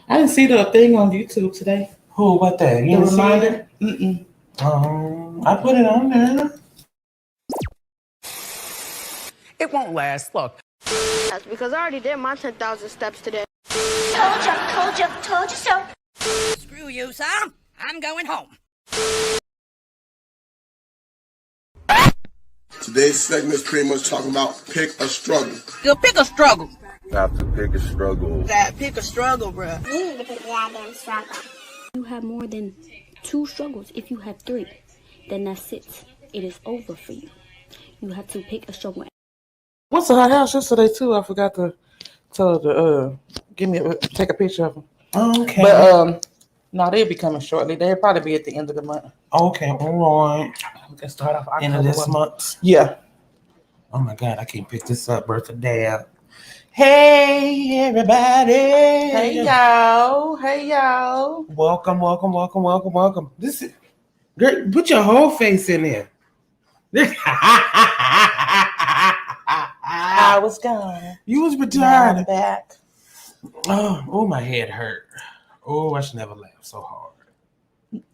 I didn't see the thing on YouTube today. Who? What that? You The didn't see reminder. it? Mm-mm. I put it on there. It won't last. Look. That's because I already did my 10,000 steps today. Told you so. Screw you, son. I'm going home. Today's segment is pretty much talking about pick a struggle. You'll pick a struggle. Got to pick a struggle. Gotta pick a struggle, bruh. You need to pick the goddamn struggle. You have more than 2 struggles. If you have 3, then that's it. It is over for you. You have to pick a struggle. What's the hot house yesterday too? I forgot to tell her to take a picture of them. Okay. But no, they'll be coming shortly. They'll probably be at the end of the month. Okay, all right. We can start off End of this month. Yeah. Oh my God, I can't pick this up. Birthday out. Hey everybody. Hey y'all. Hey y'all. Welcome. This is great. Put your whole face in there. I was gone. You was Now retired. I'm back. Oh, my head hurt. Oh, I should never laugh so hard.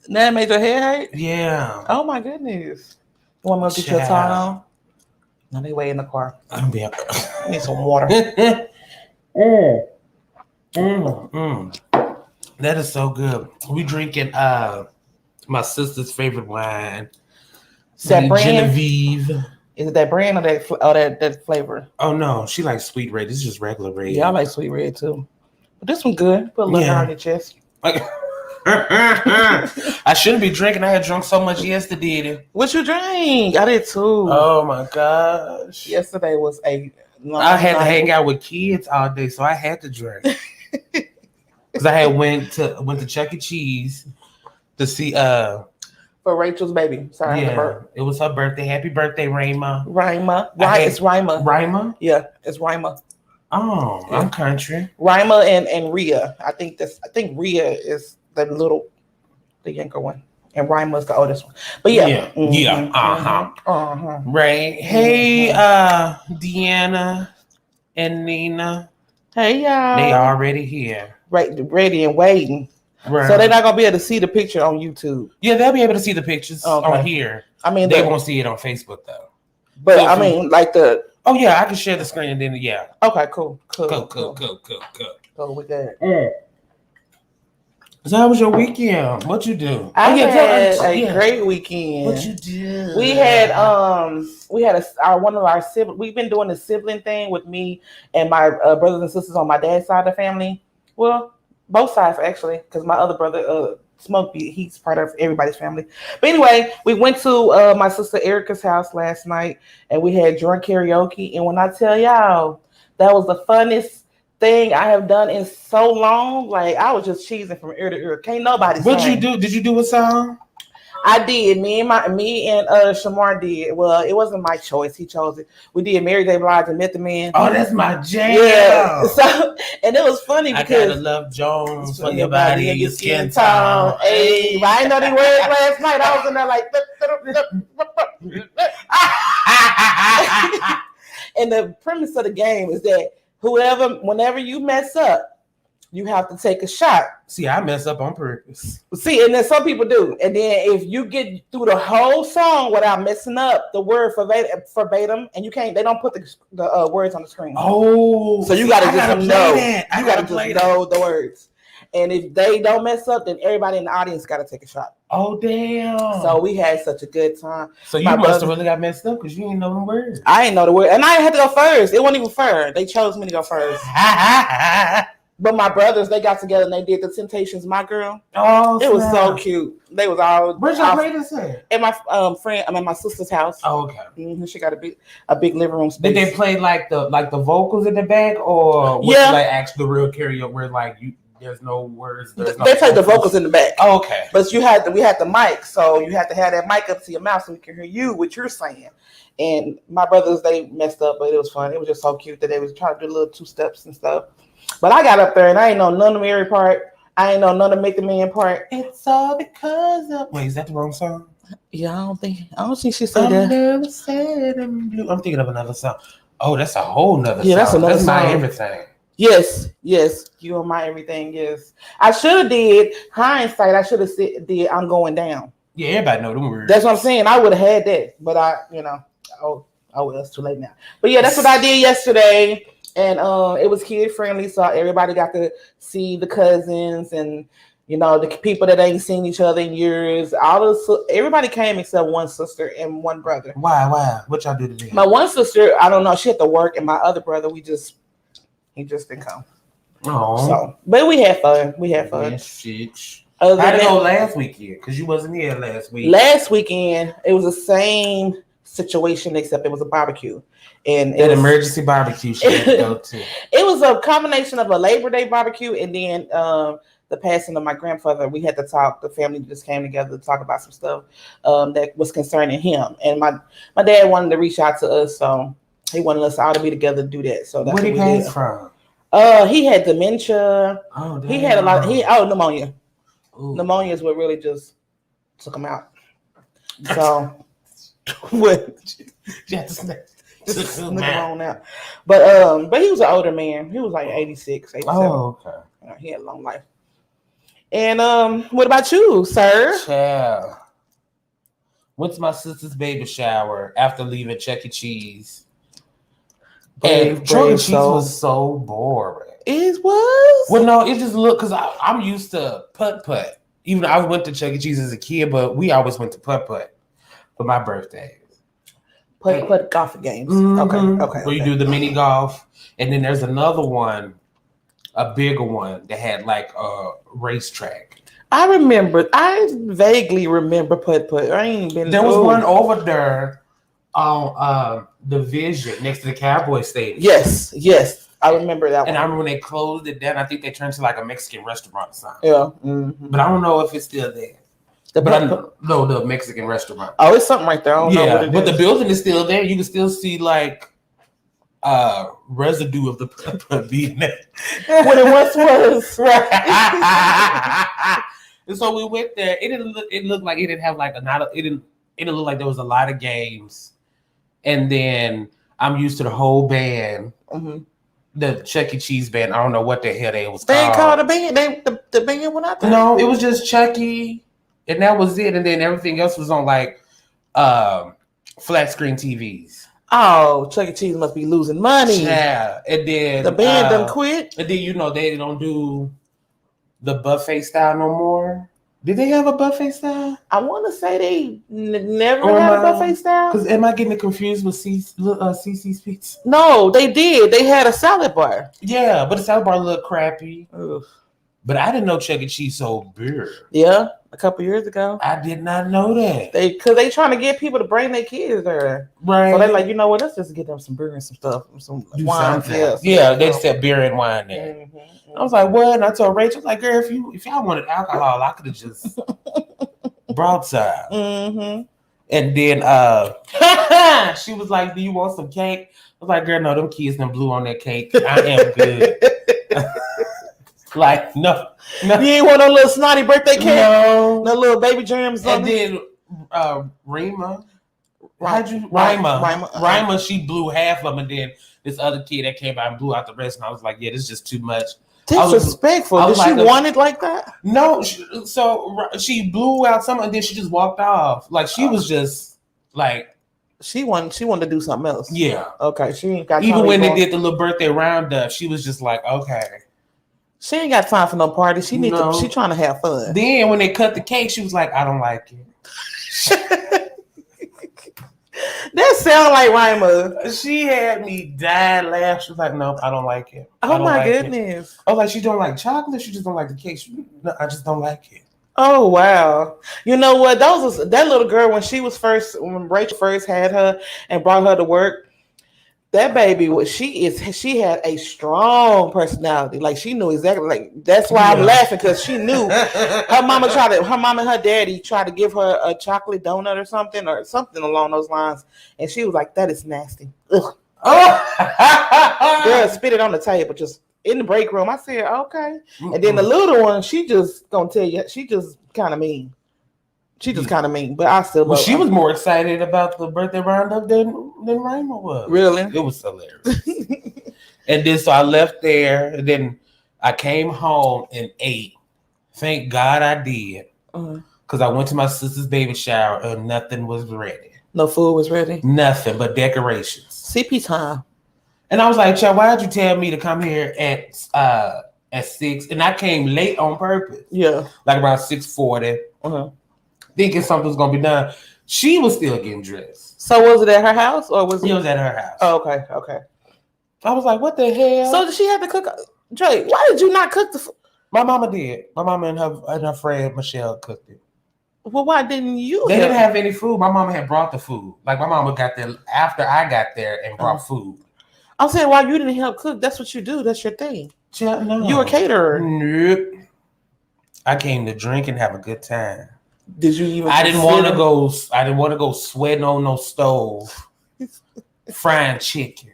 That made your head hurt? Yeah. Oh my goodness. You want me to get your towel on? No, they wait in the car. I'm being. I need some water. That is so good. We drinking my sister's favorite wine. That brand? Genevieve. Is it that brand or that flavor? Oh no, she likes sweet red. This is just regular red. Yeah, I like sweet red too. But this one good. Put a little on your chest. I shouldn't be drinking. I had drunk so much yesterday. What you drink? I did too. Oh my gosh. Yesterday was a long I had to night. hang out with kids all day, so I had to drink. Because I had went to Chuck E. Cheese to see for Rachel's baby. Sorry, yeah, it was her birthday. Happy birthday, Rayma. Rima. Right, it's Rima. Rima? Yeah, it's Rima. Oh, Yeah. I'm country. Rima and Rhea. I think Rhea is the younger one. And Rima's the oldest one. But yeah. Right. Hey, Deanna and Nina. Hey y'all. They already here. Right, ready and waiting. Right. So they're not gonna be able to see the picture on YouTube. Yeah, they'll be able to see the pictures on here. I mean, they won't see it on Facebook though. But so I mean, like the. Oh yeah, I can share the screen and then yeah. Okay, cool. Cool. So we good. So how was your weekend? What you do? I had a great weekend. What you do? We had one of our siblings. We've been doing the sibling thing with me and my brothers and sisters on my dad's side of the family. Well, both sides actually, because my other brother, Smokey, he's part of everybody's family. But anyway, we went to my sister Erica's house last night, and we had drunk karaoke. And when I tell y'all, that was the funnest thing I have done in so long. Like I was just cheesing from ear to ear. Can't nobody. What'd you do? Did you do a song? I did. Me and Shamar did. Well, it wasn't my choice. He chose it. We did Mary J. Blige and Method Man. Oh, that's my jam. Yeah. So, and it was funny because I gotta love Jones for your body and your skin tone. Hey, I didn't know the words last night. I was in there like. And the premise of the game is that whenever you mess up, you have to take a shot. See, I mess up on purpose. See, and then some people do. And then if you get through the whole song without messing up the word verbatim, and they don't put the words on the screen. Oh, so you gotta just know. You gotta just know the words. And if they don't mess up, then everybody in the audience got to take a shot. Oh, damn. So we had such a good time. So you must have really got messed up because you didn't know the words. I didn't know the word. And I had to go first. It wasn't even fair. They chose me to go first. But my brothers, they got together and they did the Temptations, My Girl. Oh, it was so cute. They was all. Where's your play this at? At my my sister's house. Oh, okay. Mm-hmm. She got a big living room space. Did they play like the vocals in the back, or was it like actually the real karaoke where like there's no words? They played the vocals in the back. Oh, okay. But we had the mic, so you had to have that mic up to your mouth so we can hear you what you're saying. And my brothers, they messed up, but it was fun. It was just so cute that they was trying to do little 2 steps and stuff. But I got up there and I ain't know none of the Mary part. I ain't know none of the Make the Man part. It's all because of. Wait, is that the wrong song? Yeah, I don't think she said that. I'm thinking of another song. Oh, that's a whole nother song. That's another song. That's my everything. Yes, you are my everything. Yes, I should have did hindsight. I should have did. I'm going down. Yeah, everybody know them words. That's what I'm saying. I would have had that, but oh, well, it's too late now. But yeah, that's what I did yesterday, and it was kid friendly, so everybody got to see the cousins and the people that ain't seen each other in years. Everybody came except one sister and one brother. Why? What y'all do today? My one sister, I don't know, she had to work, and my other brother, he just didn't come. Oh, so but we had fun. How did it go last weekend? Because you wasn't here last week. Last weekend, it was the same situation except it was a barbecue, and an emergency barbecue she had to go to. It was a combination of a Labor Day barbecue and then the passing of my grandfather. We had to talk. The family just came together to talk about some stuff that was concerning him, and my dad wanted to reach out to us, so he wanted us all to be together to do that. So that's where what he came from. He had dementia. Oh, damn. He had a lot. Pneumonia. Ooh. Pneumonia is what really just took him out. So what? Just look on now. But he was an older man. He was like 86, 87. Oh, okay. He had a long life. And what about you, sir? Child. Went to my sister's baby shower after leaving Chuck E. Cheese. And Chuck E. Cheese was so boring. It was? Well, no, it just looked, because I'm used to putt-putt. Even though I went to Chuck E. Cheese as a kid, but we always went to putt-putt for my birthday. Putt golf games. Mm-hmm. Okay. Where you do the mini golf. And then there's another one, a bigger one, that had like a racetrack. I vaguely remember putt-putt. I ain't been. There was one over there on the Vision next to the Cowboy Stadium. Yes. I remember that one. And I remember when they closed it down, I think they turned to like a Mexican restaurant or something. Yeah. Mm-hmm. But I don't know if it's still there. The Mexican restaurant. Oh, it's something right there. I don't know what it but is. the building is still there. You can still see like residue of the putt-putt being there. When it once was. And so we went there. It looked like it didn't have like it didn't look like there was a lot of games. And then I'm used to the whole band. Mm-hmm. The Chuck E. Cheese band. I don't know what the hell they was called. They called the band. The band went out there. No, it was just Chucky, and that was it. And then everything else was on like flat screen TVs. Oh, Chuck E. Cheese must be losing money. Yeah, and then the band done quit. And then they don't do the buffet style no more. Did they have a buffet style? I want to say they never had a buffet style. Because am I getting it confused with CC's Pizza? No, they did. They had a salad bar. Yeah, but the salad bar looked crappy. Ugh. But I didn't know Chuck E. Cheese sold beer. Yeah, a couple years ago. I did not know that. Because they trying to get people to bring their kids there. Right. So they like, you know what? Let's just get them some beer and some stuff. Some wine. Yeah, they said beer and wine there. Mm-hmm. I was like, what? And I told Rachel, like, girl, if y'all wanted alcohol, I could have just brought some. Mm-hmm. And then she was like, do you want some cake? I was like, girl, no, them kids done blew on that cake. I am good. Like, no. You ain't want no little snotty birthday cake? No little baby germs on it? And then Rima, she blew half of them, and then this other kid that came out and blew out the rest, and I was like, yeah, this is just too much. Disrespectful. Did she want it like that? No, so she blew out some, and then she just walked off. Like she was just like she wanted to do something else. Yeah. Okay. She ain't got. Even when they did the little birthday roundup, she was just like, okay. She ain't got time for no party. She need to. She trying to have fun. Then when they cut the cake, she was like, I don't like it. That sound like Rima. She had me die laugh. She was like, nope, I don't like it. Oh my goodness. I was like, she don't like chocolate? She just don't like the cake. No, I just don't like it. Oh wow. You know what? That little girl when Rachel first had her and brought her to work, that baby she had a strong personality. Like she knew exactly, like that's why I'm laughing, because she knew her mom and her daddy tried to give her a chocolate donut or something along those lines, and she was like, that is nasty. Ugh. Oh. Girl, spit it on the table, just in the break room. I said, okay. Mm-mm. And then the little one, she just gonna tell you, she just kind of mean. But I still love her. She was more excited about the birthday roundup than Raymond was. Really? It was hilarious. And then so I left there, and then I came home and ate. Thank God I did. Because I went to my sister's baby shower and nothing was ready. No food was ready? Nothing but decorations. CP time. And I was like, Chad, why'd you tell me to come here at 6? And I came late on purpose. Yeah. Like around 6:40. Thinking something was going to be done. She was still getting dressed. So was it at her house or was it? It was at her house. Oh, okay, okay. I was like, what the hell? So did she have to cook? Dre, why did you not cook the food? My mama did. My mama and her friend Michelle cooked it. Well, why didn't you? They didn't have any food. My mama had brought the food. Like my mama got there after I got there and brought food. I'm saying why you didn't help cook. That's what you do. That's your thing. No. You a caterer. Nope. I came to drink and have a good time. Did you even? I didn't want to go sweating on no stove, frying chicken.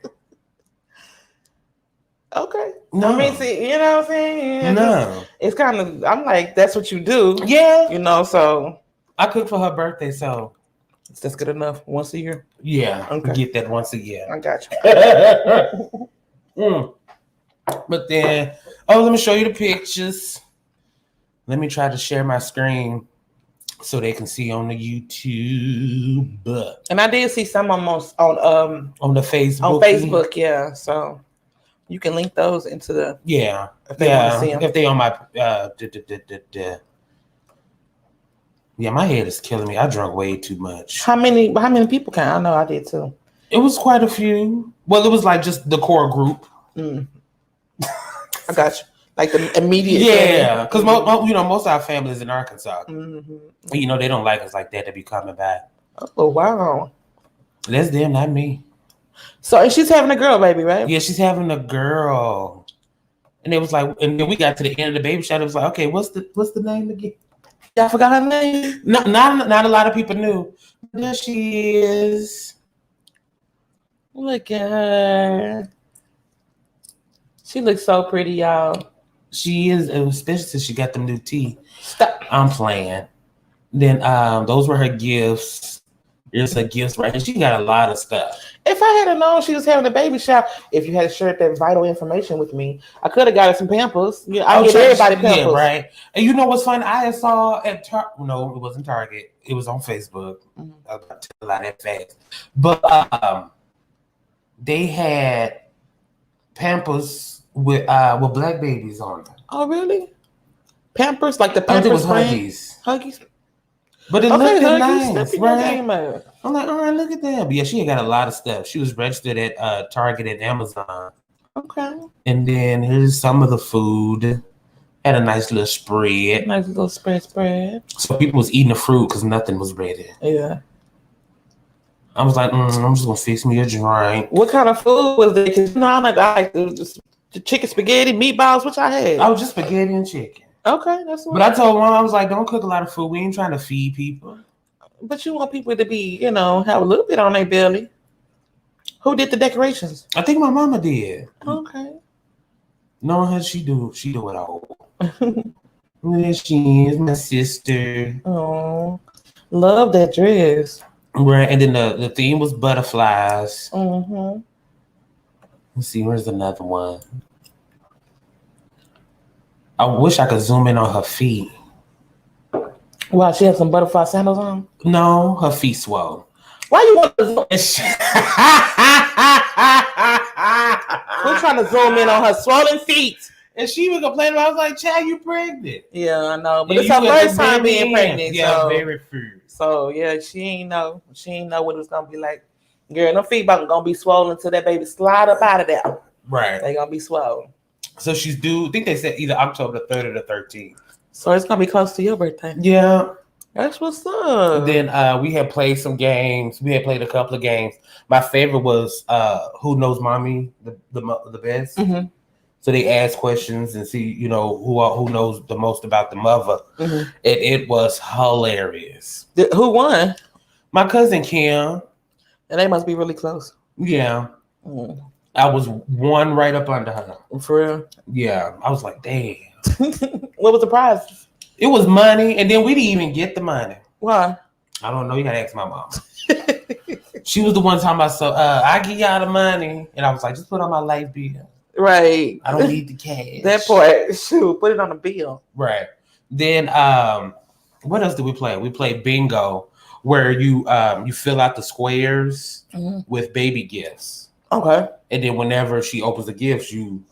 Okay. No. I mean, see, you know what I'm saying? No. It's kind of, I'm like, that's what you do. Yeah. You know, so. I cooked for her birthday, so. That's good enough. Once a year? Yeah. Okay. Get that once a year. I got you. But then, let me show you the pictures. Let me try to share my screen so they can see on the YouTube. And I did see some almost on the Facebook. On Facebook, yeah. So you can link those into the if they want to see them. If they on my yeah, my head is killing me. I drank way too much. How many people can? I know I did too. It was quite a few. Well, it was like just the core group. I got you. Like the immediate. Yeah, because most of our family is in Arkansas. They don't like us like that to be coming back. Oh wow, that's them, not me. So and she's having a girl baby, right? Yeah, she's having a girl. And it was like, and then we got to the end of the baby shower. It was like, okay, what's the name again? I forgot her name. No, not a lot of people knew. There she is. Look at her. She looks so pretty, y'all. She is, especially since she got them new teeth. Stop. I'm playing. Then those were her gifts. Here's her gifts right here. She got a lot of stuff. If I had known she was having a baby shower, if you had shared that vital information with me, I could have got her some Pampers. Yeah, I get everybody Pampers. Yeah, right. And you know what's funny? I saw at no, it wasn't Target. It was on Facebook. I was about to tell a lot that fast. But they had Pampers with black babies on them. Oh, really? Pampers? Like the Pampers Huggies. Huggies? But it looked nice, right? I'm like, all right, look at that. But yeah, she got a lot of stuff. She was registered at Target and Amazon. Okay. And then here's some of the food. Had a nice little spread. Nice little spread. So people was eating the fruit because nothing was ready. Yeah. I was like, I'm just gonna fix me a drink. What kind of food was it? Because I like the chicken spaghetti, meatballs, which I had. I was just spaghetti and chicken. Okay, that's what. But I told Mom, I was like, don't cook a lot of food. We ain't trying to feed people. But you want people to be, have a little bit on their belly. Who did the decorations? I think my mama did. Okay. Knowing her, she do it all. There she is, my sister. Oh, love that dress. Right, and then the theme was butterflies. Mm-hmm. Let's see, where's another one? I wish I could zoom in on her feet. Wow, she had some butterfly sandals on? No, her feet swole. Why you want to zoom? Who's trying to zoom in on her swollen feet? And she was complaining. I was like, "Child, you pregnant?" Yeah, I know, but it's her first time being pregnant. Yeah, very first. So yeah, she ain't know what it was gonna be like. Girl, no feet gonna be swollen until that baby slide up out of there. Right, they gonna be swollen. So she's due. I think they said either October the 3rd or the 13th. So it's gonna be close to your birthday. Yeah, that's what's up. Then we had played some games. We had played a couple of games. My favorite was Who Knows Mommy the best. Mm-hmm. So they asked questions and see, who knows the most about the mother. Mm-hmm. It was hilarious. Who won? My cousin Kim. And they must be really close. Yeah. Mm. I was one right up under her. For real? Yeah. I was like, damn. What was the prize? It was money, and then we didn't even get the money. Why? I don't know. You gotta ask my mom. She was the one talking about, so I give y'all the money. And I was like, just put on my light bill. Right. I don't need the cash. That part. Shoot, put it on the bill. Right. Then what else did we play? We played bingo, where you fill out the squares with baby gifts. Okay. And then whenever she opens the gifts, you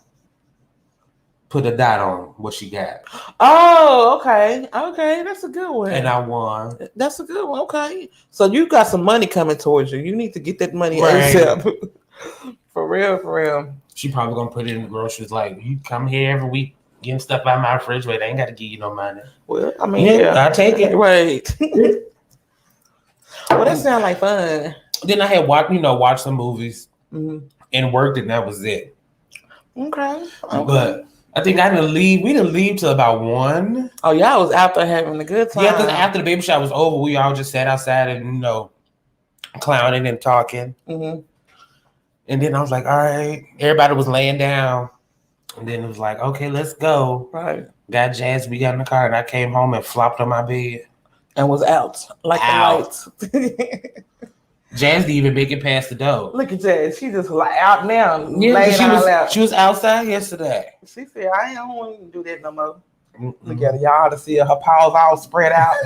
put a dot on what she got. Oh, okay. Okay, that's a good one. And I won. That's a good one. Okay. So you got some money coming towards you. You need to get that money Right. ASAP. For real. She probably gonna put it in the groceries. Like, you come here every week getting stuff out of my refrigerator. I ain't got to give you no money. Well, I mean, I'll take it. Right. Well, that sounds like fun. Then I had watched some movies and worked, and that was it. Okay. But I think I didn't leave. We didn't leave till about 1. Oh, y'all was out there having a good time. Yeah, because after the baby shower was over, we all just sat outside and clowning and talking. Mm-hmm. And then I was like, all right, everybody was laying down. And then it was like, okay, let's go. Right. Got Jazz, we got in the car, and I came home and flopped on my bed. And was out. Like Out. the lights. Jazz didn't even make it past the door. Look at Jazz. She just out now. Yeah, she was outside yesterday. She said, I don't want to do that no more. Look at her. Y'all to see her. Her paws all spread out.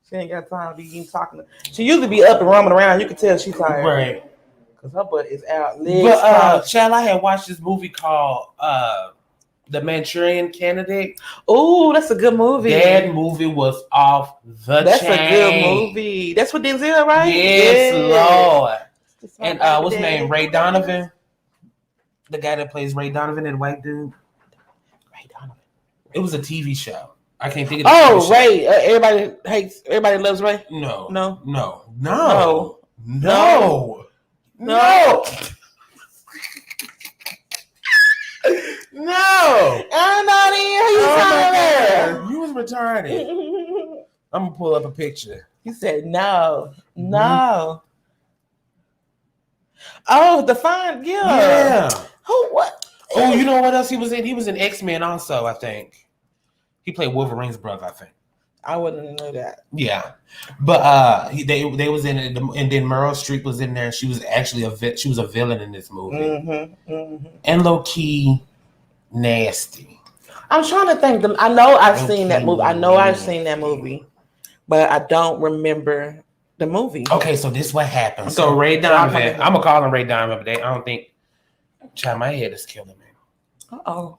She ain't got time to be even talking. She usually be up and roaming around. You can tell she's tired. Right. Because her butt is out. But, child, I had watched this movie called The Manchurian Candidate. Oh, that's a good movie. That movie was off the That's chain. a good movie. That's with Denzel, right? Yes, Lord. And And what's his name? Ray Donovan. The guy that plays Ray Donovan, that white dude. Ray Donovan. It was a TV show. I can't think of the TV show. Ray. Everybody loves Ray? No. No. I'm not in. You was retarded. I'm gonna pull up a picture. He said no. Oh, the fine girl. Yeah. Who? What? Oh, you know what else he was in? He was in X-Men also, I think. He played Wolverine's brother, I think. I wouldn't know that. Yeah, but they was in it, and then Meryl Streep was in there. She was actually she was a villain in this movie, and low key nasty. I'm trying to think. I know I've seen that movie. But I don't remember the movie. Okay, so this is what happened. So Ray Donovan, I'm gonna call him Ray Donovan, but I don't think. Child, my head is killing me. Uh-oh.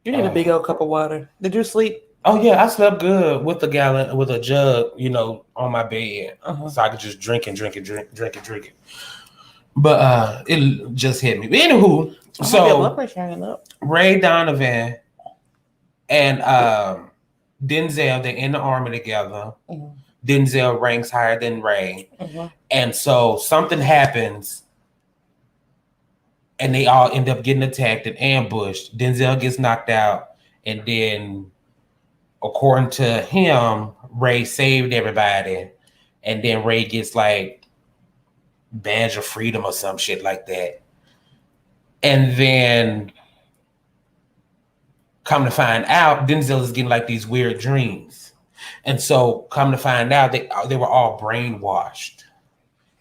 You need a big old cup of water. Did you sleep? Oh yeah, I slept good with a jug, on my bed, so I could just drink it. But it just hit me. But anywho, so Ray Donovan and Denzel, they're in the army together. Mm-hmm. Denzel ranks higher than Ray, and so something happens, and they all end up getting attacked and ambushed. Denzel gets knocked out, and then, according to him, Ray saved everybody, and then Ray gets like badge of freedom or some shit like that. And then, come to find out, Denzel is getting like these weird dreams. And so, come to find out, they were all brainwashed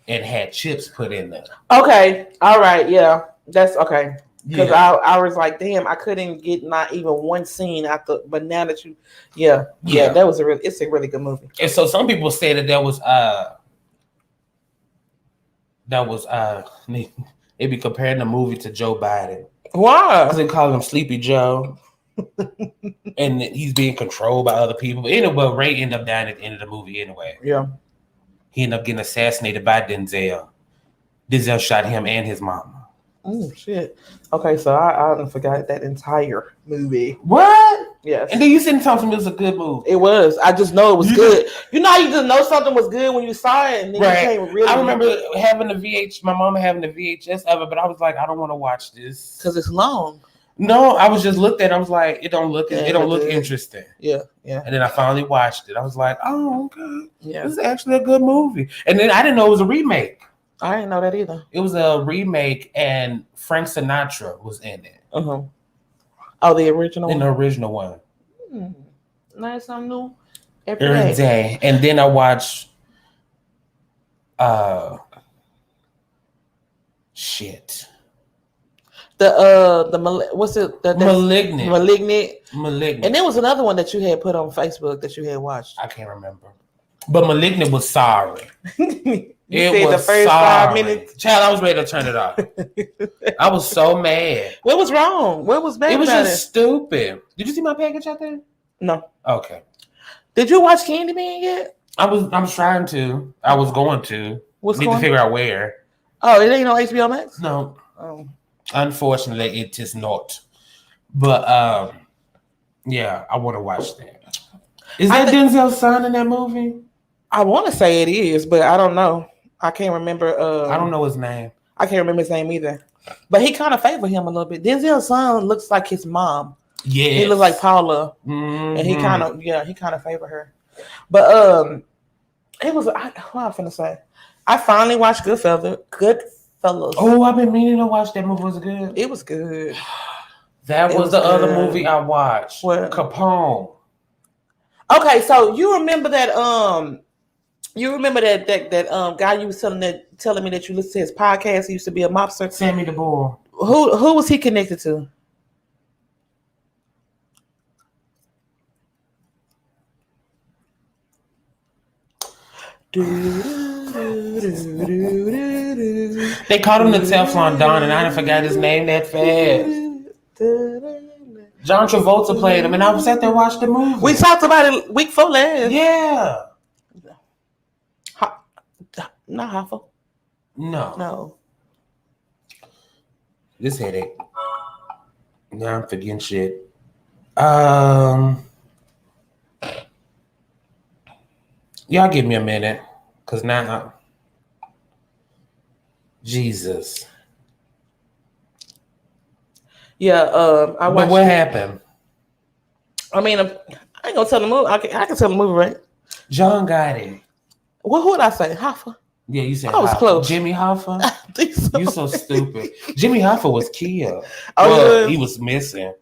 and had chips put in them. Okay, all right, yeah, that's okay. Because I was like, damn, I couldn't get not even one scene after. But now that that was it's a really good movie. And so some people say that it'd be comparing the movie to Joe Biden. Why? Because they call him Sleepy Joe, and he's being controlled by other people. But anyway, Ray ended up dying at the end of the movie anyway. Yeah, he ended up getting assassinated by Denzel. Denzel shot him and his mama. Oh shit! Okay, so I forgot that entire movie. What? Yes. And then you said something was a good movie. It was. I just know it was good. You know how you just know something was good when you saw it, and then it came really. I remember having my mama having the VHS of it, but I was like, I don't want to watch this because it's long. No, I was just looked at it. I was like, it don't look interesting. Yeah. And then I finally watched it. I was like, oh, okay. Yeah. This is actually a good movie. And then I didn't know it was a remake. I didn't know that either. It was a remake, and Frank Sinatra was in it. Oh, the original one? In the original one. Nice, something new every day. And then I watched What's it? Malignant. And there was another one that you had put on Facebook that you had watched. I can't remember. But Malignant was sorry. It was the first sorry. 5 minutes. Child, I was ready to turn it off. I was so mad. What was wrong? What was bad? It was just stupid. Did you see my package out there? No. Okay. Did you watch Candyman yet? I was trying to. I was going to. Need to figure out where. Oh, it ain't on HBO Max? No. Oh. Unfortunately, it is not. But yeah, I want to watch that. Is that Denzel's son in that movie? I want to say it is, but I don't know. I can't remember. I don't know his name. I can't remember his name either. But he kind of favored him a little bit. Denzel's son looks like his mom. Yeah, he looks like Paula, and he kind of favored her. But it was. What I was finna say. I finally watched Goodfellas. Oh, I've been meaning to watch that movie. Was it good? It was good. That was the other movie I watched. What? Capone. Okay, so you remember that that guy you was telling me that you listened to his podcast. He used to be a mobster. Sammy the Bull. Who was he connected to? They called him the Teflon Don, and I didn't forget his name that fast. John Travolta played him, and I was sat there watching the movie. We talked about it week 4 last. Yeah. Not Hoffa. No. This headache. Now I'm forgetting shit. Y'all give me a minute, cause now, Jesus. Yeah, I watched. But what happened? I mean, I ain't gonna tell the movie. I can tell the movie, right? John Gotti. Well, who did I say? Hoffa. Yeah, you said I was close. Jimmy Hoffa. I think so. You so stupid. Jimmy Hoffa was killed. Oh, well, he was missing.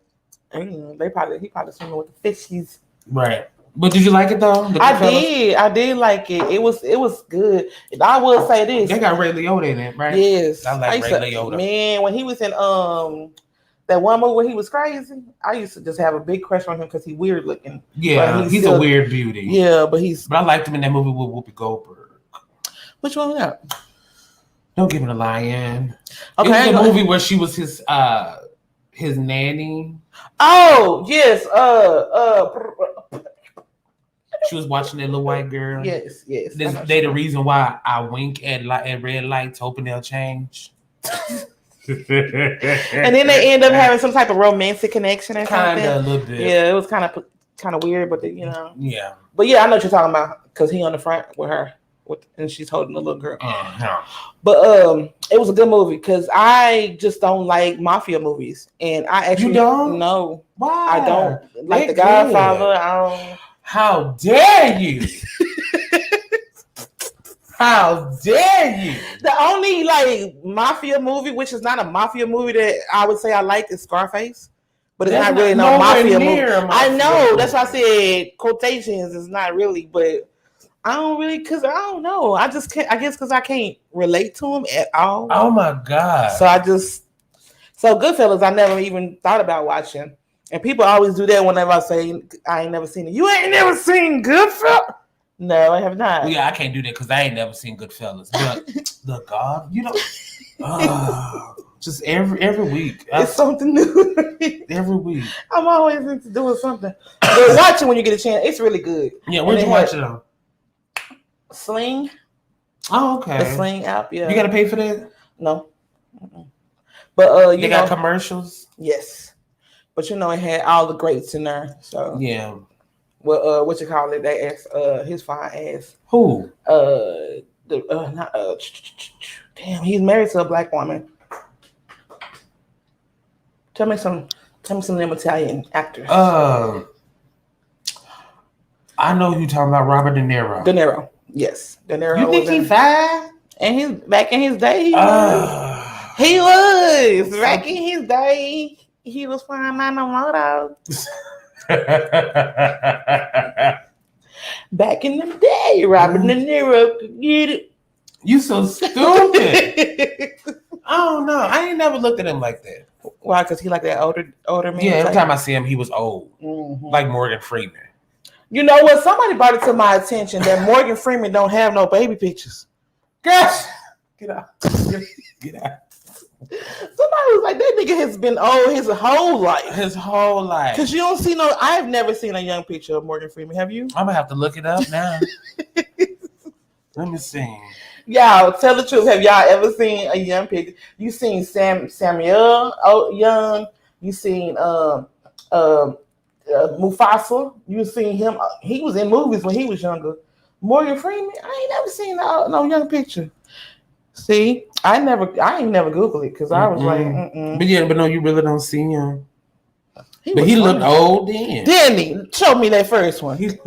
He probably swimming with the fishies. Right. But did you like it though? I did like it. It was good. And I will say this. They got Ray Liotta in it, right? Yes. I like Ray Liotta. Man, when he was in that one movie where he was crazy, I used to just have a big crush on him because he's weird looking. Yeah, he's a weird beauty. Yeah, but I liked him in that movie with Whoopi Goldberg. Which one was that? Don't give him a lion. Okay, it was a movie where she was his nanny. Oh yes, she was watching that little white girl. Yes. They the reason why I wink at red lights, hoping they'll change. And then they end up having some type of romantic connection or something. Kinda a little bit. Yeah, it was kind of weird, but Yeah. But yeah, I know what you're talking about because he on the front with her, and she's holding the little girl. But it was a good movie because I just don't like mafia movies, and I actually don't. Why? I don't like The Godfather. I don't. How dare you? How dare you? The only mafia movie, which is not a mafia movie that I would say I like, is Scarface. But it's not really no mafia movie. I know. That's why I said quotations is not really, but I don't really, because I don't know. I just can't, I guess because I can't relate to him at all. Oh my God. So Goodfellas, I never even thought about watching. And people always do that whenever I say I ain't never seen it. You ain't never seen Goodfellas? No, I have not. Well, yeah, I can't do that because I ain't never seen Goodfellas. But the God, just every week. It's something new. Every week. I'm always into doing something. But watch it when you get a chance. It's really good. Yeah, where'd you watch it on? Sling. Oh, okay. The Sling app, yeah. You got to pay for that? No. But they got commercials? Yes. But it had all the greats in there. So yeah. Well, what you call it? They asked his fine ass. Who? Damn, he's married to a black woman. Tell me some them Italian actors. I know who you're talking about. Robert De Niro. De Niro, yes. De Niro. You think he's fine? And he's back in his day. He was back in his day. He was fine, not no more though. Back in the day, Robert De Niro could get it. You so stupid. I don't know. I ain't never looked at him like that. Why? Because he like that older man. Yeah, every type? time I see him, he was old, like Morgan Freeman. You know what? Somebody brought it to my attention that Morgan Freeman don't have no baby pictures. Gosh, get out, get out. Somebody was like, that nigga has been old his whole life. His whole life. Because you don't see no. I have never seen a young picture of Morgan Freeman. Have you? I'm gonna have to look it up now. Let me see. Y'all, tell the truth. Have y'all ever seen a young picture? You seen Samuel young? You seen Mufasa? You seen him? He was in movies when he was younger. Morgan Freeman, I ain't never seen no young picture. See, I ain't never Googled it because I was like, But no, you really don't see him. He looked old then. Didn't he? Show me that first one. He an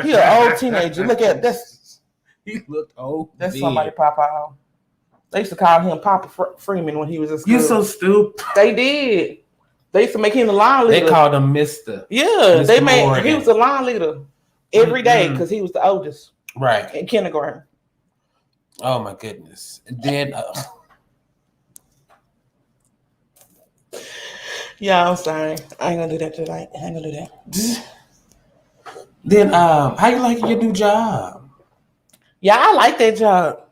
old teenager. Look at this. He looked old. That's somebody Papa. They used to call him Papa Freeman when he was in school. You're so stupid. They did. They used to make him the line leader. They called him Mr. Yeah, Mr. they made Morgan. he was the line leader every day because he was the oldest. Right. In kindergarten. Oh my goodness. And then yeah, I'm sorry. I ain't gonna do that tonight. I ain't gonna do that. Then how you like your new job? Yeah, I like that job.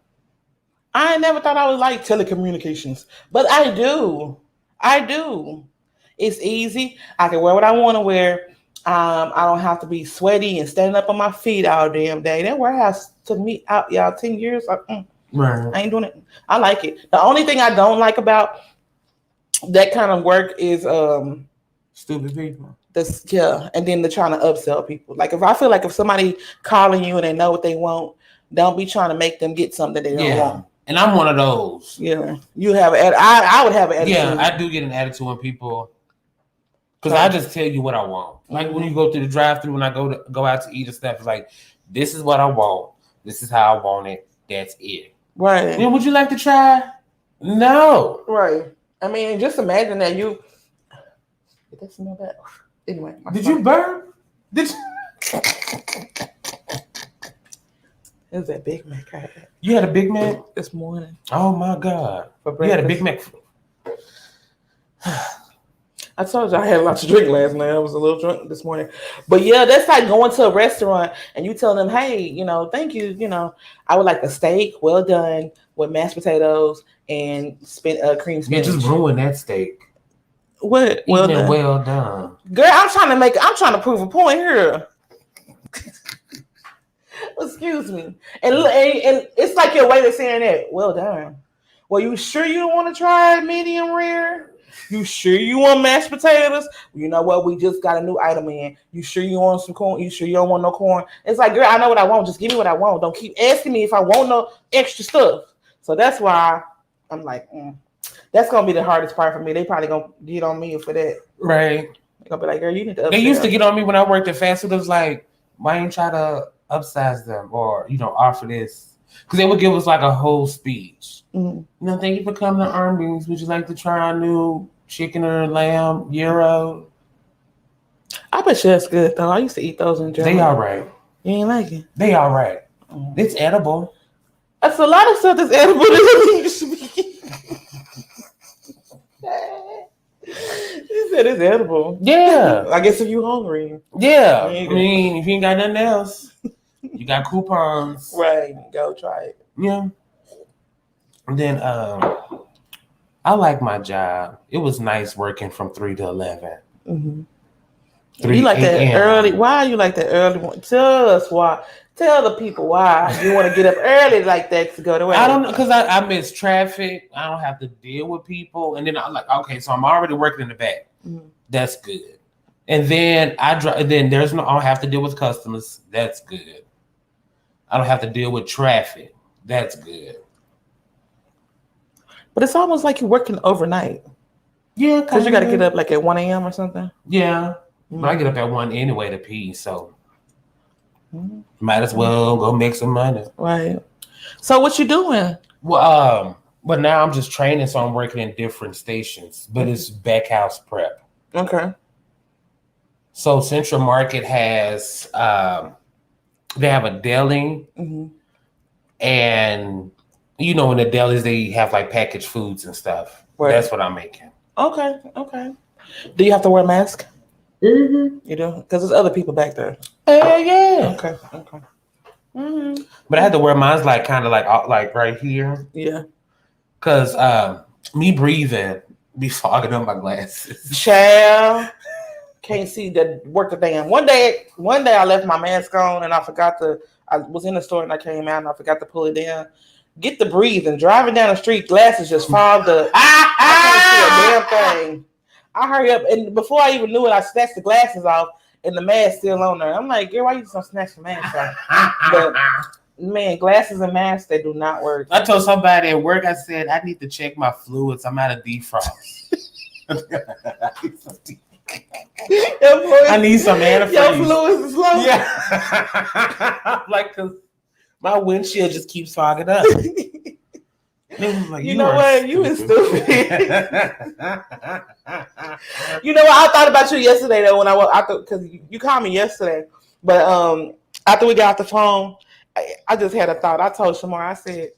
I never thought I would like telecommunications, but I do. It's easy. I can wear what I want to wear. I don't have to be sweaty and standing up on my feet all damn day. That warehouse took me out, y'all, 10 years. Right. I ain't doing it. I like it. The only thing I don't like about that kind of work is stupid people. And then they're trying to upsell people. Like if I feel like if somebody calling you and they know what they want, don't be trying to make them get something that they don't want. And I'm one of those. Yeah. You have I would have an attitude. Yeah, I do get an attitude when people, because I just tell you what I want. Like when you go through the drive-thru, when I go out to eat and stuff, it's like, this is what I want. This is how I want it. That's it. Right. Then would you like to try? No. Right. I mean, just imagine that you. Did that smell bad? Anyway. Did you burn? Did you? It was that Big Mac I had. You had a Big Mac this morning. Oh my God! For you had a Big Mac. I told you I had a lot to drink last night. I was a little drunk this morning, but yeah, that's like going to a restaurant and you tell them, "Hey, thank you. I would like a steak, well done, with mashed potatoes and cream spinach." You just ruined that steak. What? Well done, girl. I'm trying to prove a point here. Excuse me. And it's like your way of saying that. Well done. Well, you sure you don't want to try medium rare? You sure you want mashed potatoes? You know what? We just got a new item in. You sure you want some corn? You sure you don't want no corn? It's like, girl, I know what I want. Just give me what I want. Don't keep asking me if I want no extra stuff. So that's why I'm like, that's going to be the hardest part for me. They probably going to get on me for that. Right. They're going to be like, girl, you need to upsell. They used to get on me when I worked at fast food. It was like, why ain't try to upsize them or offer this, because they would give us like a whole speech. Thank you for coming to Arby's. Would you like to try a new chicken or lamb gyro? I bet you that's good though. I used to eat those in Germany. They all right. You ain't like it? They all right. It's edible. That's a lot of stuff that's edible that used to be. You said it's edible. Yeah. I guess if you hungry. Yeah. I mean, if you ain't got nothing else, you got coupons. Right. Go try it. Yeah. And then I like my job. It was nice working from 3 to 11. Mm-hmm. You like that early? Why you like that early one? Tell us why. Tell the people why you want to get up early like that to go to work. I don't know, because I miss traffic. I don't have to deal with people. And then I'm like, okay, so I'm already working in the back. Mm-hmm. That's good. And then I don't have to deal with customers. That's good. I don't have to deal with traffic. That's good. But it's almost like you're working overnight. Yeah, because you got to get up like at 1 a.m. or something. Yeah. Mm-hmm. But I get up at 1 anyway to pee, so might as well go make some money. Right. So what you doing? Well, but now I'm just training, so I'm working in different stations, but it's back house prep. Okay. So Central Market has they have a deli, and in the delis they have like packaged foods and stuff. Right. That's what I'm making. Okay. Do you have to wear a mask? Mm-hmm. You do? Because there's other people back there. Yeah. Okay. Mm-hmm. But I had to wear mine's like kind of like right here. Yeah. Cause me breathing be fogging up my glasses. Child. Can't see the work the damn. One day I left my mask on and I was in the store and I came out and I forgot to pull it down. Get the breathing. Driving down the street, glasses just fogged up. I can't see a damn thing. I hurry up and before I even knew it, I snatched the glasses off and the mask still on there. I'm like, girl, why you just don't snatch the mask off? But man, glasses and masks, they do not work. I told somebody at work, I said, I need to check my fluids. I'm out of defrost. I need some antifreeze. Your fluids is low. Yeah. Like, cause my windshield just keeps fogging up. Like, you know what? You is stupid. You know what? I thought about you yesterday though when because you called me yesterday, but after we got off the phone, I just had a thought. I told Shamar, I said,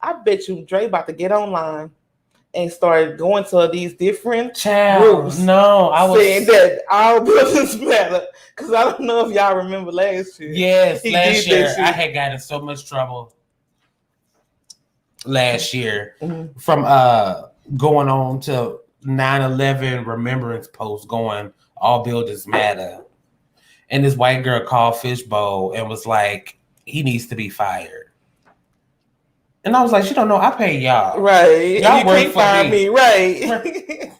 I bet you Dre about to get online and start going to these different groups. No, I was saying that our brothers matter. Because I don't know if y'all remember last year. Yes, last year I had gotten in so much trouble. Last year from going on to 9/11 remembrance post going all buildings matter, and this white girl called Fishbowl and was like, he needs to be fired. And I was like, she don't know I pay y'all. Right. Y'all you work can't for find me. Right.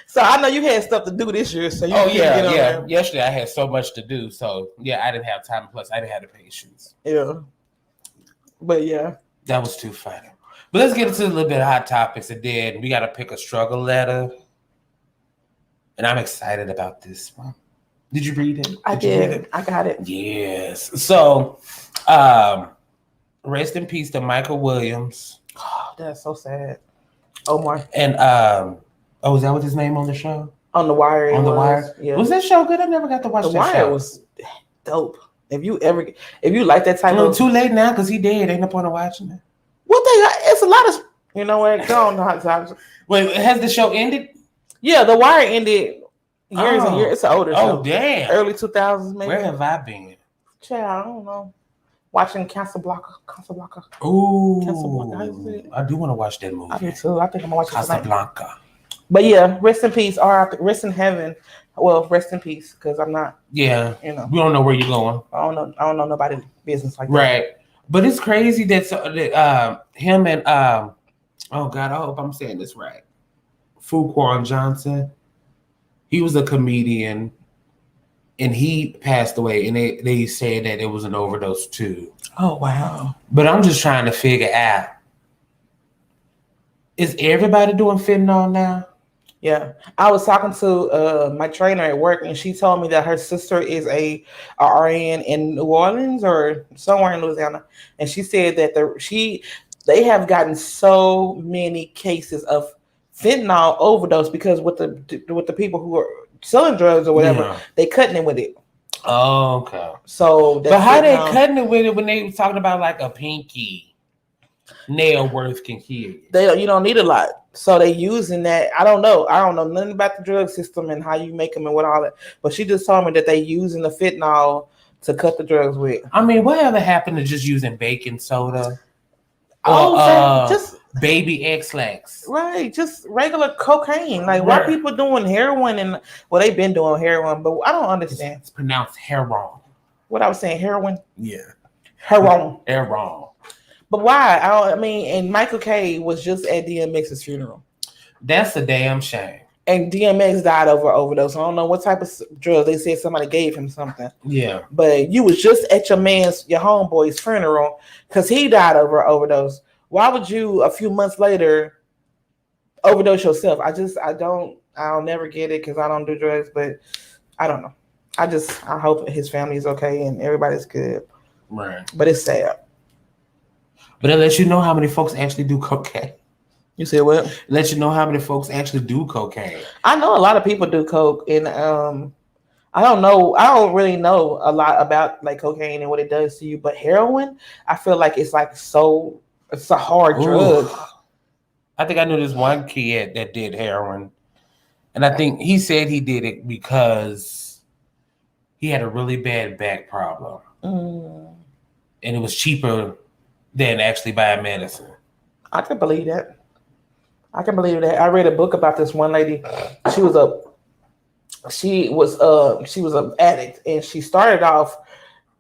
So I know you had stuff to do this year. So you get on there. Yesterday I had so much to do. So yeah, I didn't have time. Plus I didn't have the patience. Yeah. But yeah. That was too funny. But let's get into a little bit of hot topics. And then we got to pick a struggle letter. And I'm excited about this one. Did you read it? I did. I got it. Yes. So, rest in peace to Michael Williams. Oh, that's so sad. Omar. And, is that what his name on the show? On The Wire. On The Wire? Yeah. Was that show good? I never got to watch The that Wire show. was dope. If you like that type of... Too late now because he dead. Ain't no point of watching it. What it's a lot of... You know what? Go on the hot topics. Wait, has the show ended? Yeah, The Wire ended years and years. It's an older show. Oh, damn. Early 2000s, maybe. Where have I been? Child, I don't know. Watching Casablanca. Ooh. Casablanca. I do want to watch that movie. I do too. I think I'm going to watch it tonight. Casablanca. But yeah, rest in peace. Or rest in heaven. Well, rest in peace, because I'm not. Yeah. You know. We don't know where you're going. I don't know nobody's business like that. Right. But it's crazy that him and oh God, I hope I'm saying this right. Fuquan Johnson. He was a comedian, and he passed away. And they said that it was an overdose too. Oh wow! But I'm just trying to figure out: is everybody doing fentanyl now? Yeah, I was talking to my trainer at work, and she told me that her sister is a RN in New Orleans or somewhere in Louisiana, and she said that they have gotten so many cases of fentanyl overdose because with the people who are selling drugs or whatever, they cutting it with it. Oh, okay. So, but how they cutting it with it when they were talking about like a pinky nail worth can kill you? You don't need a lot. So they using that. I don't know nothing about the drug system and how you make them and what all that. But she just told me that they using the fentanyl to cut the drugs with. I mean, whatever happened to just using baking soda? Just baby X-Lax. Right, just regular cocaine. Like why people doing heroin and they've been doing heroin, but I don't understand. It's pronounced heroin. What I was saying, heroin? Yeah. Heroin. But why? And Michael K was just at DMX's funeral. That's a damn shame. And DMX died over overdose. I don't know what type of drugs. They said somebody gave him something. Yeah. But you was just at your homeboy's funeral because he died over overdose. Why would you a few months later overdose yourself? I'll never get it because I don't do drugs, but I don't know. I hope his family is okay and everybody's good. Right. But it's sad. But it lets you know how many folks actually do cocaine. You said what? It lets you know how many folks actually do cocaine. I know a lot of people do coke, and I don't really know a lot about like cocaine and what it does to you. But heroin, I feel like it's a hard drug. I think I knew this one kid that did heroin. And I think he said he did it because he had a really bad back problem. And it was cheaper than actually buying medicine. I can believe that. I read a book about this one lady. She was an addict, and she started off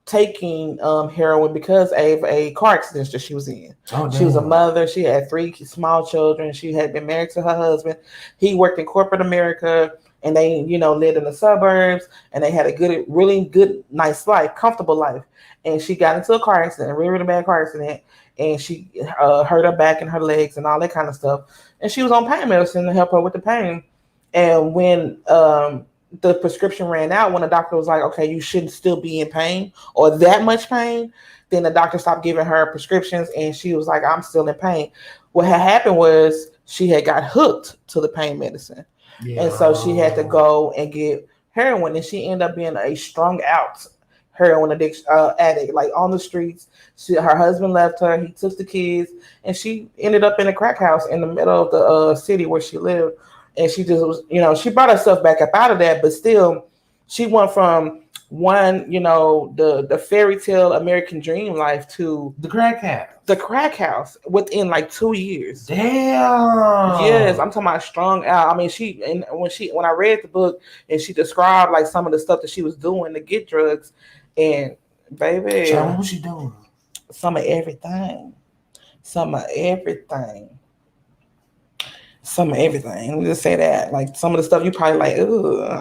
taking heroin because of a car accident that she was in. She was a mother. She had 3 small children. She had been married to her husband. He worked in corporate America, and they, lived in the suburbs, and they had a really good, nice life, comfortable life. And she got into a car accident, a really, really bad car accident, and she hurt her back and her legs and all that kind of stuff. And she was on pain medicine to help her with the pain. And when the prescription ran out, when the doctor was like, okay, you shouldn't still be in pain or that much pain, then the doctor stopped giving her prescriptions, and she was like, I'm still in pain. What had happened was she had got hooked to the pain medicine. Yeah. And so she had to go and get heroin, and she ended up being a strung out heroin addict, like on the streets. Her husband left her. He took the kids, and she ended up in a crack house in the middle of the city where she lived. And she just was, she brought herself back up out of that, but still, she went from the fairy tale American dream life to the crack house. The crack house within like 2 years. Damn. Yes, I'm talking about strung out. I mean, when I read the book and she described like some of the stuff that she was doing to get drugs, and baby, what was she doing? Some of everything. Let me just say that. Like some of the stuff you probably like,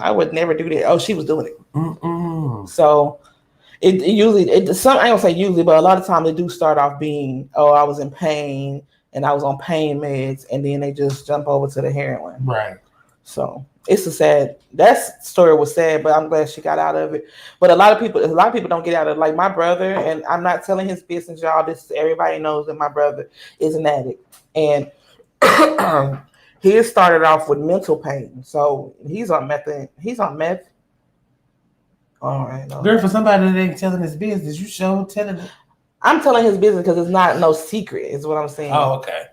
I would never do that. Oh, she was doing it. So it usually, I don't say usually, but a lot of times they do start off being, I was in pain and I was on pain meds, and then they just jump over to the heroin. Right. So it's that story was sad, but I'm glad she got out of it. But a lot of people don't get out of it. Like my brother, and I'm not telling his business, y'all. Everybody knows that my brother is an addict, and he started off with mental pain. So he's on meth. All right. No. Girl, for somebody that ain't telling his business, you sure telling it. I'm telling his business because it's not no secret, is what I'm saying. Oh, okay.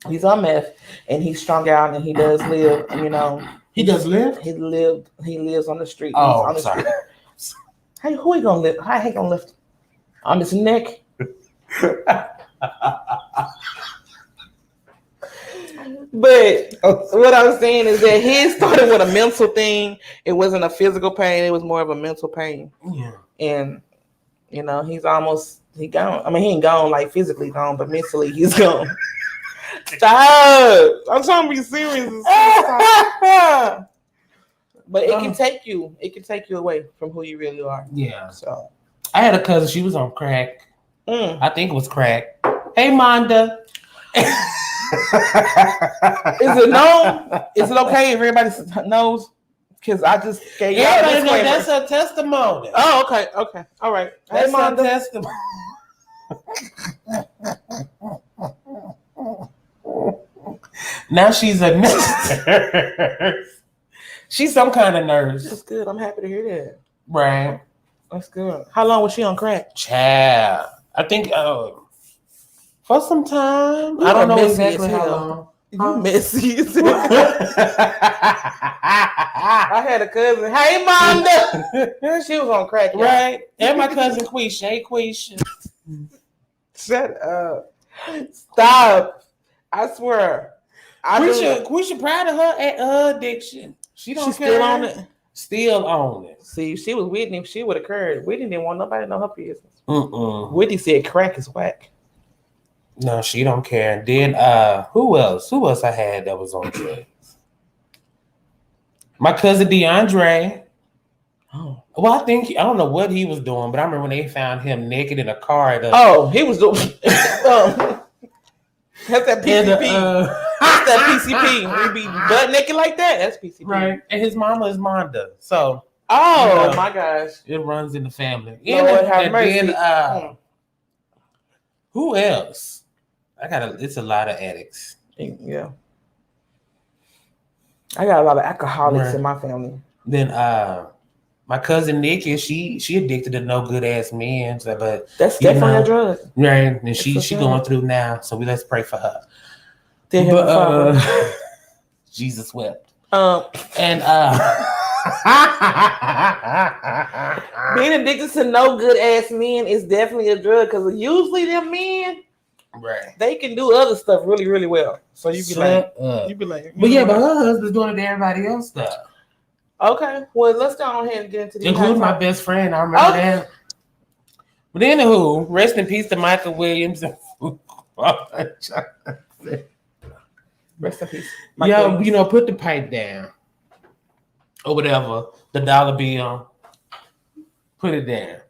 He's on meth, and he's strung out, and he does live, He does live? He lives on the street. Oh, on the sorry. Street. Hey, who he gonna live? How he gonna lift on his neck? But what I'm saying is that he started with a mental thing. It wasn't a physical pain. It was more of a mental pain. Yeah. And, he's gone. I mean, he ain't gone like physically gone, but mentally he's gone. Stop. I'm trying to be serious. But it can take you away from who you really are. Yeah. So I had a cousin, she was on crack. I think it was crack. Hey, Monda. Is it known? Is it okay if everybody knows? Because I just gave y'all a disclaimer. That's her testimony. Oh, okay. All right. That's her testimony. Now she's a nurse. She's some kind of nurse. That's good. I'm happy to hear that. Right. That's good. How long was she on crack? Child. I think for some time. I don't know exactly how long. You messy as hell. I had a cousin. Hey, Monda. She was on crack. Right. And my cousin Quisha. Hey, Quisha. Shut up. Stop. I swear. Quisha proud of her addiction. She's still on it. Still on it. See, if she was Whitney, she would have cared. Whitney didn't want nobody to know her business. Whitney said crack is whack. No, she don't care. And then who else? Who else I had that was on drugs? My cousin DeAndre. Oh. Well, I don't know what he was doing, but I remember when they found him naked in a car. He was doing that's that PCP. That's that PCP. We be butt naked like that. That's PCP. Right. And his mama is Monda. So my gosh. It runs in the family. Lord have mercy. Who else? It's a lot of addicts. Yeah. I got a lot of alcoholics in my family. Then my cousin Nikki, she addicted to no good ass men. So, but that's definitely a drug. Right. And she going through now. So let's pray for her. Dear Heavenly Father. Jesus wept. And being addicted to no good ass men is definitely a drug because usually them men, right, they can do other stuff really, really well. So you be but yeah, but her husband's doing it to everybody else stuff. Okay, well let's go ahead and get into these. Including my best friend, I remember that. But anywho, rest in peace to Michael Williams. Rest in peace. Yeah, you know, put the pipe down. Or whatever. The dollar bill. Put it down.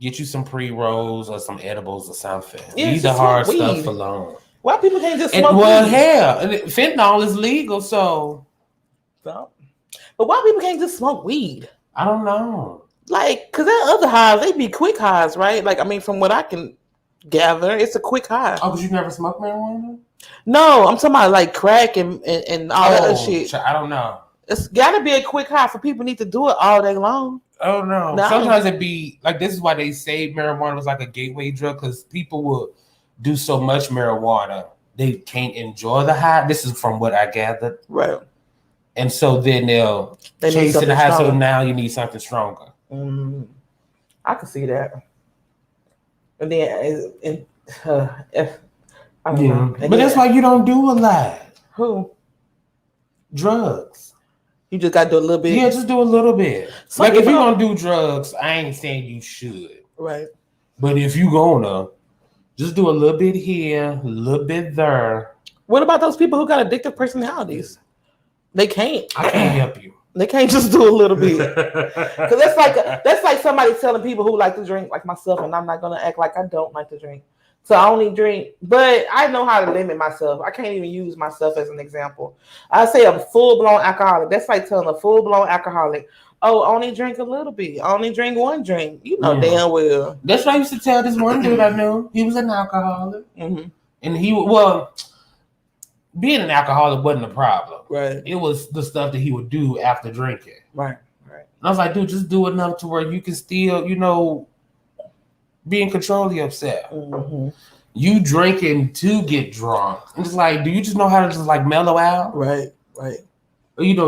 Get you some pre-rolls or some edibles or something. Yeah, leave the hard stuff alone. Why people can't just smoke well, weed? hell, fentanyl is legal, so. But why people can't just smoke weed? I don't know. Like, because there are other highs, they be quick highs, right? Like, I mean, from what I can gather, it's a quick high. Oh, because you never smoked marijuana? No, I'm talking about like crack and all that other shit. I don't know. It's got to be a quick high for people need to do it all day long. Oh, no. Sometimes it be, like, this is why they say marijuana was like a gateway drug, because people will do so much marijuana, they can't enjoy the high. This is from what I gathered. Right. And so then they'll chase the high, so now you need something stronger. I can see that. And then, I don't know. But that's why you don't do a lot. Who? Drugs. You just got to do a little bit? Yeah, just do a little bit. Like, if you're going to do drugs, I ain't saying you should. Right. But if you gonna, just do a little bit here, a little bit there. What about those people who got addictive personalities? They can't. I can't help you. They can't just do a little bit. Because that's like somebody telling people who like to drink, like myself, and I'm not going to act like I don't like to drink. So I only drink, but I know how to limit myself. I can't even use myself as an example. I say a full-blown alcoholic. That's like telling a full-blown alcoholic, oh, only drink a little bit. Only drink one drink. You know damn well. That's what I used to tell this one dude I knew. He was an alcoholic. And being an alcoholic wasn't a problem. Right. It was the stuff that he would do after drinking. Right. And I was like, dude, just do enough to where you can still, be in control of yourself. You drinking to get drunk. And it's like, do you just know how to just like mellow out? Right. Or,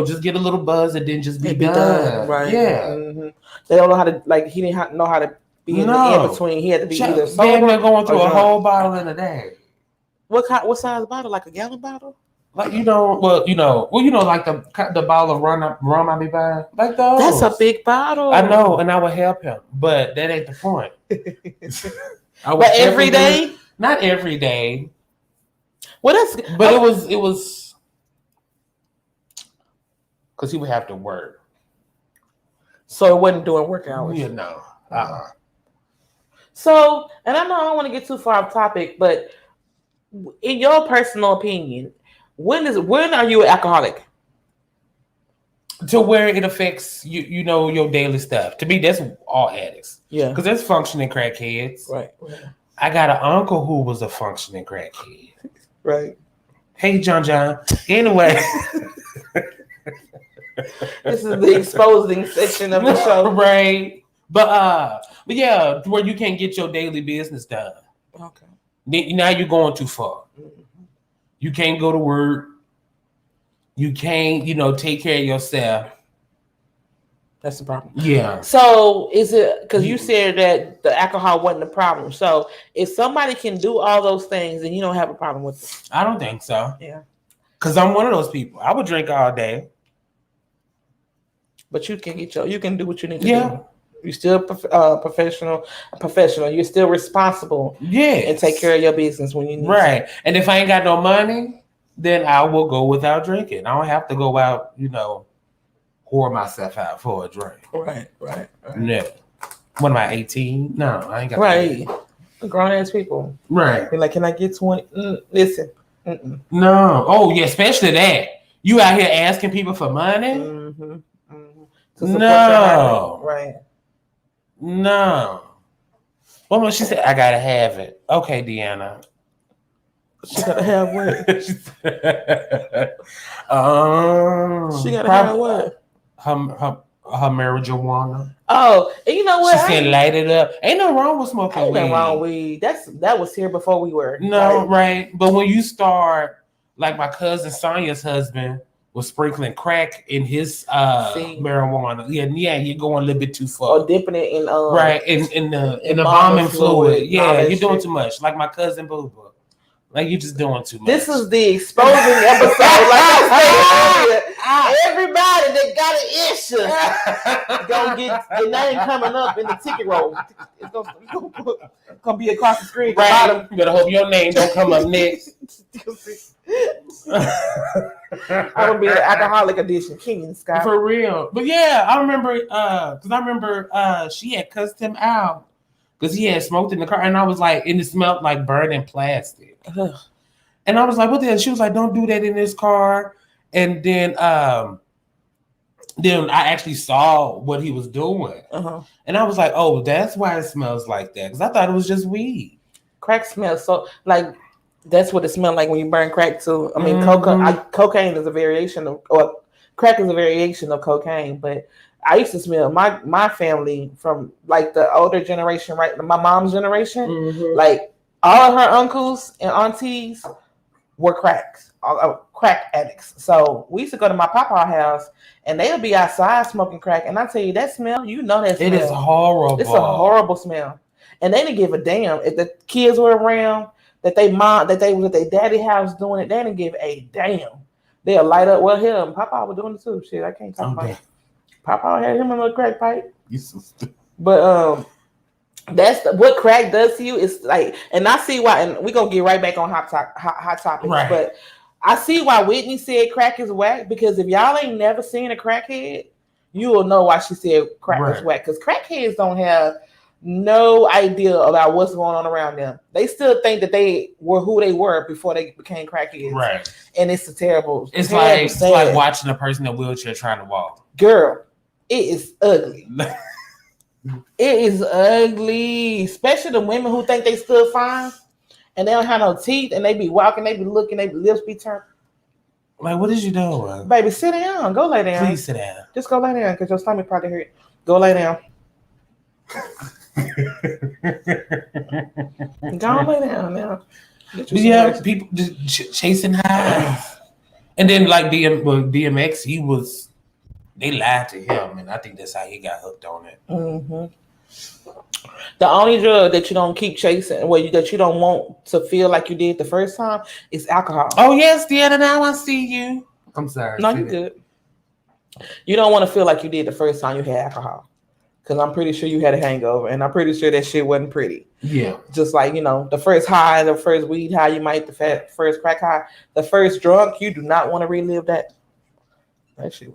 just get a little buzz and then just be done. Right. Yeah. They don't know how to, like, he didn't know how to be in the in-between. He had to be either sober or going through a whole bottle in a day. What size bottle? Like a gallon bottle? Like, like the bottle of rum I be buying? Like those. That's a big bottle. I know, and I would help him, but that ain't the point. But every day? Not every day. Well, it was because he would have to work. So it wasn't doing work hours? Yeah, no. So, and I know I don't want to get too far off topic, but in your personal opinion, when are you an alcoholic? To where it affects your daily stuff. To me, that's all addicts. Yeah. Because there's functioning crackheads. Right. I got an uncle who was a functioning crackhead. Right. Hey, John. Anyway. This is the exposing section of the show. Right. But yeah, where you can't get your daily business done. Okay. Now you're going too far. You can't go to work. You can't, take care of yourself. That's the problem. Yeah. So is it because you said that the alcohol wasn't the problem? So if somebody can do all those things, then you don't have a problem with it. I don't think so. Yeah. Because I'm one of those people. I would drink all day. But you can you can do what you need to do. You're still professional. You're still responsible. Yeah. And take care of your business when you need to. And if I ain't got no money, then I will go without drinking. I don't have to go out, whore myself out for a drink. Right. No. What am I, 18? No, I ain't got right. Grown ass people. Right. Be like, can I get 20? Listen. No. Oh, yeah, especially that. You out here asking people for money? No. Right. No. Well, she said, I gotta have it. Okay, Deanna. She gotta have what? She gotta have what? Her her marijuana. Oh, and you know what? She said light it up. Ain't nothing wrong with smoking weed. Ain't nothing wrong with weed. That was here before we were. No, like, right. But when you start, like my cousin Sonia's husband was sprinkling crack in his marijuana. Yeah, you're going a little bit too far. Or dipping it in right in the embalming fluid. Yeah, you're doing too much. Like my cousin Boo Boo. Like you just doing too much. This is the exposing episode. Like I said earlier, everybody that got an issue gonna get your name coming up in the ticket roll. It's gonna be across the screen. Right. You better hope your name don't come up next. I'm gonna be the alcoholic edition, King and Scott. For real. But yeah, I remember she had cussed him out because he had smoked in the car, and I was like, and it smelled like burning plastic. And I was like, what the hell? She was like, don't do that in this car. And then I actually saw what he was doing. And I was like, oh, that's why it smells like that. Because I thought it was just weed. Crack smells so like that's what it smells like when you burn crack too. I mean, cocaine is a variation of, or crack is a variation of cocaine. But I used to smell my family from like the older generation, right? My mom's generation, like all of her uncles and aunties were crack addicts. So we used to go to my papa house and they'll be outside smoking crack. And I tell you, that smell, you know that smell. It is horrible. It's a horrible smell. And they didn't give a damn if the kids were around, that they was at their daddy house doing it. They didn't give a damn. They'll light up. Well, him, Papa was doing it too. Shit, I can't talk about it. Papa had him a little crack pipe. You so stupid. But that's what crack does to you. It's like, and I see why. And we're gonna get right back on hot topics. Right. But I see why Whitney said crack is whack, because if y'all ain't never seen a crackhead, you will know why she said crack is whack. Because crackheads don't have no idea about what's going on around them. They still think that they were who they were before they became crackheads. Right. And it's a terrible. It's like watching a person in a wheelchair trying to walk. Girl, it is ugly. It is ugly, especially the women who think they still fine and they don't have no teeth and they be walking, they be looking, they lips be turned. Like, what is you doing? Baby, sit down. Go lay down. Please sit down. Just go lay down because your stomach probably hurt. Go lay down. Go lay down now. Yeah, people just chasing highs. And then like DMX, they lied to him, and I think that's how he got hooked on it. The only drug that you don't keep chasing, that you don't want to feel like you did the first time, is alcohol. Oh yes, Deanna, now I see you. I'm sorry. No, you're good. You don't want to feel like you did the first time you had alcohol, because I'm pretty sure you had a hangover, and I'm pretty sure that shit wasn't pretty. Yeah. Just like, the first high, the first weed high, you might the first crack high, the first drunk, you do not want to relive that. That shit.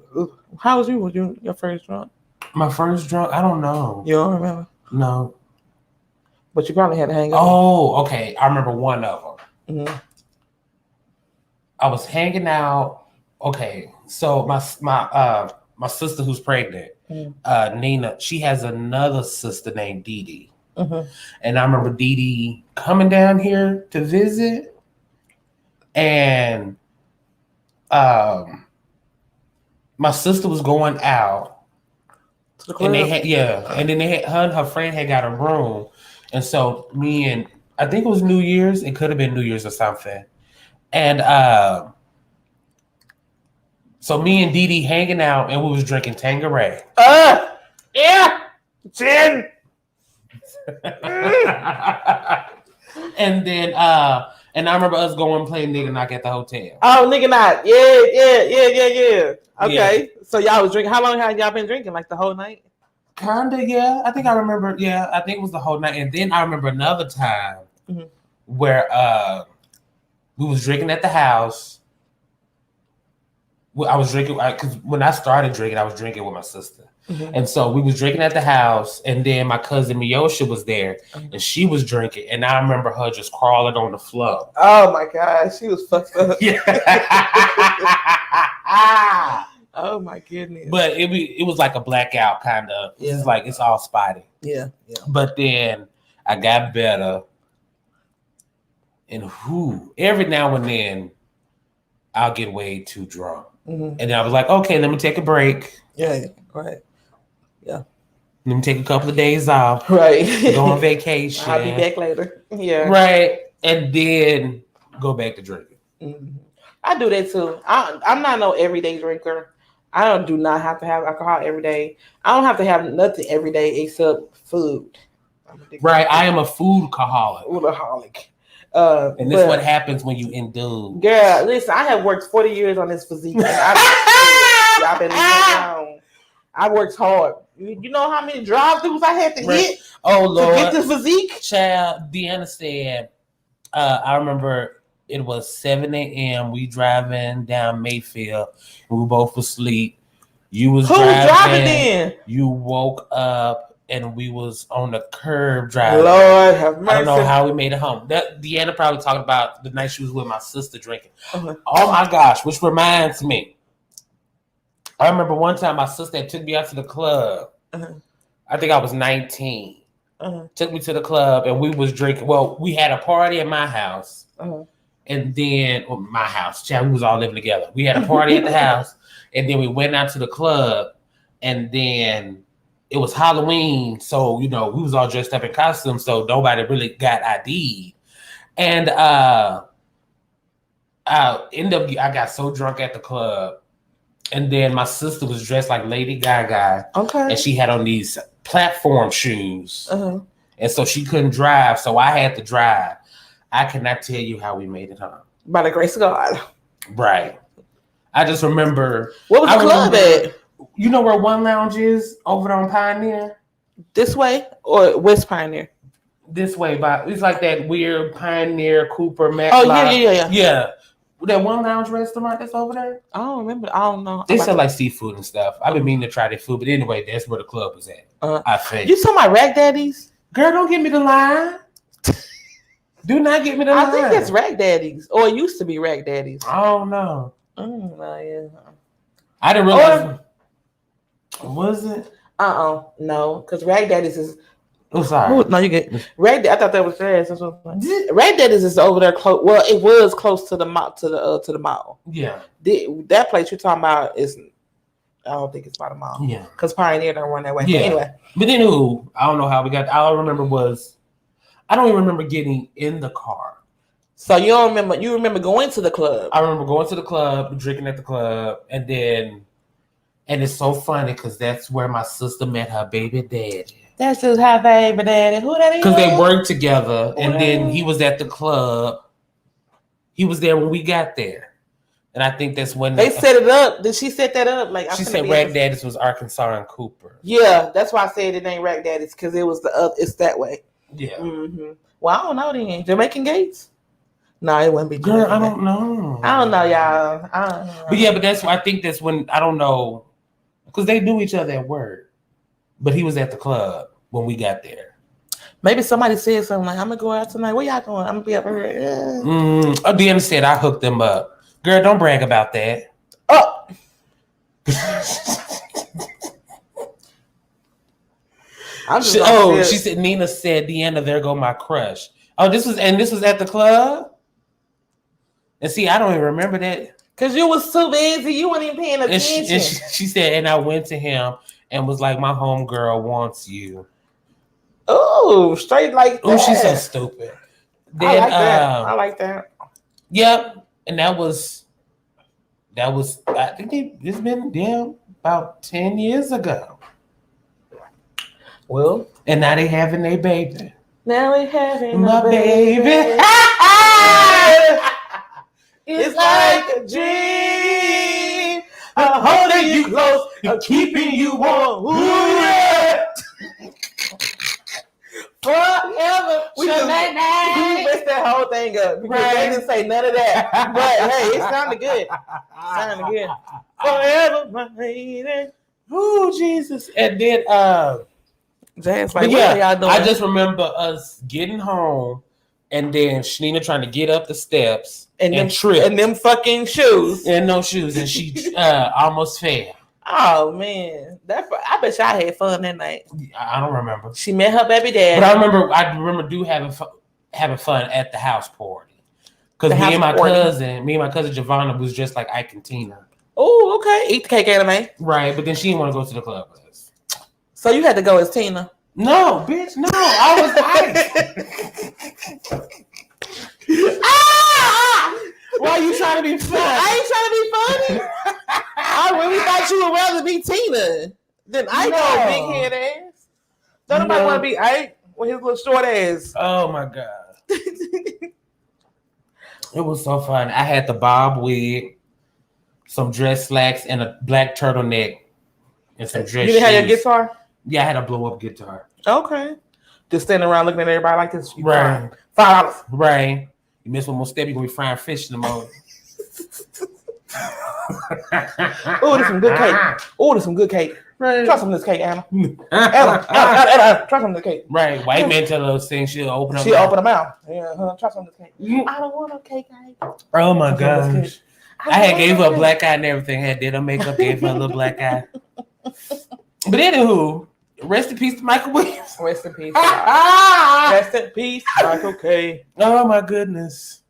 How was you? Was you your first drunk? My first drunk? I don't know. You don't remember? No. But you probably had a hangover. Oh, okay. I remember one of them. I was hanging out. Okay, so my sister who's pregnant, Nina, she has another sister named Dee Dee. And I remember Dee Dee coming down here to visit, and my sister was going out, and they had and then her and her friend had got a room, and so I think it was New Year's. It could have been New Year's or something, and so me and Dee Dee hanging out, and we was drinking Tanqueray. Gin. And then and I remember us going and playing Nigga Knock at the hotel. Oh, Nigga Knock. Yeah. Okay. So y'all was drinking. How long have y'all been drinking? Like the whole night? Kinda, yeah. I think I remember. Yeah, I think it was the whole night. And then I remember another time where we was drinking at the house. I was drinking because when I started drinking, I was drinking with my sister. And so we was drinking at the house, and then my cousin Miosha was there, and she was drinking, and I remember her just crawling on the floor. Oh my God, she was fucked up. Yeah. Oh my goodness. But it was like a blackout kind of. Yeah. It's like it's all spotty. Yeah. But then I got better, and every now and then I'll get way too drunk, and then I was like, okay, let me take a break. Yeah, right. Let me take a couple of days off. Right. Go on vacation. I'll be back later. Yeah. Right. And then go back to drinking. Mm-hmm. I do that too. I'm not no everyday drinker. Do not have to have alcohol every day. I don't have to have nothing every day except food. Right. I am a food-aholic. And this is what happens when you indulge. Girl, listen, I have worked 40 years on this physique. I've been down. I worked hard. You know how many drive-thrus I had to hit Lord. To get this physique? Child, Deanna said, I remember it was 7 a.m. We driving down Mayfield. We both was asleep. You was driving then? You woke up and we was on the curb driving. Lord have mercy. I don't know how we made it home. Deanna probably talked about the night she was with my sister drinking. Uh-huh. Oh my gosh, which reminds me. I remember one time my sister took me out to the club. Uh-huh. I think I was 19. Uh-huh. Took me to the club and we was drinking. Well, we had a party at my house. Uh-huh. And then, my house, child, we was all living together. We had a party at the house, and then we went out to the club, and then it was Halloween, so, we was all dressed up in costumes, so nobody really got ID'd. And I got so drunk at the club, and then my sister was dressed like Lady Gaga, and she had on these platform shoes, and so she couldn't drive, so I had to drive. I cannot tell you how we made it home. By the grace of God. Right. I just remember. What was the club at? You know where One Lounge is over on Pioneer? This way or West Pioneer? This way. It's like that weird Pioneer Cooper Mac. Oh, yeah. Yeah. That One Lounge restaurant that's over there? I don't remember. I don't know. They sell like seafood and stuff. I've been meaning to try their food. But anyway, that's where the club was at. I think. You talking about Rag Daddies? Girl, don't give me the line. Do not get me the line. I think it's Rag Daddies, or it used to be Rag Daddies. I don't know. Yeah. I didn't realize. Was it? No, because Rag Daddies is. Oh, sorry. No, you get Rag. I thought that was trash. Rag Daddies is over there close. Well, it was close to the mall. To the mall. Yeah. That place you're talking about is. I don't think it's by the mall. Yeah. Because Pioneer don't run that way. Yeah. But anyway. But anywho, I don't know how we got. All I remember was. I don't even remember getting in the car. So you don't remember? You remember going to the club? I remember going to the club, drinking at the club, and it's so funny because that's where my sister met her baby daddy. That's just her baby daddy. Who that is? Because they worked together, and then he was at the club. He was there when we got there, and I think that's when they set it up. Did she set that up? Like she said, Rag Daddies was Arkansas and Cooper. Yeah, that's why I said it ain't Rag Daddies because it was it's that way. Yeah. Mm-hmm. Well, I don't know then. Jamaican Gates? No, it wouldn't be. Girl, I don't know. I don't know, y'all. I don't know. But yeah, but I think that's when I don't know because they knew each other at work. But he was at the club when we got there. Maybe somebody said something like, "I'm gonna go out tonight. Where y'all going? I'm gonna be up here." Yeah. Deanna said I hooked them up. Girl, don't brag about that. Oh. She said Nina said, Deanna, there go my crush. Oh, this was at the club? And see, I don't even remember that. Because you was too busy. You weren't even paying attention. And she said, and I went to him and was like, my homegirl wants you. Oh, straight like that. Oh, she's so stupid. Then, I like that. Yep. And that was I think it's been about 10 years ago. Well, and now they having a baby. Now they having my baby. It's like a dream. I'm holding you close. I'm keeping you warm. Ooh, yeah. Forever. We messed that whole thing up because they didn't say none of that. But hey, it sounded good. Forever, my lady. Ooh, Jesus. And then Jazz, like, what are y'all doing? I just remember us getting home and then Shanina trying to get up the steps and trip. And them fucking shoes. And no shoes. And she almost fell. Oh, man. I bet y'all had fun that night. I don't remember. She met her baby dad. But I remember having fun at the house party. Because me and my cousin Giovanna was just like Ike and Tina. Oh, okay. Eat the cake anime. Right. But then she didn't want to go to the club with us. So you had to go as Tina. No, bitch, no. I was Why are you trying to be funny? I ain't trying to be funny. I really thought you would rather be Tina than Ike, big head ass. Don't nobody want to be Ike with his little short ass. Oh my God. It was so fun. I had the bob wig, some dress slacks, and a black turtleneck, and some dress You didn't have your shoes. guitar? Yeah, I had a blow up guitar. Okay. Just standing around looking at everybody like this. Right. $5. Right. You miss one more step, you're going to be frying fish in the morning. Oh, there's some good cake. Oh, there's some good cake. Right. Try some of this cake, Anna. Anna, try some of this cake. Right. White man tell her thing, she'll open up. She'll open her mouth. Yeah, try some of this cake. I don't want no cake. Oh my gosh. I had gave her a black eye and everything. Had did her makeup, gave her a little black eye. But anywho, rest in peace to Michael Williams. Rest in peace. Rest in peace, Michael K. Oh my goodness.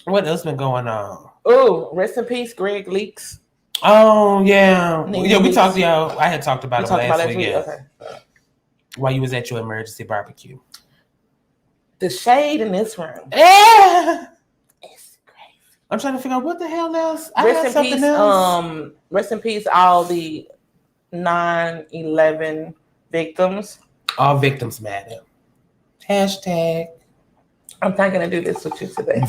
What else been going on? Oh, rest in peace, Greg Leaks. Oh yeah. Nigga Yeah, we Leaks. talked, y'all. I had talked about it last week. Yeah. Okay. While you was at your emergency barbecue. The shade in this room. Yeah. It's crazy. I'm trying to figure out what the hell else. Rest in peace. Rest in peace, all the 9/11 victims. All victims matter. Hashtag. I'm not gonna do this with you today.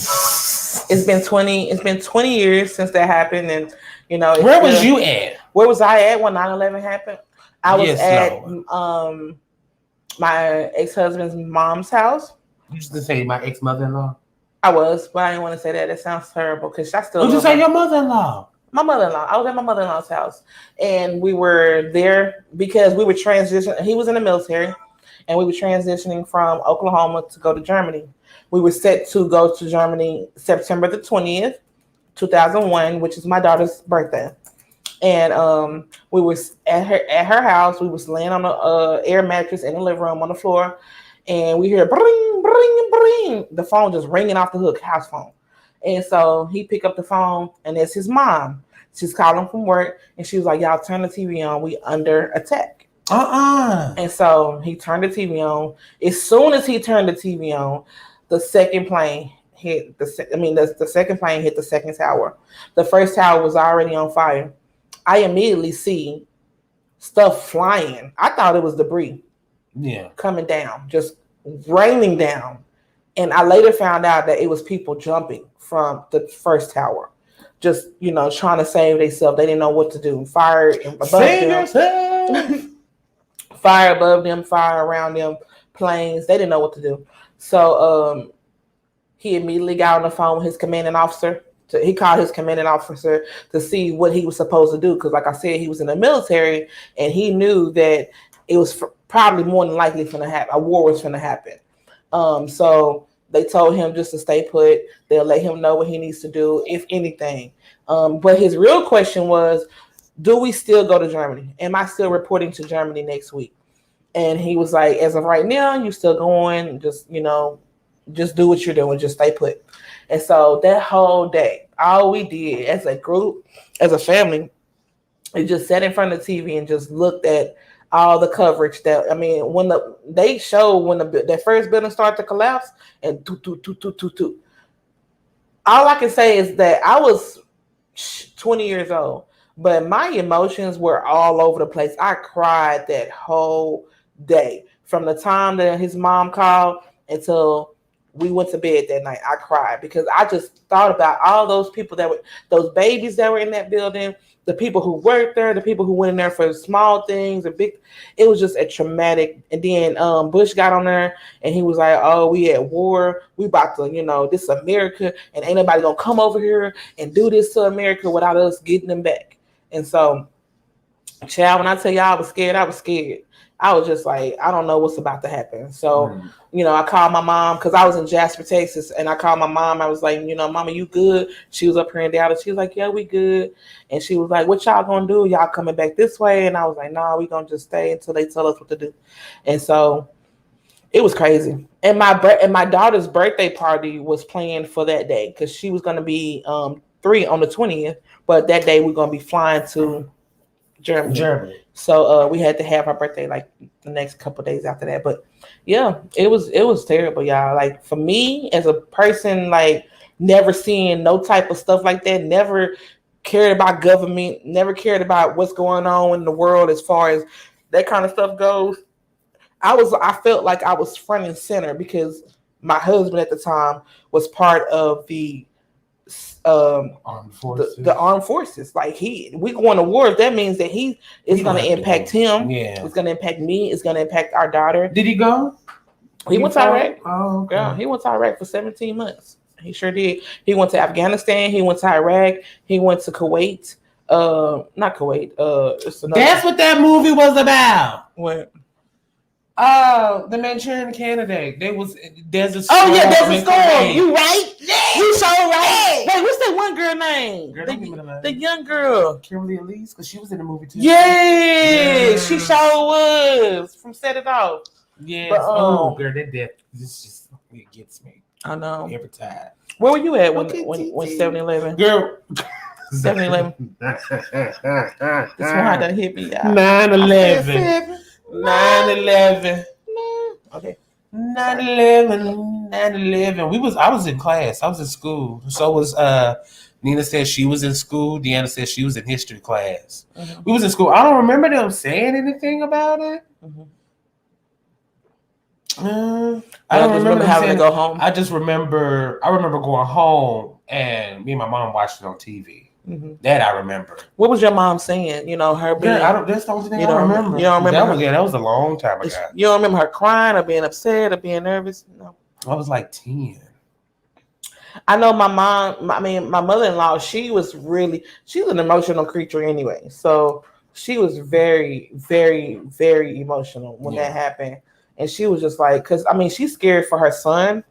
It's been 20 years since that happened, and you know. Where was you at? Where was I at when 9/11 happened? I was at my ex-husband's mom's house. You used to say my ex-mother-in-law? I was, but I didn't want to say that. It sounds terrible because I still. Would you say your mother-in-law? My mother-in-law. I was at my mother-in-law's house, and we were there because we were transitioning. He was in the military, and we were transitioning from Oklahoma to go to Germany. We were set to go to Germany September the 20th, 2001, which is my daughter's birthday. And we were at her house. We was laying on the air mattress in the living room on the floor, and we hear bring, bring, bring. The phone just ringing off the hook, house phone. And so he picked up the phone, and it's his mom. She's calling from work, and she was like, "Y'all turn the TV on. We under attack." And so he turned the TV on. As soon as he turned the TV on, the second plane hit the second plane hit the second tower. The first tower was already on fire. I immediately see stuff flying. I thought it was debris. Yeah. Coming down, just raining down. And I later found out that it was people jumping from the first tower. Just, trying to save themselves. They didn't know what to do. Fire above them. Fire above them, fire around them, planes. They didn't know what to do. So he immediately got on the phone with his commanding officer. He called his commanding officer to see what he was supposed to do. Because like I said, he was in the military and he knew that it was probably more than likely going to happen. A war was going to happen. So they told him just to stay put. They'll let him know what he needs to do, if anything. But his real question was, do we still go to Germany? Am I still reporting to Germany next week? And he was like, as of right now, you still going. Just do what you're doing. Just stay put. And so that whole day, all we did as a group, as a family, is just sat in front of the TV and just looked at all the coverage when they showed when that first building started to collapse and all I can say is that I was 20 years old, but my emotions were all over the place. I cried that whole day from the time that his mom called until we went to bed that night. I cried because I just thought about all those people those babies that were in that building, the people who worked there, the people who went in there for small things and big. It was just a traumatic. And then Bush got on there and he was like, "Oh, we at war. We about to, this is America, and ain't nobody gonna come over here and do this to America without us getting them back." And so, child, when I tell y'all I was scared, I was scared. I was just like, I don't know what's about to happen. So, I called my mom because I was in Jasper, Texas, and I called my mom. I was like, "Mama, you good?" She was up here in Dallas. She was like, "Yeah, we good." And she was like, "What y'all gonna do? Y'all coming back this way?" And I was like, "Nah, we gonna just stay until they tell us what to do." And so it was crazy. And my daughter's birthday party was planned for that day because she was gonna be 3 on the 20th, but that day we're gonna be flying to Germany. So we had to have our birthday like the next couple of days after that. But yeah, it was terrible, y'all. Like for me as a person, like never seeing no type of stuff like that, never cared about government, never cared about what's going on in the world as far as that kind of stuff goes. I felt like I was front and center because my husband at the time was part of the armed forces. The armed forces. Like we going to war. That means that it's going to impact him. Yeah, it's going to impact me. It's going to impact our daughter. Did he go? He went to Iraq. Oh, okay. Yeah, he went to Iraq for 17 months. He sure did. He went to Afghanistan. He went to Iraq. He went to Kuwait. Not Kuwait. That's what that movie was about. What? The Manchurian Candidate. There's a storm. Oh yeah, there's a storm. You right? Yeah. You so right. Hey, what's that one girl name? The young girl, Kimberly Elise, because she was in the movie too. Yeah, she sure was from Set It Off. Yes. But, girl, that death. This just it gets me. I know. Every time. Where were you at when 7-Eleven? Girl. 7-Eleven. This one had to hit me. 9/11. 9/11. Okay. 9/11. I was in class. I was in school. So was Nina said she was in school. Deanna said she was in history class. Mm-hmm. We was in school. I don't remember them saying anything about it. Mm-hmm. I don't remember having to go home. I remember going home and me and my mom watched it on TV. Mm-hmm. That I remember. What was your mom saying? You know, her being. That's the only thing I remember. You don't remember? That was a long time ago. You don't remember her crying or being upset or being nervous? No. I was like 10. I know my mom. My mother-in-law. She's an emotional creature anyway. So she was very, very, very emotional when that happened, and she was just like, because she's scared for her son.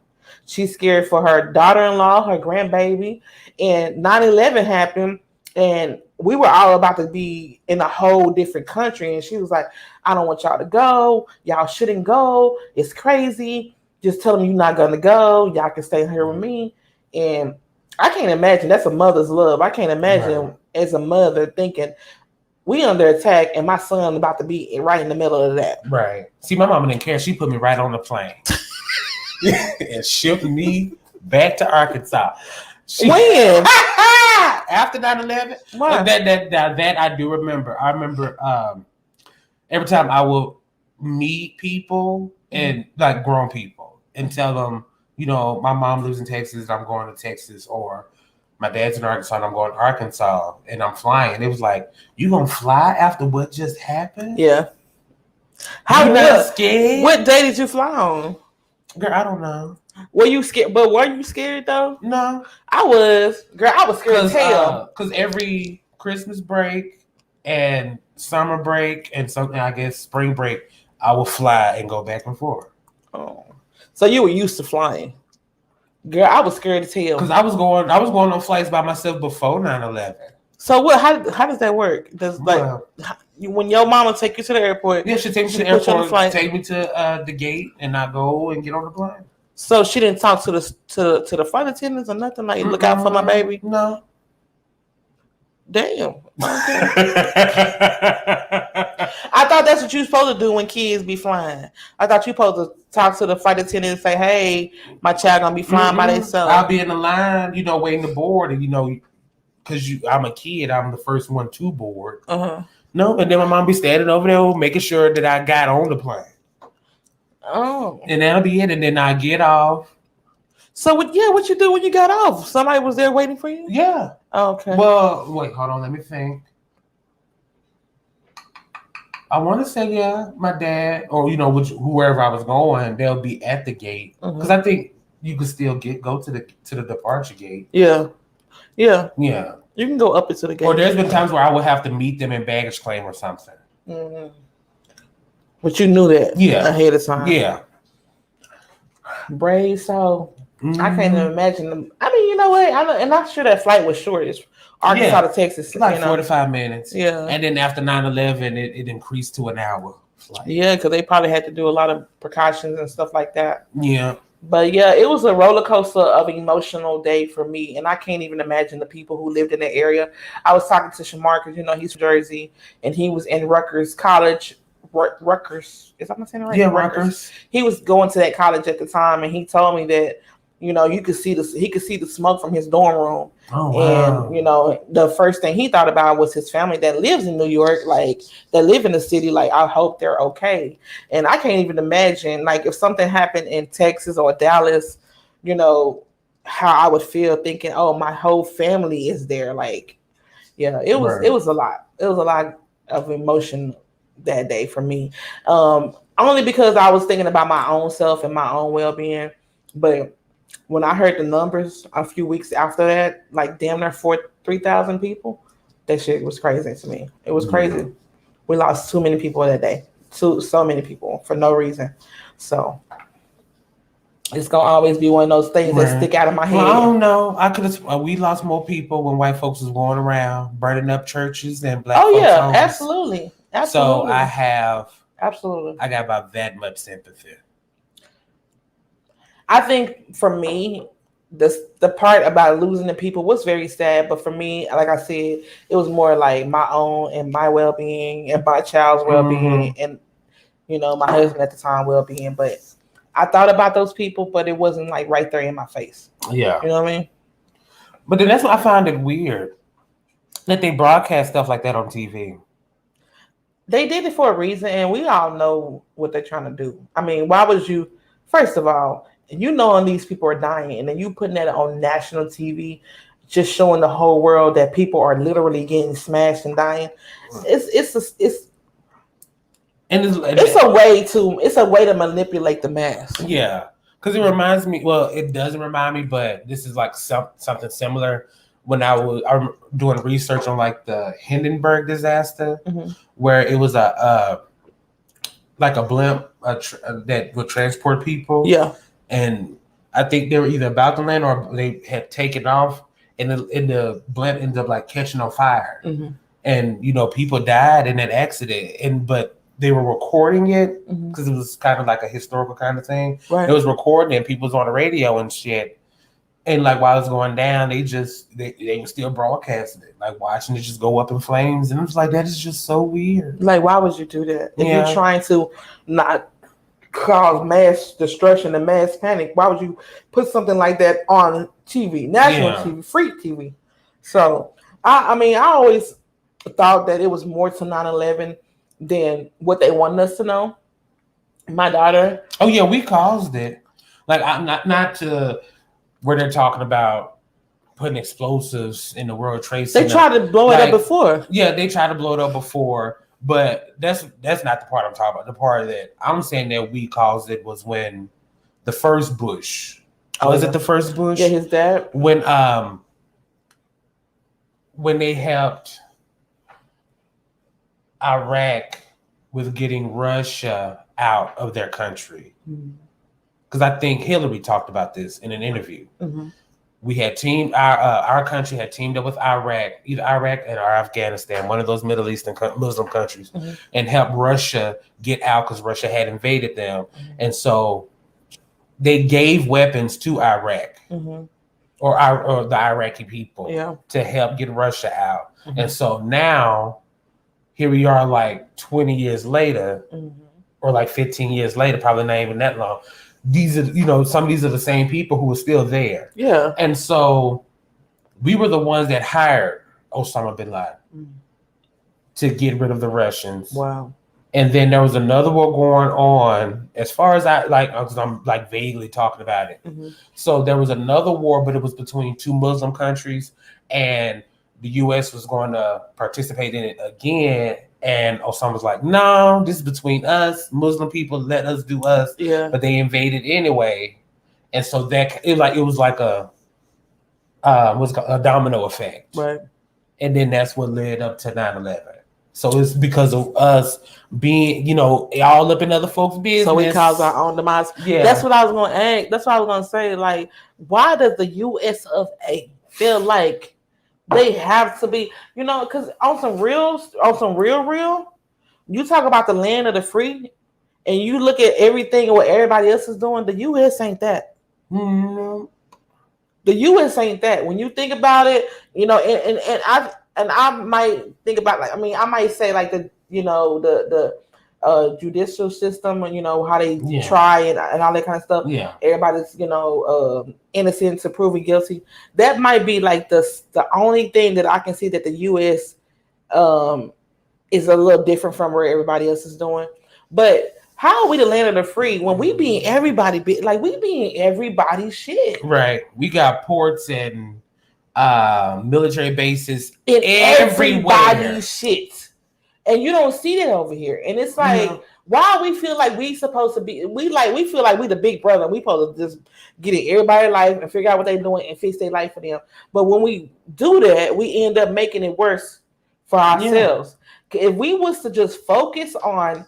She's scared for her daughter-in-law, her grandbaby. And 9/11 happened, and we were all about to be in a whole different country. And she was like, I don't want y'all to go. Y'all shouldn't go. It's crazy. Just tell them you're not going to go. Y'all can stay here with me. And I can't imagine. That's a mother's love. I can't imagine as a mother thinking, we under attack, and my son about to be right in the middle of that. Right. See, my mama didn't care. She put me right on the plane. And shipped me back to Arkansas. When? After 9/11? That I do remember. I remember every time I would meet people and like grown people and tell them, my mom lives in Texas, I'm going to Texas, or my dad's in Arkansas and I'm going to Arkansas and I'm flying. It was like, you gonna fly after what just happened? Yeah. How not scared? What day did you fly on? Girl, I don't know. Were you scared? But were you scared though? No. I was. Girl, I was scared as hell. Because every Christmas break and summer break and something, I guess spring break, I would fly and go back and forth. Oh. So you were used to flying. Girl, I was scared as hell. Because I was going on flights by myself before 9/11. So what? How does that work? When your mama take you to the airport? Yeah, she take me to the airport, take me to the gate, and I go and get on the plane. So she didn't talk to the flight attendants or nothing like look out for my baby? No. Damn. I thought that's what you're supposed to do when kids be flying. I thought you're supposed to talk to the flight attendant and say, hey, my child gonna be flying by themselves. I'll be in the line, waiting to board, and because I'm a kid, I'm the first one to board. Uh-huh. No, and then my mom be standing over there making sure that I got on the plane. Oh. And that'll be it, and then I get off. So what you do when you got off? Somebody was there waiting for you? Yeah. Oh, okay. Well, wait, hold on, let me think. I want to say, my dad, or whoever I was going, they'll be at the gate. Because I think you could still go to the departure gate. Yeah. Yeah. Yeah. You can go up into the gate. Or there's been times where I would have to meet them in baggage claim or something. Mm-hmm. But you knew that ahead of time. Yeah. Brave soul. I can't even imagine them. You know what? I'm sure that flight was short. It's Arkansas to Texas. Like 45 minutes. Yeah. And then after 9/11, it increased to an hour flight. Yeah, because they probably had to do a lot of precautions and stuff like that. Yeah. But yeah, it was a roller coaster of emotional day for me, and I can't even imagine the people who lived in the area. I was talking to Shamar because he's from Jersey, and he was in Rutgers College. Rutgers, is that my saying right? Yeah, Rutgers. He was going to that college at the time, and he told me that he could see the smoke from his dorm room. Oh, wow. And the first thing he thought about was his family that lives in New York, like that live in the city. Like, I hope they're okay. And I can't even imagine, like, if something happened in Texas or Dallas, how I would feel thinking, oh, my whole family is there. Like, it was a lot. It was a lot of emotion that day for me. Only because I was thinking about my own self and my own well-being. But when I heard the numbers a few weeks after that, like damn near 3,000 people, that shit was crazy to me. It was crazy. We lost too many people that day. So many people for no reason. So it's gonna always be one of those things that stick out of my head. Well, I don't know. We lost more people when white folks was going around burning up churches than black folks. Oh yeah, homes. Absolutely. So I got about that much sympathy. I think for me, the part about losing the people was very sad. But for me, like I said, it was more like my own and my well-being and my child's well-being and my husband at the time well-being. But I thought about those people, but it wasn't like right there in my face. Yeah, you know what I mean. But then that's what I find it weird that they broadcast stuff like that on TV. They did it for a reason, and we all know what they're trying to do. I mean, why would you? First of all, these people are dying, and then you putting that on national TV, just showing the whole world that people are literally getting smashed and dying. It's a way to manipulate the mass. Yeah, because it reminds me. Well, it doesn't remind me, but this is like something similar. When I'm doing research on like the Hindenburg Disaster, where it was a blimp that would transport people. Yeah. And I think they were either about to land or they had taken off, and the blimp ended up like catching on fire. And people died in that accident. But they were recording it because it was kind of like a historical kind of thing. Right. It was recording, and people was on the radio and shit. And like while it was going down, they were still broadcasting it, like watching it just go up in flames. And it was like, that is just so weird. Like, why would you do that? If you're trying to not cause mass destruction and mass panic, why would you put something like that on TV, national TV, free TV? So I mean, I always thought that it was more to 9/11 than what they wanted us to know. My daughter. Oh yeah, we caused it. Like, I'm not to where they're talking about putting explosives in the World Trade Center. They tried to blow it up before. Yeah, they tried to blow it up before, but that's not the part I'm talking about. The part that I'm saying that we caused it was when the first Bush. Was it the first Bush? Yeah, his dad. When they helped Iraq with getting Russia out of their country. Because I think Hillary talked about this in an interview. We had our country had teamed up with Iraq, either Iraq or Afghanistan, one of those Middle Eastern Muslim countries, and helped Russia get out because Russia had invaded them. And so they gave weapons to Iraq or the Iraqi people to help get Russia out. And so now here we are like 20 years later or like 15 years later, probably not even that long. These are, some of these are the same people who were still there. Yeah. And so we were the ones that hired Osama bin Laden to get rid of the Russians. Wow. And then there was another war going on, as far as I'm like vaguely talking about it. So there was another war, but it was between two Muslim countries, and the U.S. was going to participate in it again. And Osama was like, no, this is between us, Muslim people, let us do us. Yeah. But they invaded anyway. And so it was like a domino effect. Right. And then that's what led up to 9/11. So it's because of us being, all up in other folks' business. So we cause our own demise. Yeah. That's what I was going to ask. That's what I was going to say. Like, why does the U.S. of A feel like they have to be, because on some real, you talk about the land of the free, and you look at everything and what everybody else is doing. The U.S. ain't that. Mm-hmm. The U.S. ain't that. When you think about it, you know, and I might think about like, I mean, I might say like the judicial system and, you know, how they try and all that kind of stuff. Yeah. Everybody's, you know, innocent to proven guilty. That might be like the only thing that I can see that the U.S. Is a little different from where everybody else is doing. But how are we the land of the free when we be in everybody, like we be in everybody's shit? Right. We got ports and military bases in everywhere. Everybody's shit. And you don't see that over here. And it's like, why we feel like we supposed to be, we feel like we the big brother. We supposed to just get in everybody's life and figure out what they're doing and fix their life for them. But when we do that, we end up making it worse for ourselves. If we was to just focus on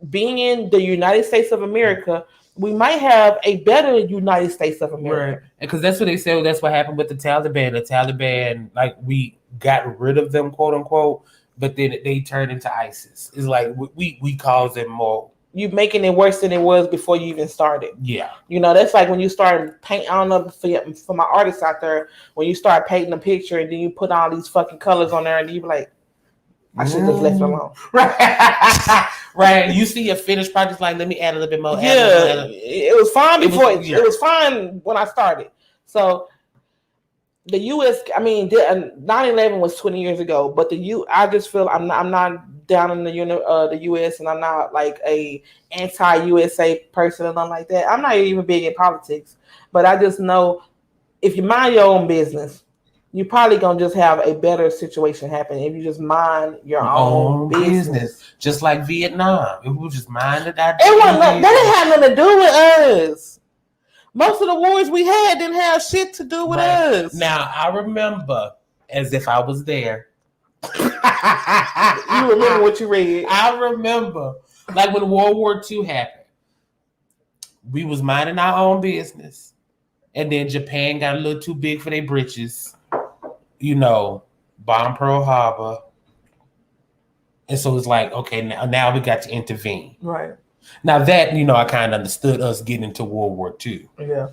being in the United States of America, we might have a better United States of America. Right. Because that's what they said. That's what happened with the Taliban. The Taliban, like, we got rid of them, quote unquote, but then they turned into ISIS. It's like we caused them more. You making it worse than it was before you even started. Yeah. You know, that's like when you start painting, I don't know for my artists out there, when you start painting a picture and then you put all these fucking colors on there and you be like, I should have left it alone. Right. Right. You see your finished project, like, let me add a little bit more. Yeah. It was fine before. It was fine when I started. So the U.S., I mean, 9/11 was 20 years ago, but I just feel I'm not down in the U.S. and I'm not like a anti-USA person or nothing like that. I'm not even big in politics, but I just know if you mind your own business, you're probably gonna just have a better situation happen if you just mind your own business. Just like Vietnam, if we just minded that. That didn't have nothing to do with us. Most of the wars we had didn't have shit to do with us. Now I remember, as if I was there. You remember what you read? I remember, like when World War II happened, we was minding our own business, and then Japan got a little too big for their britches. You know, bomb Pearl Harbor. And so it's like, okay, now we got to intervene. Right. Now that, you know, I kind of understood us getting into World War II. Yeah.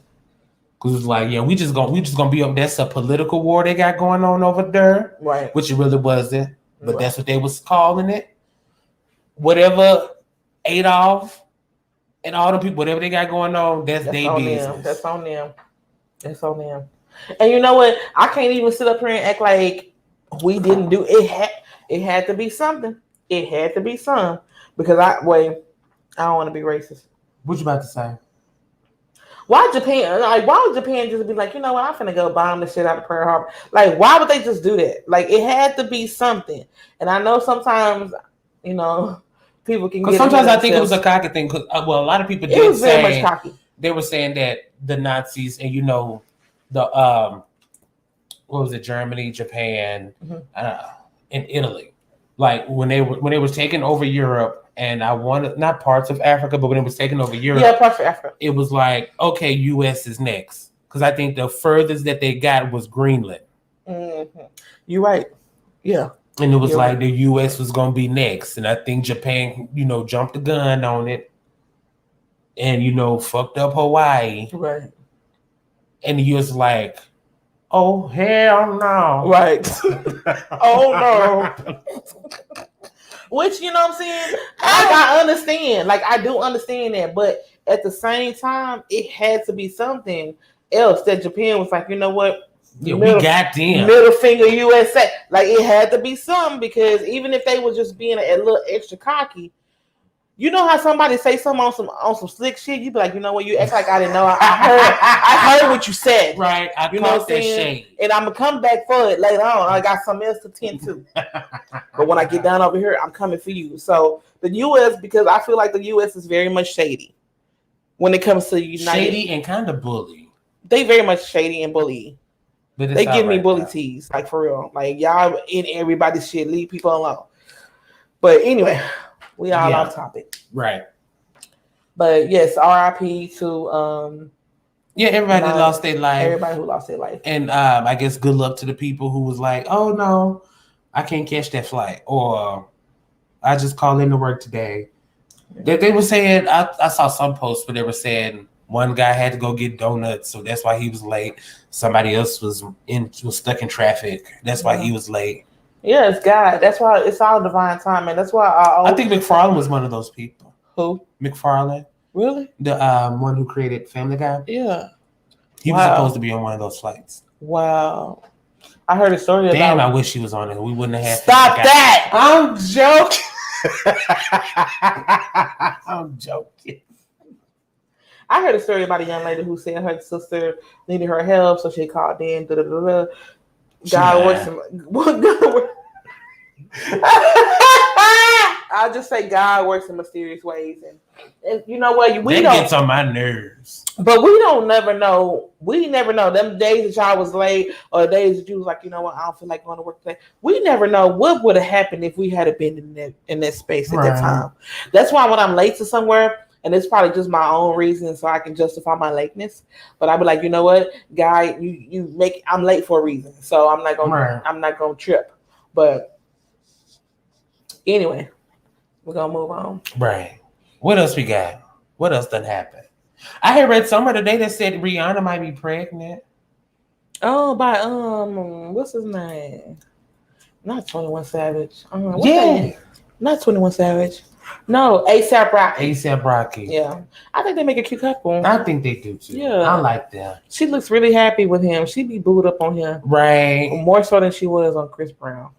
Because it's like, yeah, we just gonna be up. That's a political war they got going on over there. Right. Which it really wasn't. But that's what they was calling it. Whatever Adolf and all the people, whatever they got going on, that's their business. That's on them. That's on them. And you know what? I can't even sit up here and act like we didn't do it. It had to be something. It had to be some. Because I don't want to be racist. What you about to say? Why Japan? Like, why would Japan just be like, you know what? I'm finna go bomb the shit out of Pearl Harbor. Like, why would they just do that? Like, it had to be something. And I know sometimes, you know, people can. Because sometimes I think it was a cocky thing. Because a lot of people did say very much cocky. They were saying that the Nazis and you know the what was it? Germany, Japan, and Italy. Like when they were taking over Europe. And I wanted not parts of Africa, but when it was taking over Europe, parts of Africa. It was like, okay, U.S. is next because I think the furthest that they got was Greenland. Mm-hmm. You're right. Yeah. And it was like the U.S. was gonna be next, and I think Japan, you know, jumped the gun on it, and you know, fucked up Hawaii. Right. And the U.S. was like, oh hell no. Right. Oh no. Which, you know what I'm saying? I understand. Like, I do understand that. But at the same time, it had to be something else that Japan was like, you know what? Yeah, we got them. Middle finger USA. Like, it had to be something because even if they were just being a little extra cocky, you know how somebody say something on some slick shit, you be like, you know what? You act like I didn't know. I heard what you said. Right. I you know what I'm saying? And I'm gonna come back for it later on. I got something else to tend to. But when I get down over here, I'm coming for you. So the U.S., because I feel like the U.S. is very much shady when it comes to United. Shady and kind of bully. They very much shady and bully. But they give me bully tease, like for real. Like y'all in everybody's shit, leave people alone. But anyway. We all off topic. Right. But yes, RIP to everybody lost their life. Everybody who lost their life. And I guess good luck to the people who was like, oh no, I can't catch that flight. Or I just called in to work today. They were saying, I saw some posts where they were saying One guy had to go get donuts, so that's why he was late. Somebody else was stuck in traffic. That's why he was late. Yeah, it's God. That's why it's all divine timing. That's why I think McFarlane was one of those people. Who? McFarlane. Really? The one who created Family Guy. Yeah. He was supposed to be on one of those flights. Wow. I heard a story about. Damn, I wish he was on it. We wouldn't have had. Stop that! I'm joking. I'm joking. I heard a story about a young lady who said her sister needed her help, so she called in. God works in. I'll just say God works in mysterious ways, and you know what? We that gets on my nerves. But we don't never know. We never know them days that y'all was late or days that you was like, you know what? I don't feel like going to work today. We never know what would have happened if we had been in that space at that time. That's why when I'm late to somewhere. And it's probably just my own reason, so I can justify my lateness. But I'd be like, you know what, guy, I'm late for a reason, so I'm not gonna trip. But anyway, we're gonna move on. Right. What else we got? What else done happened? I had read somewhere today that said Rihanna might be pregnant. Oh, by what's his name? Not 21 Savage. Not 21 Savage. No, A$AP Rocky. A$AP Rocky. Yeah. I think they make a cute couple. I think they do too. Yeah. I like them. She looks really happy with him. She be booed up on him. Right. More so than she was on Chris Brown.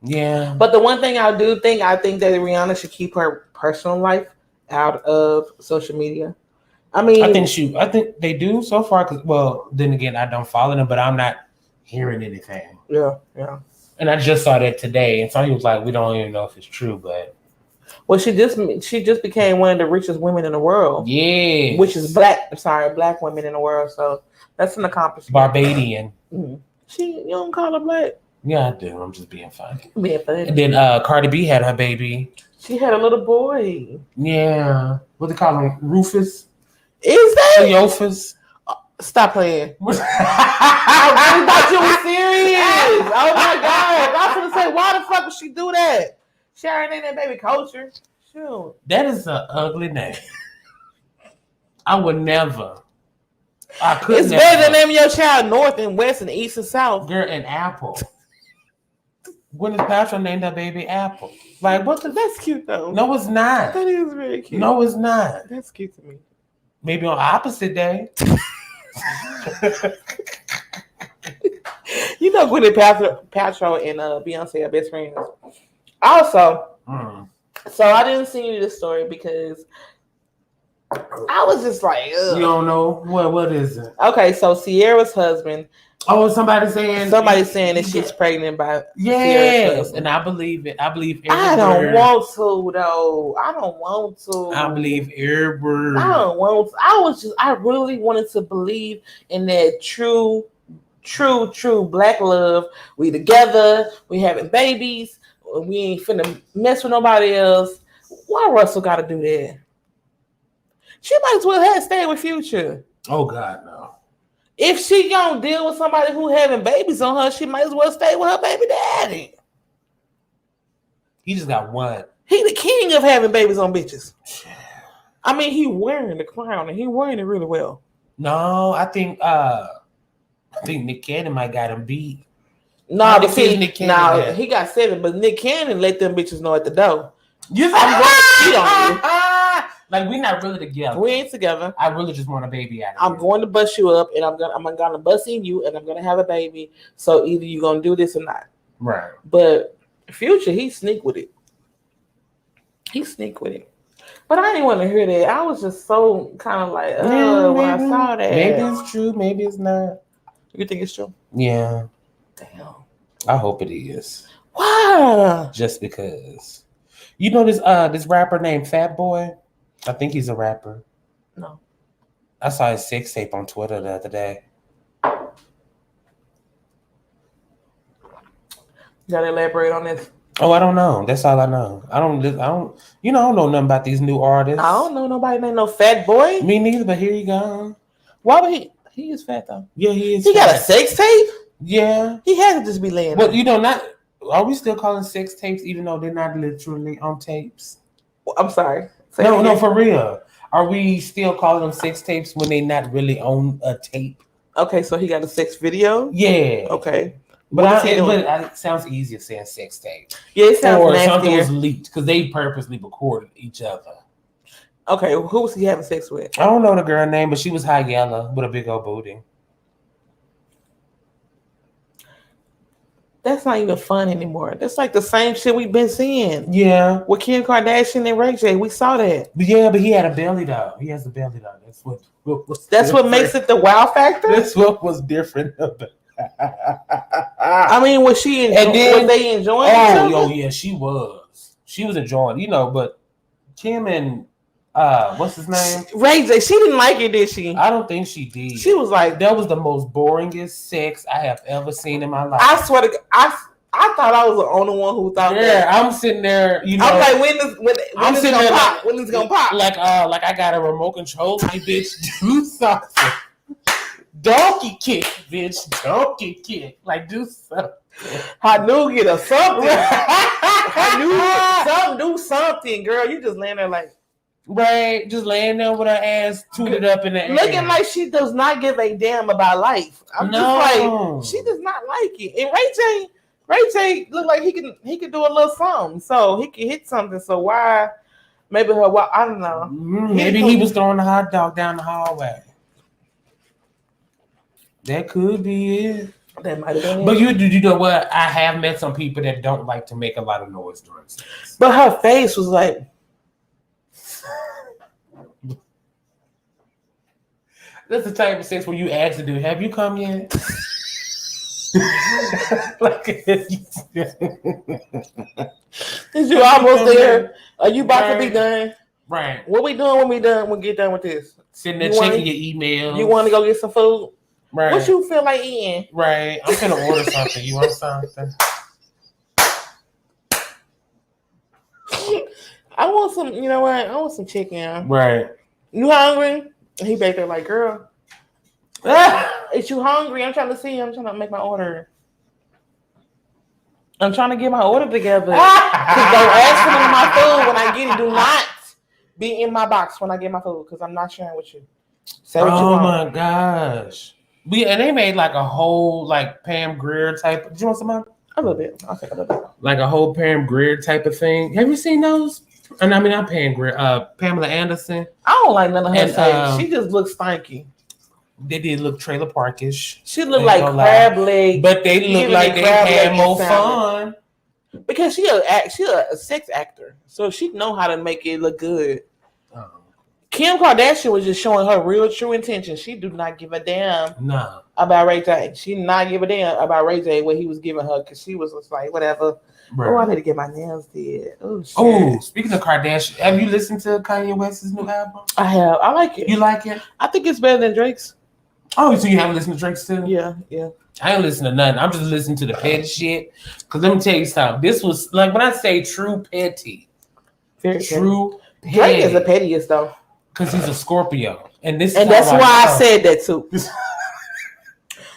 Yeah. But the one thing I think that Rihanna should keep her personal life out of social media. I mean, I think they do so far. Then again, I don't follow them, but I'm not hearing anything. Yeah. And I just saw that today, and somebody was like, "We don't even know if it's true," but. Well, she just became one of the richest women in the world. Yeah. Which is black women in the world. So that's an accomplishment. Barbadian. Mm-hmm. You don't call her black? Yeah, I do. I'm just being funny. And then Cardi B had her baby. She had a little boy. Yeah. What they call him? Rufus? Is that? Cleophas? Stop playing. I really thought you were serious. Oh my God. I was going to say, why the fuck would she do that? She already named that baby Culture. Shoot. That is an ugly name. I would never. I could It's better than naming your child North and West and East and South. Girl, and Apple. Gwyneth Paltrow named her baby Apple. Like, what the? That's cute though. No, it's not. That is very cute. No, it's not. That's cute to me. Maybe on opposite day. You know Gwyneth Paltrow and Beyonce are best friends. Also, so I didn't send you this story because I was just like, ugh. You don't know what is it? Okay, so Sierra's husband. Oh, somebody's saying that she's pregnant by. Yes, and I believe it. I believe every I don't word. want to though. I don't want to. I believe every word. I don't want to. I really wanted to believe in that true black love. We together. We having babies. We ain't finna mess with nobody else. Why Russell got to do that? She might as well have stayed with Future. Oh God, no. If she gonna deal with somebody who having babies on her, she might as well stay with her baby daddy. He just got one. He the king of having babies on bitches. I mean, he wearing the crown and he wearing it really well. No, I think Nick Cannon might got him beat. No, but see, he got 7, but Nick Cannon let them bitches know at the door. I'm going to cheat on you. Like, we're not really together. We ain't together. I really just want a baby out of I'm going to bust you up, and I'm gonna bust in you, and I'm gonna have a baby. So either you're gonna do this or not. Right. But Future, he sneak with it. But I didn't want to hear that. I was just so kind of like, when I saw that. Maybe it's true. Maybe it's not. You think it's true? Yeah. Damn. I hope it is. Why? Just because. You know this rapper named Fat Boy? I think he's a rapper. No. I saw his sex tape on Twitter the other day. You gotta elaborate on this. Oh, I don't know. That's all I know. I don't know nothing about these new artists. I don't know nobody named no Fat Boy. Me neither, but here you go. Why would he is fat though. Yeah, he is. He fat. got a sex tape? Yeah. He had to just be laying. But are we still calling sex tapes even though they're not literally on tapes? I'm sorry. No, for real. Are we still calling them sex tapes when they not really on a tape? Okay, so he got a sex video. Yeah. Okay. But it sounds easier saying sex tape. Yeah, it sounds or nastier. Something was leaked because they purposely recorded each other. Okay, who was he having sex with? I don't know the girl name, but she was high yellow with a big old booty. That's not even fun anymore. That's like the same shit we've been seeing. Yeah. With Kim Kardashian and Ray J. We saw that. But he had a belly though. He has a belly though. That's what makes it the wow factor? That's what was different about it. I mean, was she enjoying? Was they enjoying? Oh yeah, she was. She was enjoying, but Kim and what's his name? Ray J. She didn't like it, did she? I don't think she did. She was like, that was the most boringest sex I have ever seen in my life. I swear to God, I thought I was the only one who thought that. Yeah, I'm sitting there, I'm like, when is it gonna pop? When is it gonna pop? Like I got a remote control, like bitch, do something. Donkey kick, bitch, donkey kick. Like do something. Hanukkah or something. Hanukkah, do something, girl. You just laying there like. Right, just laying there with her ass tooted up in the air. Looking like she does not give a damn about life. I'm just like, she does not like it. And Ray J look like he can do a little something. So he can hit something. So why maybe I don't know. Maybe he was throwing the hot dog down the hallway. That could be it. That might have been But you know what? I have met some people that don't like to make a lot of noise during sex. But her face was like, that's the type of sex where you ask to do. Have you come yet? Is you almost there? Are you about to be done? Right. What we doing when we done? When we get done with this? Sitting there checking your email. You want to go get some food? Right. What you feel like eating? Right. I'm gonna order something. You want something? I want some. You know what? I want some chicken. Right. You hungry? He back there like, girl, is you hungry? I'm trying to see. I'm trying to make my order. I'm trying to get my order together. Don't ask for my food when I get it. Do not be in my box when I get my food because I'm not sharing with you. Say what you want. My gosh. And they made like a whole like Pam Grier type. Did you want some of? A little bit. I'll take a little bit. Like a whole Pam Grier type of thing. Have you seen those? And I mean, not Pam Grier. Pamela Anderson. I don't like none of her sex. She just looks stanky. They did look trailer parkish. She looked like crab leg, but they look like they had more fun. Because she a sex actor, so she know how to make it look good. Kim Kardashian was just showing her real true intention. She do not give a damn about Ray J. She did not give a damn about Ray J what he was giving her because she was just like whatever. Right. Oh, I need to get my nails did. Oh, speaking of Kardashian, have you listened to Kanye West's new album? I have. I like it. You like it? I think it's better than Drake's. Oh, so you haven't listened to Drake's too? Yeah. I ain't listening to nothing. I'm just listening to the petty shit. Cause let me tell you something. This was like when I say true petty. Very true petty. Drake is the pettiest though. Cause he's a Scorpio. And that's why I said that too.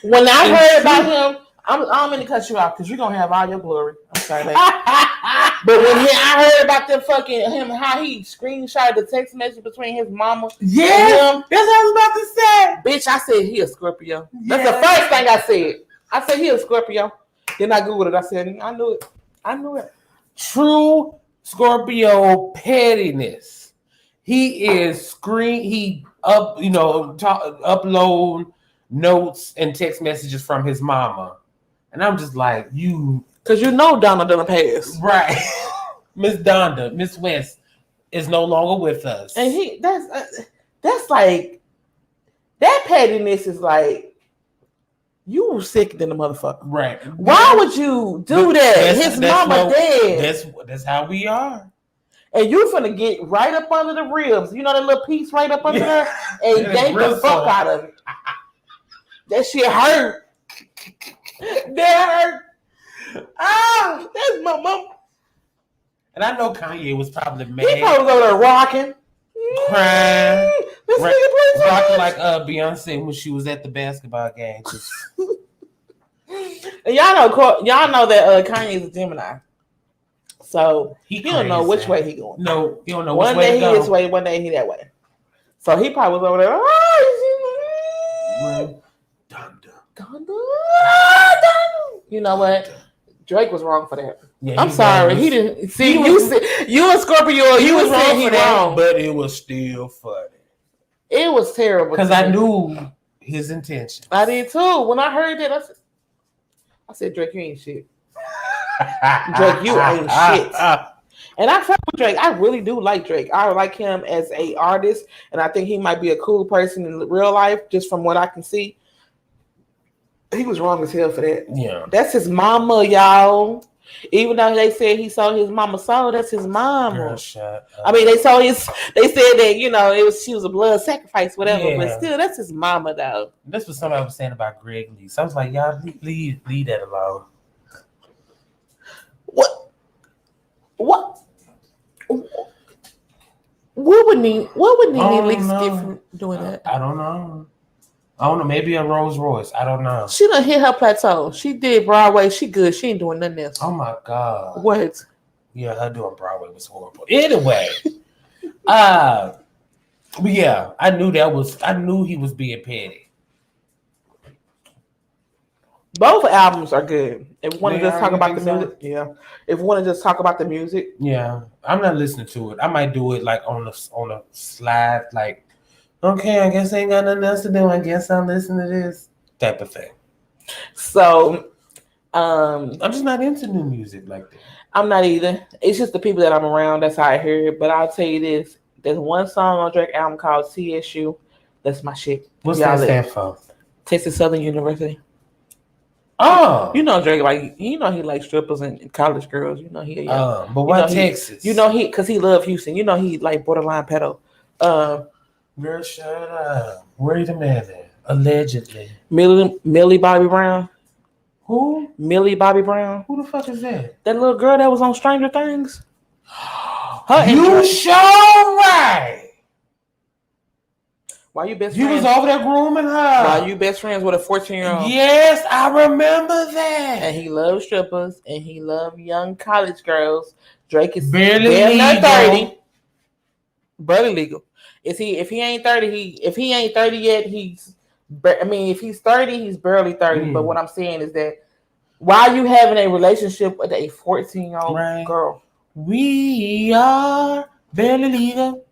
When I heard about him, I'm going to cut you off because you're going to have all your glory. I'm sorry, man. But when I heard about them fucking him, how he screenshotted the text message between his mama and him. That's what I was about to say. Bitch, I said he a Scorpio. That's the first thing I said. I said he a Scorpio. Then I Googled it. I said, I knew it. True Scorpio pettiness. He is upload notes and text messages from his mama. And I'm just like, because Donna done passed. Right. Miss Donda, Miss West is no longer with us. And that's like, that pettiness is like, you were sick than the motherfucker. Right. Why would you do that? His mama dead. That's how we are. And you finna get right up under the ribs. You know that little piece right up under there? And yank the fuck out of it. That shit hurt. That hurt. Ah, that's my mom. And I know Kanye was probably mad. He probably was over there rocking. Crying. Rocking like Beyonce when she was at the basketball game. And y'all know that Kanye is a Gemini. So he don't know which way he going. No, he don't know which way. One day he this way, one day he that way. So he probably was over there. You know what? Drake was wrong for that. Yeah, I'm sorry. He didn't see you and Scorpio. He was wrong for that, but it was still funny. It was terrible because I knew his intention. I did too. When I heard that, I said, Drake, you ain't shit. Drake, you ain't shit. And I fuck with Drake. I really do like Drake. I like him as a artist, and I think he might be a cool person in real life, just from what I can see. He was wrong as hell for that. Yeah. That's his mama, y'all. Even though they said he sold his mama's soul, that's his mama. Girl, shut up. I mean, they said that, you know, she was a blood sacrifice, whatever, but still, that's his mama, though. That's what somebody was saying about Greg Lee. So I was like, y'all leave that alone. What would Nene Leakes get from doing that? I don't know. Maybe a Rolls Royce. I don't know. She done hit her plateau. She did Broadway. She good. She ain't doing nothing else. Oh my God. What? Yeah, her doing Broadway was horrible. Anyway, but yeah, I knew he was being petty. Both albums are good. If we want to just talk about the so? music, yeah. If we want to just talk about the music, yeah, I'm not listening to it. I might do it like on a slide, like. Okay, I guess I ain't got nothing else to do. I guess I'll listen to this type of thing. So, I'm just not into new music like that. I'm not either. It's just the people that I'm around. That's how I hear it. But I'll tell you this: there's one song on Drake album called "CSU." That's my shit. What's that stand for? Texas Southern University. Oh, you know Drake, he likes strippers and college girls. You know he. But why Texas? Because he love Houston. You know he like borderline pedo. Girl, shut up. Where the man at? Allegedly. Millie Bobby Brown. Who? Millie Bobby Brown. Who the fuck is that? That little girl that was on Stranger Things. You sure right. Why you best You friends? was over there grooming her. Why you best friends with a 14-year-old? Yes, I remember that. And he loves strippers and he loves young college girls. Drake is barely legal. 30. Barely legal. If he ain't 30, if he ain't 30 yet, if he's 30, he's barely 30. But what I'm saying is that why are you having a relationship with a 14-year-old girl? We are barely legal.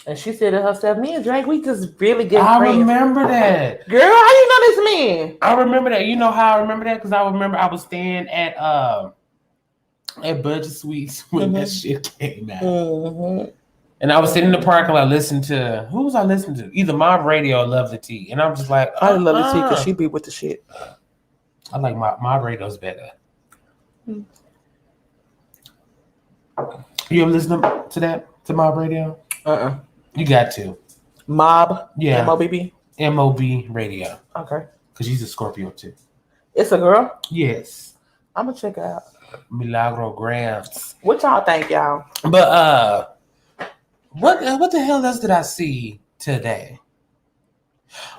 And she said to herself, me and Drake, we just really get friends. I remember that. Girl, how you know this man? I remember that. You know how I remember that? Because I remember I was staying at Budget Suites when that shit came out. Mm-hmm. And I was sitting in the parking lot listening to, who was I listening to? Either Mob Radio or Love the Tea. And I'm just like, I love the tea because she be with the shit. I like Mob Radio's better. Mm. You ever listen to that? To Mob Radio? You got to. Mob? Yeah. M-O-B-B? M-O-B Radio. Okay. Because she's a Scorpio too. It's a girl? Yes. I'm going to check it out. Milagro Grams. What y'all think, y'all? But, what the hell else did I see today?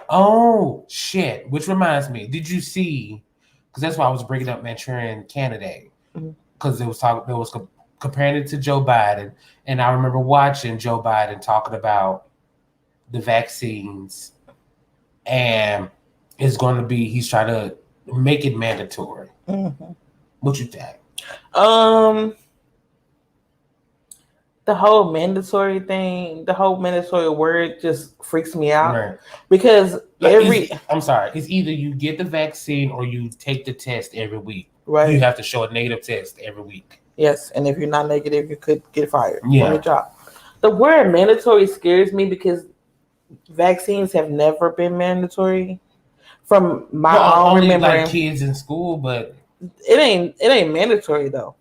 Oh, shit. Which reminds me, did you see, because that's why I was bringing up Manchurian Candidate. Because it was comparing it to Joe Biden. And I remember watching Joe Biden talking about the vaccines. And it's going to be, he's trying to make it mandatory. Mm-hmm. What you think? The whole mandatory thing, the whole mandatory word just freaks me out. Right. Because I'm sorry, it's either you get the vaccine or you take the test every week. Right. You have to show a negative test every week. Yes, and if you're not negative, you could get fired from Yeah. your job. The word mandatory scares me because vaccines have never been mandatory. From my own memory, like kids in school, but it ain't mandatory though.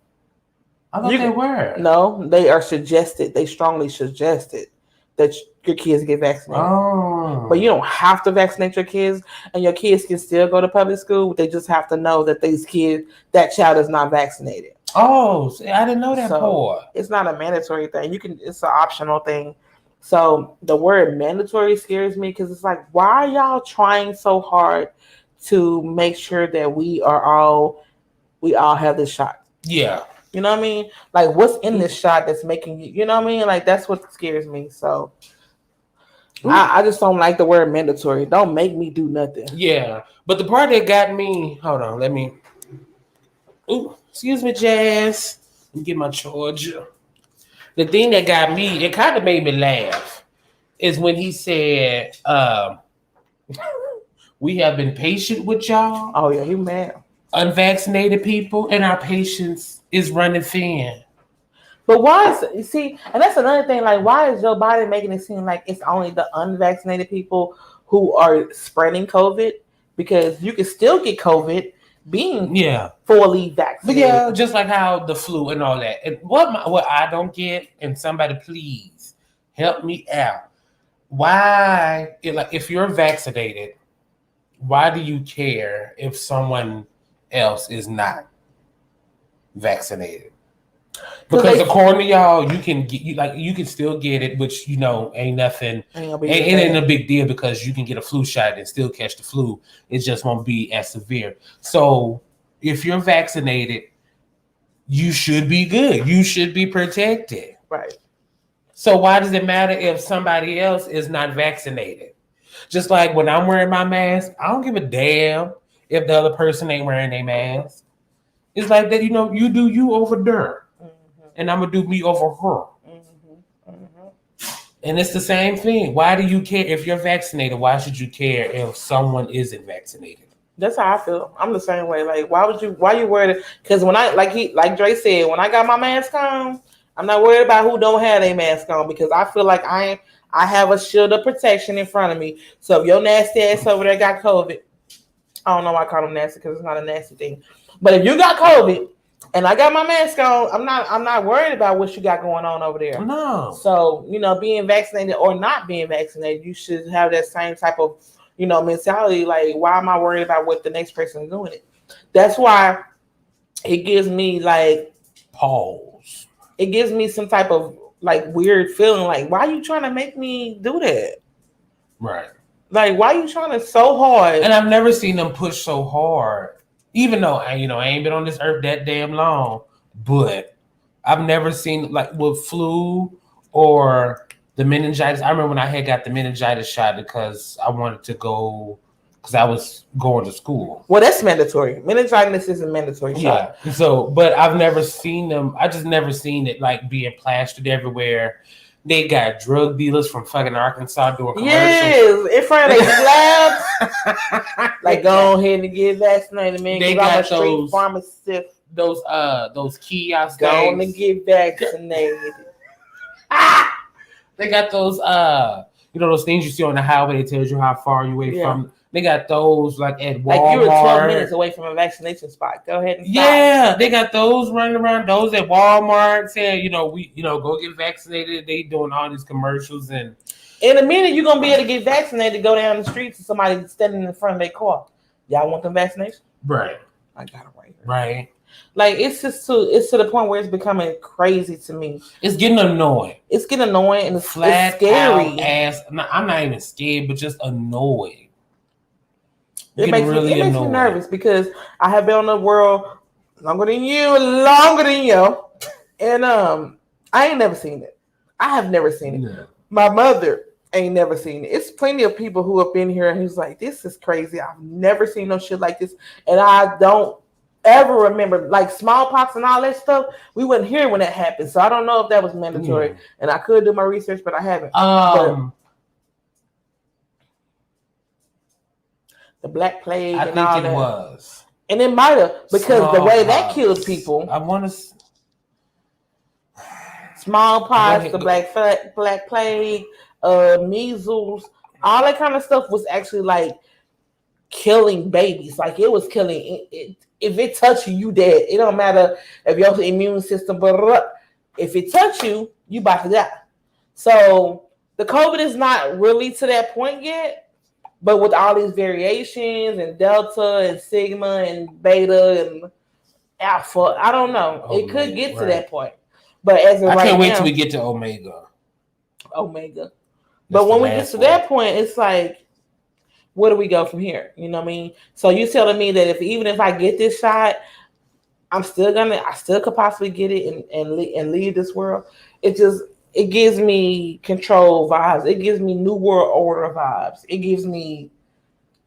I thought they were. No, they are suggested. They strongly suggested that your kids get vaccinated. Oh. But you don't have to vaccinate your kids, and your kids can still go to public school. They just have to know that that child is not vaccinated. Oh, I didn't know that before. It's not a mandatory thing. It's an optional thing. So the word mandatory scares me because it's like, why are y'all trying so hard to make sure that we all have this shot? Yeah. You know what I mean? Like, what's in this shot that's making you, you know what I mean? Like, that's what scares me. So, I just don't like the word mandatory. Don't make me do nothing. Yeah. But the part that got me, hold on, let me. Ooh, excuse me, Jazz. Let me get my charger. The thing that got me, it kind of made me laugh, is when he said, we have been patient with y'all. Oh, yeah, he mad. Unvaccinated people, and our patience is running thin. But why is, you see, and that's another thing, like, why is Joe Biden making it seem like it's only the unvaccinated people who are spreading COVID? Because you can still get COVID being fully vaccinated. But yeah, just like how the flu and all that. And what I don't get, and somebody please help me out. Why, if you're vaccinated, why do you care if someone else is not vaccinated? Because according to y'all, you can still get it, which ain't nothing. It ain't a big deal because you can get a flu shot and still catch the flu. It just won't be as severe. So if you're vaccinated, you should be good. You should be protected. Right. So why does it matter if somebody else is not vaccinated? Just like when I'm wearing my mask, I don't give a damn if the other person ain't wearing their mask. It's like that, you do you over there. And I'm going to do me over her. And it's the same thing. Why do you care if you're vaccinated? Why should you care if someone isn't vaccinated? That's how I feel. I'm the same way. Like, why you worried? Because when like Dre said, when I got my mask on, I'm not worried about who don't have their mask on because I feel like I have a shield of protection in front of me. So if your nasty ass over there got COVID, I don't know why I call them nasty because it's not a nasty thing. But if you got COVID, and I got my mask on, I'm not worried about what you got going on over there. No. So, being vaccinated or not being vaccinated, you should have that same type of, mentality. Like, why am I worried about what the next person is doing? That's why it gives me like pause. It gives me some type of like weird feeling. Like, why are you trying to make me do that? Right. Like, why are you trying to so hard? And I've never seen them push so hard. Even though I ain't been on this earth that damn long, but I've never seen like with flu or the meningitis. I remember when I had got the meningitis shot because I wanted to go because I was going to school. Well, that's mandatory. Meningitis isn't mandatory shot. Yeah. So, but I've never seen them. I just never seen it like being plastered everywhere. They got drug dealers from fucking Arkansas doing commercials. Yes, in front of their labs. Like, go ahead and get vaccinated, man. They got those pharmacist. Those kiosks. Go on and get vaccinated. They got those those things you see on the highway that tells you how far you're away from. They got those like at Walmart. Like you were 12 minutes away from a vaccination spot. Go ahead and stop. Yeah, they got those running around. Those at Walmart saying, go get vaccinated. They doing all these commercials and. In a minute, you're gonna be able to get vaccinated. Go down the street to somebody standing in front of their car. Y'all want them vaccination? Right. I got it right here. Right. Like it's to the point where it's becoming crazy to me. It's getting annoying. It's getting annoying and it's flat scary. Ass. I'm not even scared, but just annoyed. It makes me nervous because I have been on the world longer than you, and I ain't never seen it. I have never seen it. No. My mother ain't never seen it. It's plenty of people who have been here and who's like, this is crazy. I've never seen no shit like this, and I don't ever remember like smallpox and all that stuff. We wasn't here when that happened, so I don't know if that was mandatory. And I could do my research, but I haven't. The Black Plague and all that. I think it was. And it might have, because the way that kills people. I want to... Smallpox, the Black Plague, measles, all that kind of stuff was actually like killing babies. Like it was killing... If it touch you, you dead. It don't matter if your immune system... If it touch you, you about to die. So the COVID is not really to that point yet. But with all these variations and Delta and Sigma and Beta and Alpha, I don't know. It could get to that point. But as of right now, I can't wait till we get to Omega. But when we get to that point, it's like, where do we go from here? You know what I mean? So you telling me that even if I get this shot, I still could possibly get it and leave this world. It gives me control vibes. It gives me New World Order vibes. It gives me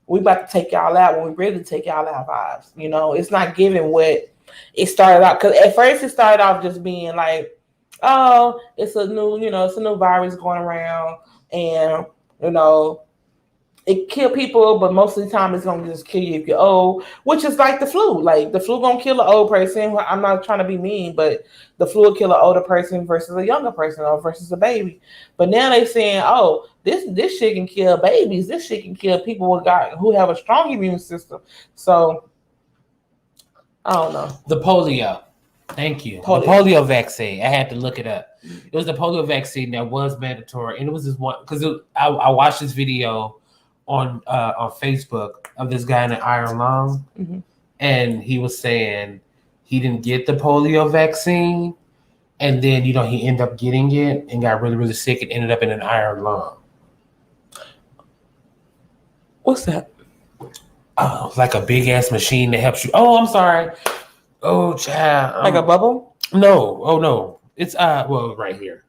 we about to take y'all out when we ready to take y'all out vibes. You know, it's not giving what it started out, because at first it started off just being like, oh, it's a new virus going around, and it kill people, but most of the time it's gonna just kill you if you're old, which is like the flu. Like the flu gonna kill an old person. I'm not trying to be mean, but the flu will kill an older person versus a younger person or versus a baby. But now they saying, oh, this shit can kill babies. This shit can kill people who have a strong immune system. So I don't know. The polio. Thank you. The polio vaccine. I had to look it up. It was the polio vaccine that was mandatory, and it was this one because I watched this video on Facebook of this guy in an iron lung, and he was saying he didn't get the polio vaccine, and then he ended up getting it and got really, really sick and ended up in an iron lung. What's that? Oh, it's like a big ass machine that helps you. Oh, I'm sorry. Oh, child. Like a bubble? No. Oh, no. It's right here.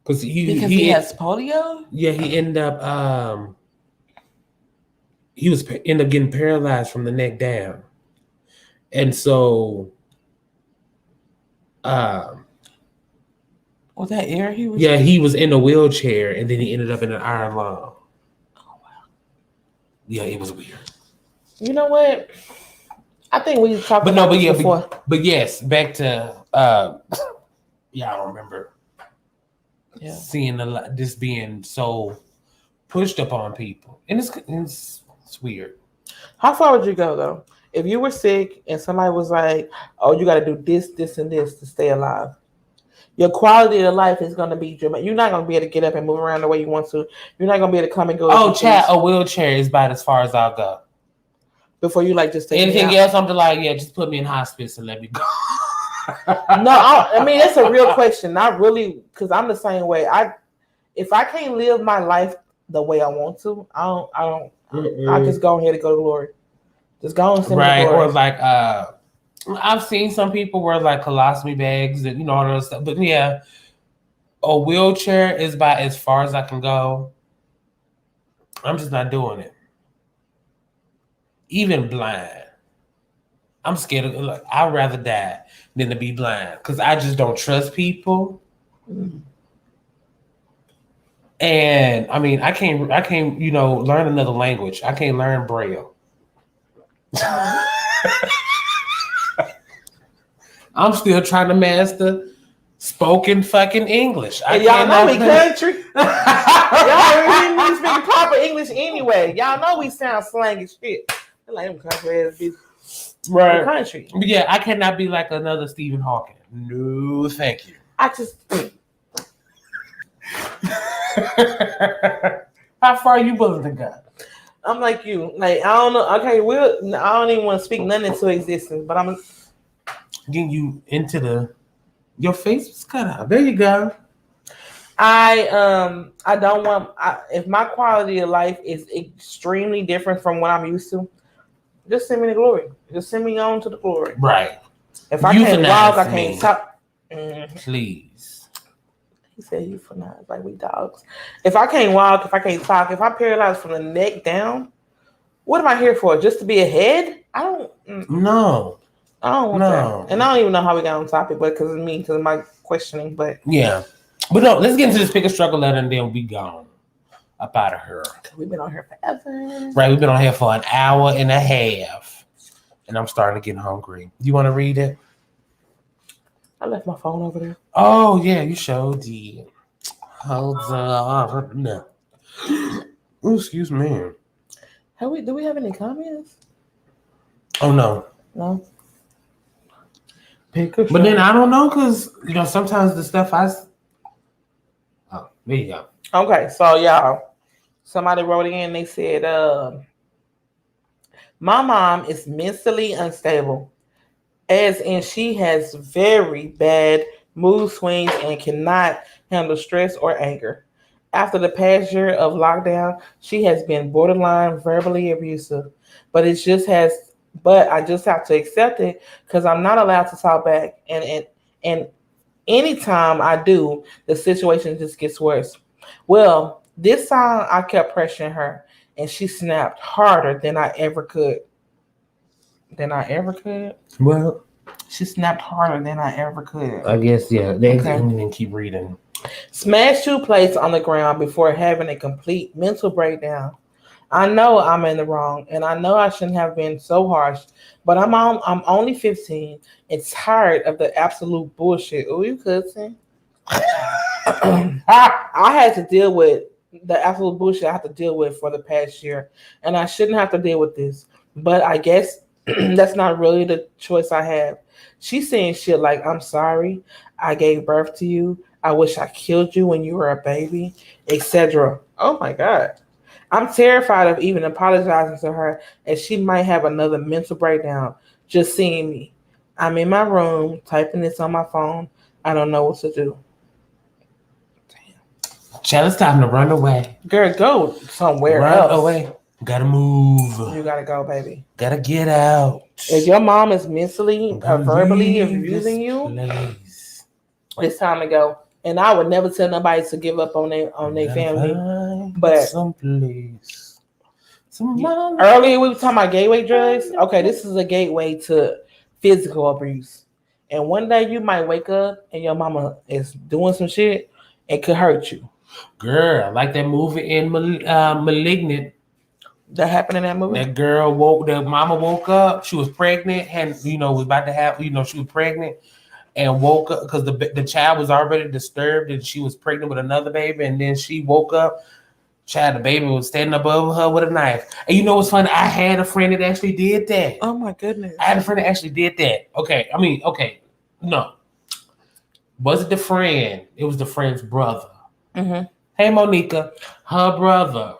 Because he has polio? Yeah, he ended up ended up getting paralyzed from the neck down. And so was that air he was? Yeah, he was in a wheelchair and then he ended up in an iron lung. Oh wow. Yeah, it was weird. You know what? I think we talked about this before. But yes, back to yeah, I don't remember. Yeah. Seeing this being so pushed upon people, and it's weird. How far would you go though if you were sick and somebody was like, "Oh, you got to do this, this, and this to stay alive"? Your quality of life is going to be dramatic. You're not going to be able to get up and move around the way you want to. You're not going to be able to come and go. Oh, chat, a wheelchair is about as far as I'll go. Before you just take anything else, I'm like, yeah, just put me in hospice and let me go. No, I mean it's a real question. Not really, because I'm the same way. If I can't live my life the way I want to, I just go ahead and go to glory. Just go and send me to glory. Or like I've seen some people wear like colostomy bags and all that stuff. But yeah, a wheelchair is about as far as I can go. I'm just not doing it. Even blind. I'm scared of I'd rather die than to be blind because I just don't trust people. And I mean I can't learn another language. I can't learn Braille. I'm still trying to master spoken fucking English. Y'all know we country. Y'all we speak proper English anyway. Y'all know we sound slang as shit. Like them country ass bitches. Right. Country. But yeah, I cannot be like another Stephen Hawking. No, thank you. I just How far are you willing to go? I'm like you. Like I don't know. Okay, I don't even want to speak nothing into existence, but I'm getting you into your face was cut out. There you go. I don't want if my quality of life is extremely different from what I'm used to, just send me to glory. Just send me on to the glory. Right. If I can't walk, I can't talk. Please. He said euthanize like we dogs. If I can't walk, if I can't talk, if I'm paralyzed from the neck down, what am I here for? Just to be a head? I don't. No. I don't want that. And I don't even know how we got on topic, but because of my questioning. But yeah. But no, let's get into this pick a struggle letter and then we gone up out of here. We've been on here forever. Right, we've been on here for an hour and a half. And I'm starting to get hungry. You want to read it? I left my phone over there. Oh, yeah, you showed the. Hold on. No. Ooh, excuse me. Do we have any comments? Oh, no. No. But then I don't know because, sometimes the stuff Oh, there you go. Okay, so y'all, somebody wrote in, they said, my mom is mentally unstable, as in she has very bad mood swings and cannot handle stress or anger. After the past year of lockdown, she has been borderline verbally abusive. but it just has. But I just have to accept it because I'm not allowed to talk back. And anytime I do, the situation just gets worse. Well, this time I kept pressuring her, and she snapped harder than I ever could. Well, she snapped harder than I ever could. I guess, yeah. Then keep reading. Smashed 2 plates on the ground before having a complete mental breakdown. I know I'm in the wrong, and I know I shouldn't have been so harsh, but I'm only 15 and tired of the absolute bullshit. Oh, you cussing? I had to deal with the absolute bullshit I have to deal with for the past year, and I shouldn't have to deal with this, but I guess that's not really the choice I have. She's saying shit like, I'm sorry, I gave birth to you, I wish I killed you when you were a baby, etc. Oh my God. I'm terrified of even apologizing to her, as she might have another mental breakdown just seeing me. I'm in my room typing this on my phone. I don't know what to do. Child, it's time to run away. Girl, go somewhere else. Run away. Gotta move. You gotta go, baby. Gotta get out. If your mom is mentally or verbally abusing you, it's time to go. And I would never tell nobody to give up on their family. But someplace. Earlier we were talking about gateway drugs. Okay, this is a gateway to physical abuse. And one day you might wake up and your mama is doing some shit and could hurt you. Girl, like that movie in Malignant. That happened in that movie? That mama woke up. She was pregnant and, was about to have, she was pregnant and woke up because the child was already disturbed and she was pregnant with another baby. And then she woke up, the baby was standing above her with a knife. And you know what's funny? I had a friend that actually did that. Oh my goodness. I had a friend that actually did that. Okay. No. Was it the friend? It was the friend's brother. Mm-hmm. Hey, Monica, her brother.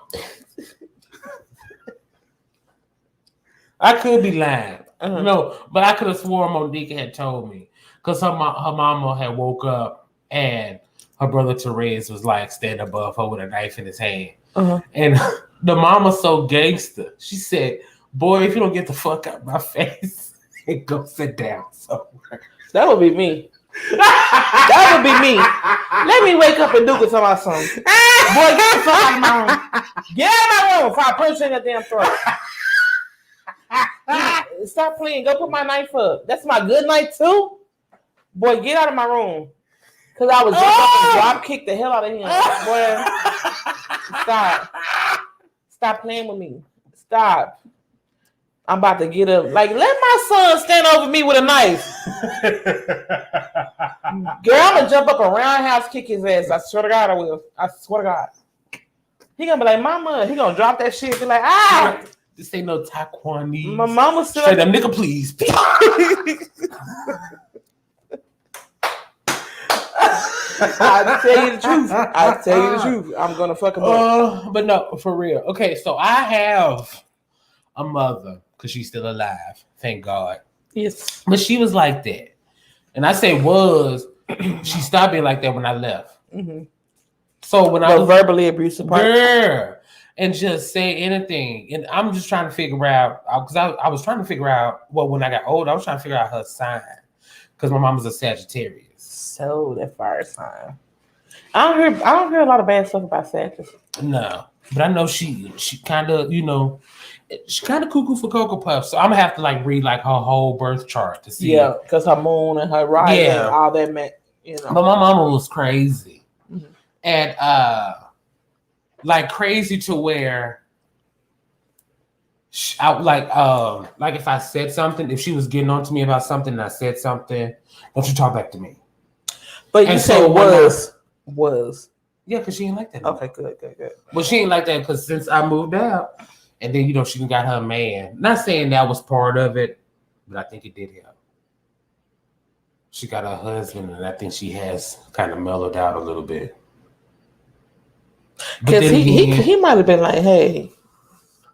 I could be lying. No, but I could have sworn Monica had told me because her mama had woke up and her brother Therese was like standing above her with a knife in his hand. And the mama's so gangster. She said, boy, if you don't get the fuck out of my face and go sit down somewhere. That would be me. That would be me. Let me wake up and do it to my son. Boy, get the fuck out of my room. Get out of my room before I punch you in the damn throat. Stop playing. Go put my knife up. That's my good night too. Boy, get out of my room. Cause I was just up and drop kick the hell out of him. Boy, stop playing with me. Stop. I'm about to get up. Like, let my son stand over me with a knife. Girl, I'm gonna jump up and roundhouse kick his ass. I swear to God, I will. I swear to God. He gonna be like, Mama. He gonna drop that shit. Be like, ah. This ain't no taekwondo. My mama still. Say them nigga, please. I tell you the truth. I'm gonna fuck him up. But no, for real. Okay, so I have a mother because she's still alive. Thank God. Yes. But she was like that. And I say was, she stopped being like that when I left. Mm-hmm. So when I was verbally abusive part. Girl, and just say anything. And I'm just trying to figure out, because I was trying to figure out, when I got older, I was trying to figure out her sign. Because my mom was a Sagittarius. So that fire sign. I don't hear a lot of bad stuff about Sagittarius. No. But I know she kind of, she's kind of cuckoo for Cocoa Puffs. So I'm going to have to read her whole birth chart to see. Yeah, because her moon and her rising and all that meant, But my mama was crazy. Mm-hmm. And crazy to where if I said something, if she was getting on to me about something and I said something, don't you talk back to me. But you say was. Yeah, because she ain't like that. Okay, good. Well, she ain't like that because since I moved out, and then, she got her man. Not saying that was part of it, but I think it did help. She got her husband, and I think she has kind of mellowed out a little bit. Because he might have been like, hey.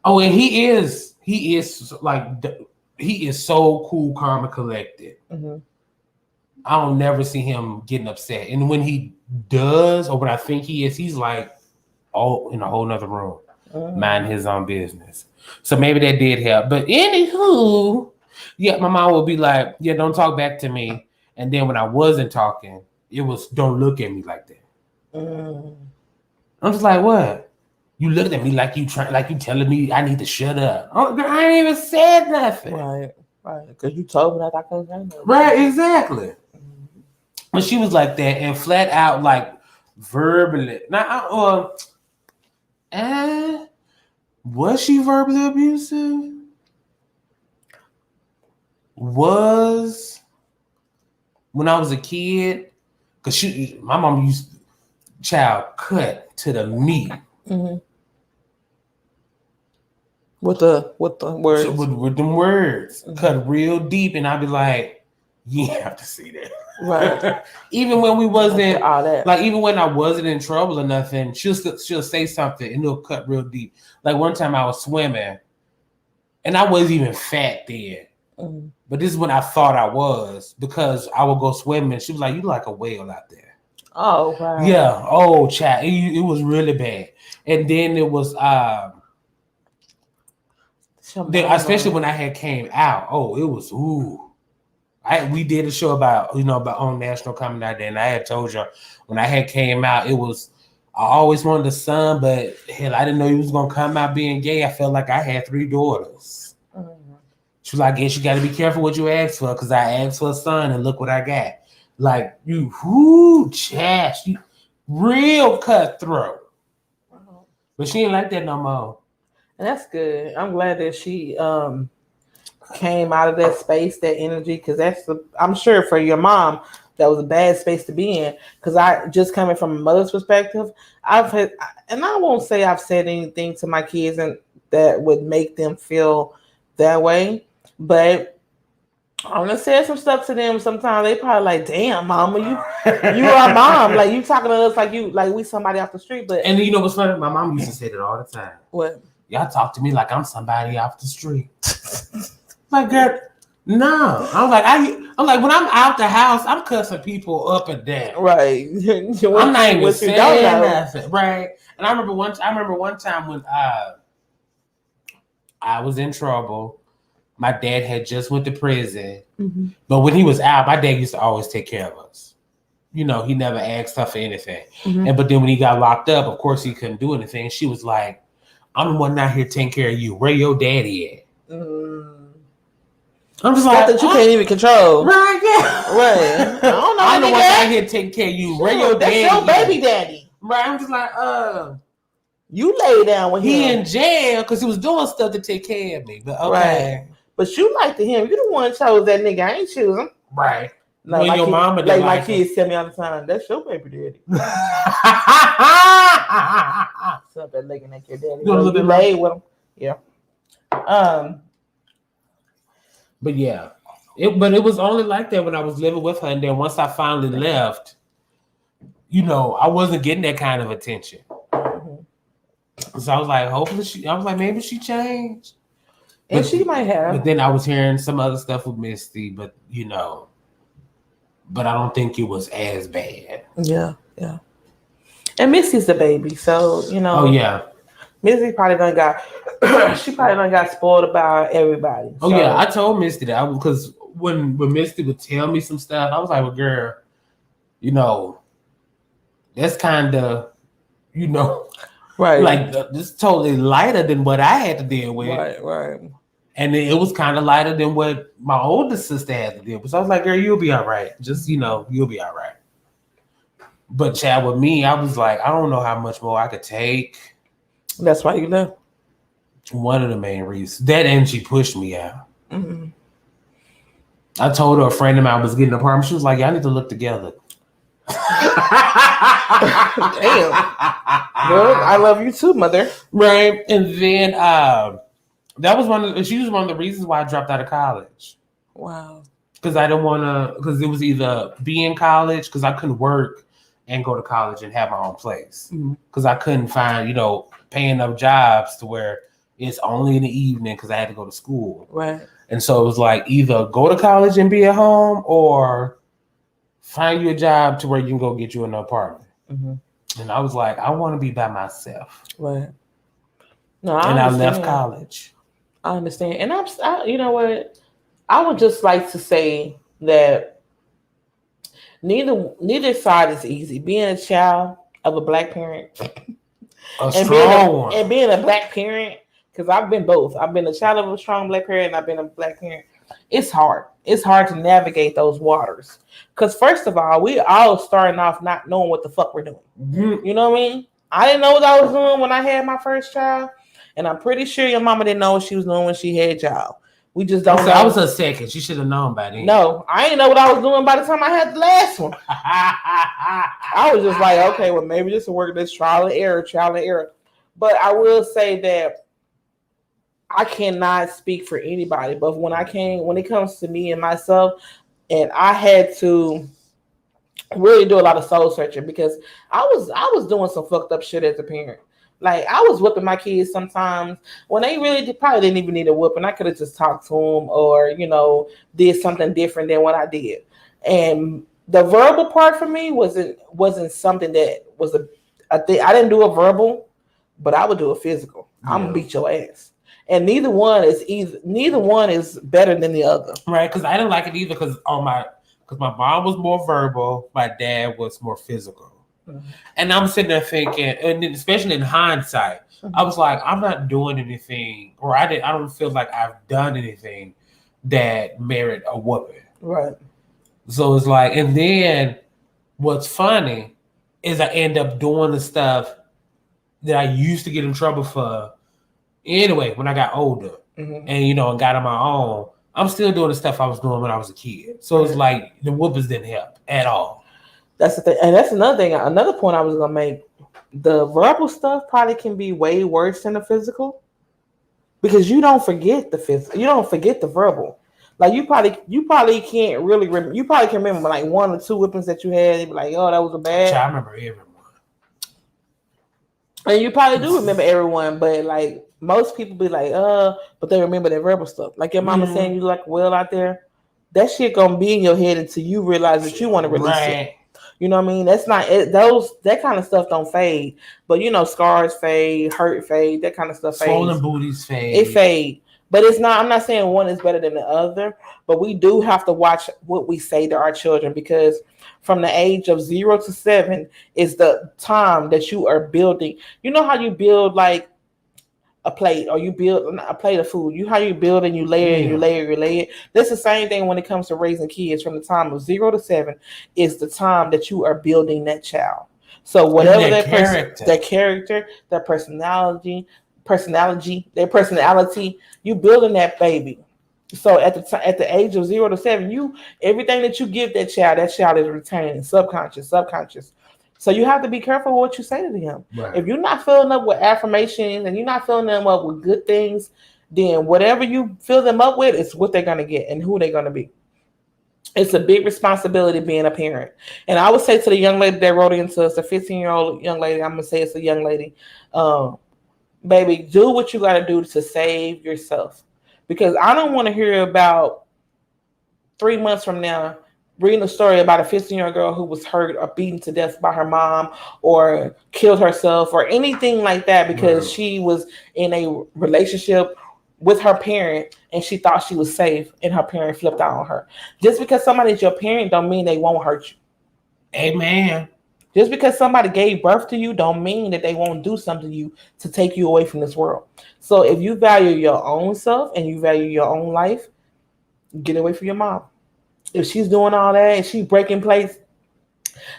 Oh, and he is so cool, calm, and collected. Mm-hmm. I don't never see him getting upset. And when he does, or when I think he is, he's like, in a whole nother room. mind his own business. So maybe that did help. But anywho, yeah, my mom would be like, yeah, don't talk back to me. And then when I wasn't talking, it was, don't look at me like that. I'm just like, what? You looked at me like you telling me I need to shut up. Oh, girl, I ain't even said nothing. Right. Because you told me that I couldn't say nothing. Right, exactly. But she was like that and flat out like verbally. Now, was she verbally abusive? Was when I was a kid, because my mom used cut to the meat. Mm-hmm. With the words. So with them words, cut real deep, and I'd be like, you have to see that. Right. Even when we wasn't all that. like, even when I wasn't in trouble or nothing, she'll say something and it'll cut real deep. Like one time I was swimming, and I wasn't even fat then. But this is when I thought I was, because I would go swimming. She was like, "You like a whale out there." Oh wow. Yeah. Oh, chat. It was really bad. And then it was especially when I had came out. Oh, it was we did a show about on National Comedy Night Day, and I had told you when I had came out, it was I always wanted a son, but hell, I didn't know he was gonna come out being gay. I felt like I had 3 daughters. She was like, I guess you got to be careful what you ask for, because I asked for a son, and look what I got. Like you, chash, you real cutthroat. But she ain't like that no more. And that's good. I'm glad that she came out of that space, that energy, because I'm sure for your mom that was a bad space to be in. Because I just coming from a mother's perspective, and I won't say I've said anything to my kids and that would make them feel that way, but I'm gonna say some stuff to them. Sometimes they probably like, "Damn, mama, you are mom. Like you talking to us like we somebody off the street." But and you know what's funny? My mom used to say that all the time. What? Y'all talk to me like I'm somebody off the street. Like, girl, no. I'm like when I'm out the house, I'm cussing people up and down. Right. I'm not even saying nothing. Right. And I remember one time when I was in trouble. My dad had just went to prison, but when he was out, my dad used to always take care of us. He never asked her for anything. But then when he got locked up, of course he couldn't do anything. She was like, "I'm the one out here taking care of you. Where your daddy at?" I'm just like, that you can't even control. Right? Yeah. Right. I don't know. I'm the one out here taking care of you. Where your daddy? That's your baby daddy. Right? I'm just like, you lay down with him. He in jail because he was doing stuff to take care of me. But okay. Right. But you like to him. You the one chose that nigga. I ain't choose him. Right. Like when your mama like my kids tell me all the time, that's your baby daddy. Stop that looking at your daddy. You lay with him. Yeah. But yeah. It was only like that when I was living with her. And then once I finally left, I wasn't getting that kind of attention. So I was like, maybe she changed. And she might have. But then I was hearing some other stuff with Misty, but but I don't think it was as bad. Yeah. And Misty's the baby, so Oh yeah. Misty probably done got spoiled about everybody. Oh yeah, I told Misty that because when Misty would tell me some stuff, I was like, well, girl, that's kind of, right, like this totally lighter than what I had to deal with. Right. And it was kind of lighter than what my oldest sister had to deal with. So I was like, girl, you'll be all right. Just, you'll be all right. But Chad, with me, I was like, I don't know how much more I could take. That's why you left. One of the main reasons. That and she pushed me out. I told her a friend of mine was getting an apartment. She was like, y'all need to look together. Damn. Well, I love you too, mother. Right. And then that was she was one of the reasons why I dropped out of college. Wow. Because I didn't want to, because it was either be in college, because I couldn't work and go to college and have my own place. Because I couldn't find, pay enough jobs to where it's only in the evening because I had to go to school. Right. And so it was like either go to college and be at home or find you a job to where you can go get you an apartment. And I was like, I want to be by myself. Right. No, and I left college. I understand. And you know what? I would just like to say that neither side is easy. Being a child of a black parent and being a black parent, because I've been both. I've been a child of a strong black parent and I've been a black parent. It's hard. It's hard to navigate those waters. Because first of all, we all starting off not knowing what the fuck we're doing. Mm-hmm. You know what I mean? I didn't know what I was doing when I had my first child. And I'm pretty sure your mama didn't know what she was doing when she had y'all. We just don't know. I was her second. She should have known by then. No, I didn't know what I was doing by the time I had the last one. I was just like, okay, well, maybe this will work. This trial and error. But I will say that I cannot speak for anybody. But when it comes to me and myself, and I had to really do a lot of soul searching because I was doing some fucked up shit as a parent. Like, I was whipping my kids sometimes when they really probably didn't even need a whipping. I could have just talked to them or, you know, did something different than what I did. And the verbal part for me wasn't something that was a thing. I didn't do a verbal, but I would do a physical. Yeah. I'm gonna beat your ass. And neither one is better than the other. Right, because I didn't like it either because my mom was more verbal, my dad was more physical. Mm-hmm. And I'm sitting there thinking, and especially in hindsight, mm-hmm. I was like, I'm not doing anything, or I don't feel like I've done anything that merit a whooping. Right. So it's like, and then what's funny is I end up doing the stuff that I used to get in trouble for anyway when I got older, mm-hmm. and and got on my own. I'm still doing the stuff I was doing when I was a kid. So it's like the whoopers didn't help at all. That's the thing. And that's another thing. Another point I was going to make. The verbal stuff probably can be way worse than the physical because you don't forget the physical. You don't forget the verbal. Like you probably can't really remember. You probably can remember like one or two whippings that you had. You'd be like, oh, that was a bad. I remember everyone. And you probably do remember everyone, but like most people be like, but they remember their verbal stuff. Like your mama saying you like well out there. That shit gonna be in your head until you realize that you want to release it. You know what I mean? That's not it. That kind of stuff don't fade. But scars fade, hurt fade, that kind of stuff fades. Swollen booties fade. It fade. But it's not, I'm not saying one is better than the other, but we do have to watch what we say to our children because from the age of 0 to 7 is the time that you are building. You know how you build like a plate or you build a plate of food. How you build and you layer and you layer. That's the same thing when it comes to raising kids. From the time of 0 to 7 is the time that you are building that child. So whatever their character, their personality, their personality, you building that baby. So at the age of 0 to 7, everything that you give that child is retaining subconscious. So you have to be careful what you say to them. Right. If you're not filling up with affirmations and you're not filling them up with good things, then whatever you fill them up with is what they're going to get and who they're going to be. It's a big responsibility being a parent. And I would say to the young lady that wrote into us, a 15-year-old young lady, I'm going to say it's a young lady, baby, do what you got to do to save yourself. Because I don't want to hear about 3 months from now reading a story about a 15-year-old girl who was hurt or beaten to death by her mom or killed herself or anything like that because she was in a relationship with her parent and she thought she was safe and her parent flipped out on her. Just because somebody's your parent don't mean they won't hurt you. Amen. Just because somebody gave birth to you don't mean that they won't do something to you to take you away from this world. So if you value your own self and you value your own life, get away from your mom. If she's doing all that and she's breaking plates,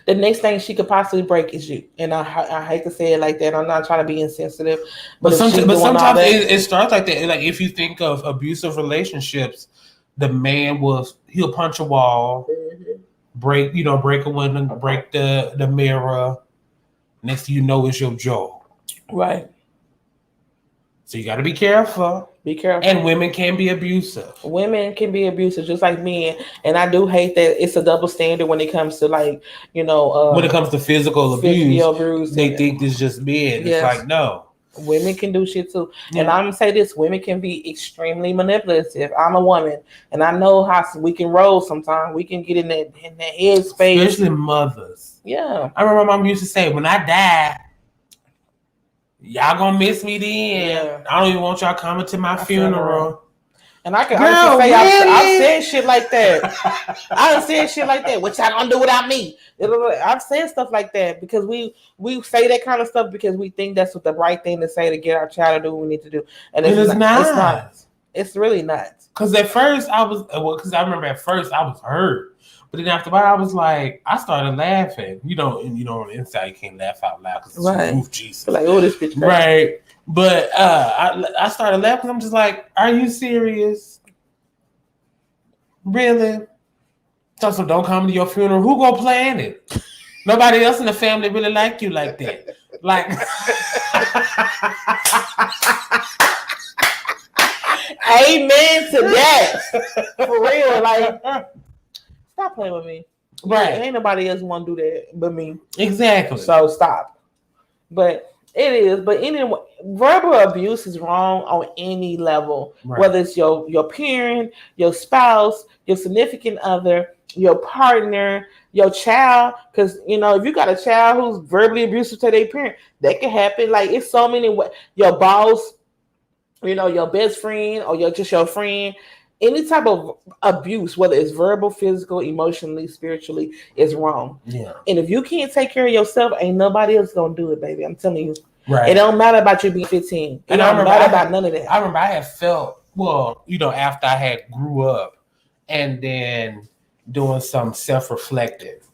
the next thing she could possibly break is you. And I hate to say it like that. I'm not trying to be insensitive. But sometimes it starts like that. Like if you think of abusive relationships, the man he'll punch a wall, break a window, break the mirror. Next thing you know, it's your jaw. Right. So you got to be careful. Be careful. And women can be abusive. Women can be abusive just like men. And I do hate that it's a double standard when it comes to when it comes to physical abuse, they think it's just men. Yes. It's like, no. Women can do shit too. Yeah. And I'm going to say this, women can be extremely manipulative. I'm a woman and I know how we can roll sometimes. We can get in that head space. Especially mothers. Yeah. I remember my mom used to say, when I die, y'all gonna miss me then. Yeah. I don't even want y'all coming to my funeral. And I can Girl, honestly say really? I've said shit like that. I've said shit like that. What y'all gonna do without me? I've said stuff like that because we say that kind of stuff because we think that's what the right thing to say to get our child to do what we need to do. And it's not. It's not. It's really not. Because at first I was, because I remember at first I was hurt. But then after a while I was like, I started laughing. And on the inside you can't laugh out loud because it's oof, Jesus. Like, oh, this bitch. Right. But I started laughing. I'm just like, are you serious? Really? So don't come to your funeral. Who gonna plan it? Nobody else in the family really like you like that. Like, amen to that. For real, like, stop playing with me. Right? Ain't nobody else want to do that but me. Exactly. So stop. But it is. But anyway, verbal abuse is wrong on any level. Right. Whether it's your parent, your spouse, your significant other, your partner, your child. Because if you got a child who's verbally abusive to their parent, that can happen. Like, it's so many ways. Your boss, your best friend, or just your friend. Any type of abuse, whether it's verbal, physical, emotionally, spiritually, is wrong. Yeah. And if you can't take care of yourself, ain't nobody else gonna do it, baby. I'm telling you. Right. It don't matter about you being 15. It don't matter about none of that. I remember I had felt, after I had grew up and then doing some self-reflective.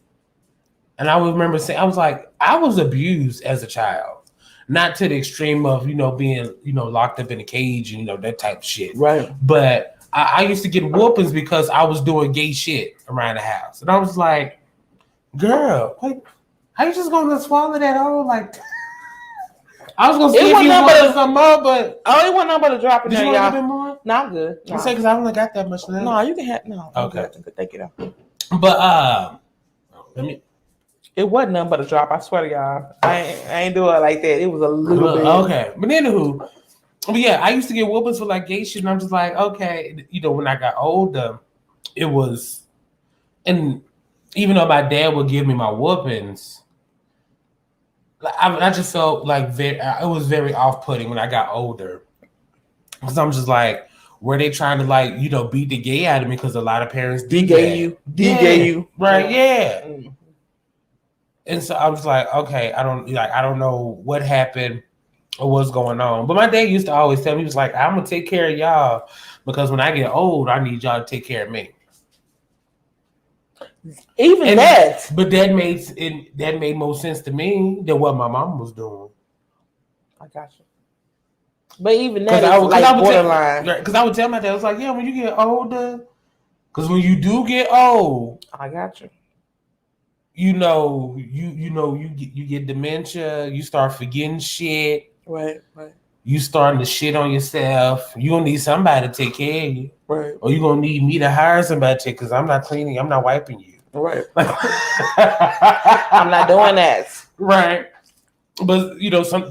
And I remember saying, I was like, I was abused as a child. Not to the extreme of, being, locked up in a cage and, that type of shit. Right. But I used to get whoopings because I was doing gay shit around the house. And I was like, girl, how you just going to swallow that all? Like, I was going to see if you wanted some more, but... I only want nobody to drop it there, y'all. Did you want a bit more? No, I'm good. I say, because I only got that much now. No, you can have... No. Okay. Take it out. But, let me... It wasn't nothing but a drop. I swear to y'all. I ain't do it like that. It was a little bit. Okay. But anywho... But yeah, I used to get whoopings for like gay shit, and I'm just like, okay, when I got older, it was, and even though my dad would give me my whoopings, I just felt like it was very off-putting when I got older, because I'm just like, were they trying to beat the gay out of me? Because a lot of parents de-gay you, right? Yeah. Mm-hmm. And so I was like, okay, I don't know what happened or what's going on. But my dad used to always tell me, he was like, I'm going to take care of y'all because when I get old, I need y'all to take care of me. But that made more sense to me than what my mom was doing. I got you. But even that is borderline. Because I would tell my dad, I was like, yeah, when you get older, because when you do get old, I got you. You get dementia, you start forgetting shit. Right. You starting to shit on yourself. You gonna need somebody to take care of you. Right. Or you gonna need me to hire somebody to take, because I'm not cleaning, I'm not wiping you. Right. I'm not doing that. Right. But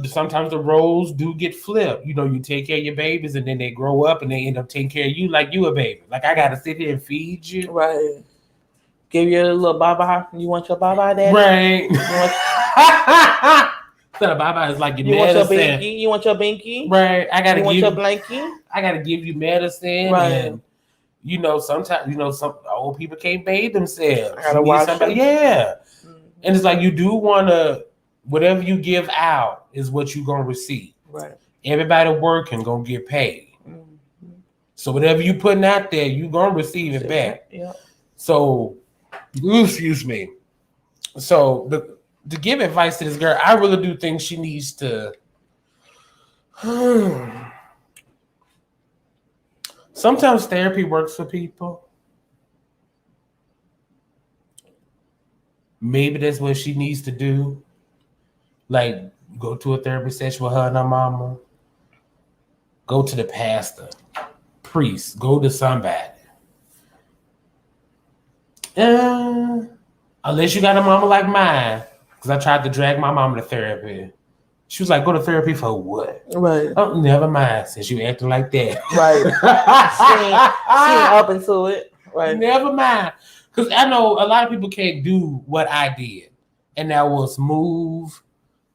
sometimes the roles do get flipped. You take care of your babies and then they grow up and they end up taking care of you like you a baby. Like I gotta sit here and feed you. Right. Give you a little bye-bye. You want your bye-bye, Daddy? Right. So the bye-bye is like your medicine. You want your binky? Right. You want your blankie? I gotta give you medicine. Right. And sometimes some old people can't bathe themselves. I gotta watch somebody. Yeah. Mm-hmm. And it's like you do wanna, whatever you give out is what you're gonna receive. Right. Everybody working gonna get paid. Mm-hmm. So whatever you putting out there, you're gonna receive it back. Yeah. So excuse me. So to give advice to this girl, I really do think she needs to. Sometimes therapy works for people. Maybe that's what she needs to do. Like go to a therapy session with her and her mama. Go to the pastor, priest. Go to somebody. Unless you got a mama like mine, because I tried to drag my mama to therapy. She was like, go to therapy for what? Right. Oh, never mind, since you acting like that. Right. she ain't up into it. Right. Never mind. Because I know a lot of people can't do what I did. And that was move,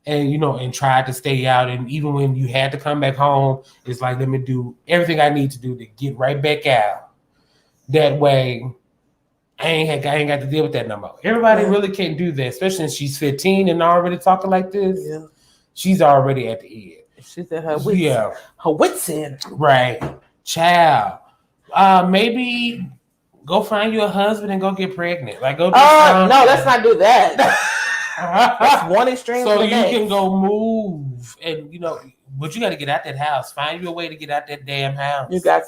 and and tried to stay out. And even when you had to come back home, it's like, let me do everything I need to do to get right back out. That way, I ain't got to deal with that no more. Everybody really can't do that, especially since she's 15 and already talking like this. Yeah. She's already at the end. She's at her wits end. Right. Child. Maybe go find you a husband and go get pregnant. Like, go do something. No, let's not do that. That's one extreme. So you can go move and but you got to get out that house. Find you a way to get out that damn house. You got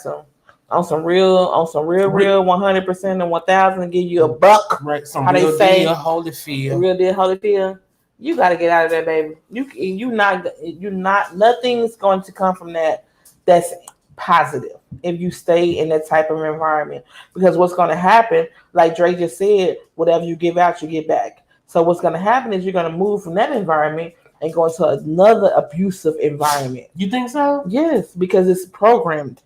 on some real 100% and 1,000 and give you a buck. Right. Some how real they say deal Holyfield. Real deal Holyfield. You got to get out of there, baby. You not nothing's going to come from that that's positive if you stay in that type of environment, because what's going to happen, like Dre just said, whatever you give out, you get back. So what's going to happen is you're going to move from that environment and go into another abusive environment. You think so? Yes, because it's programmed.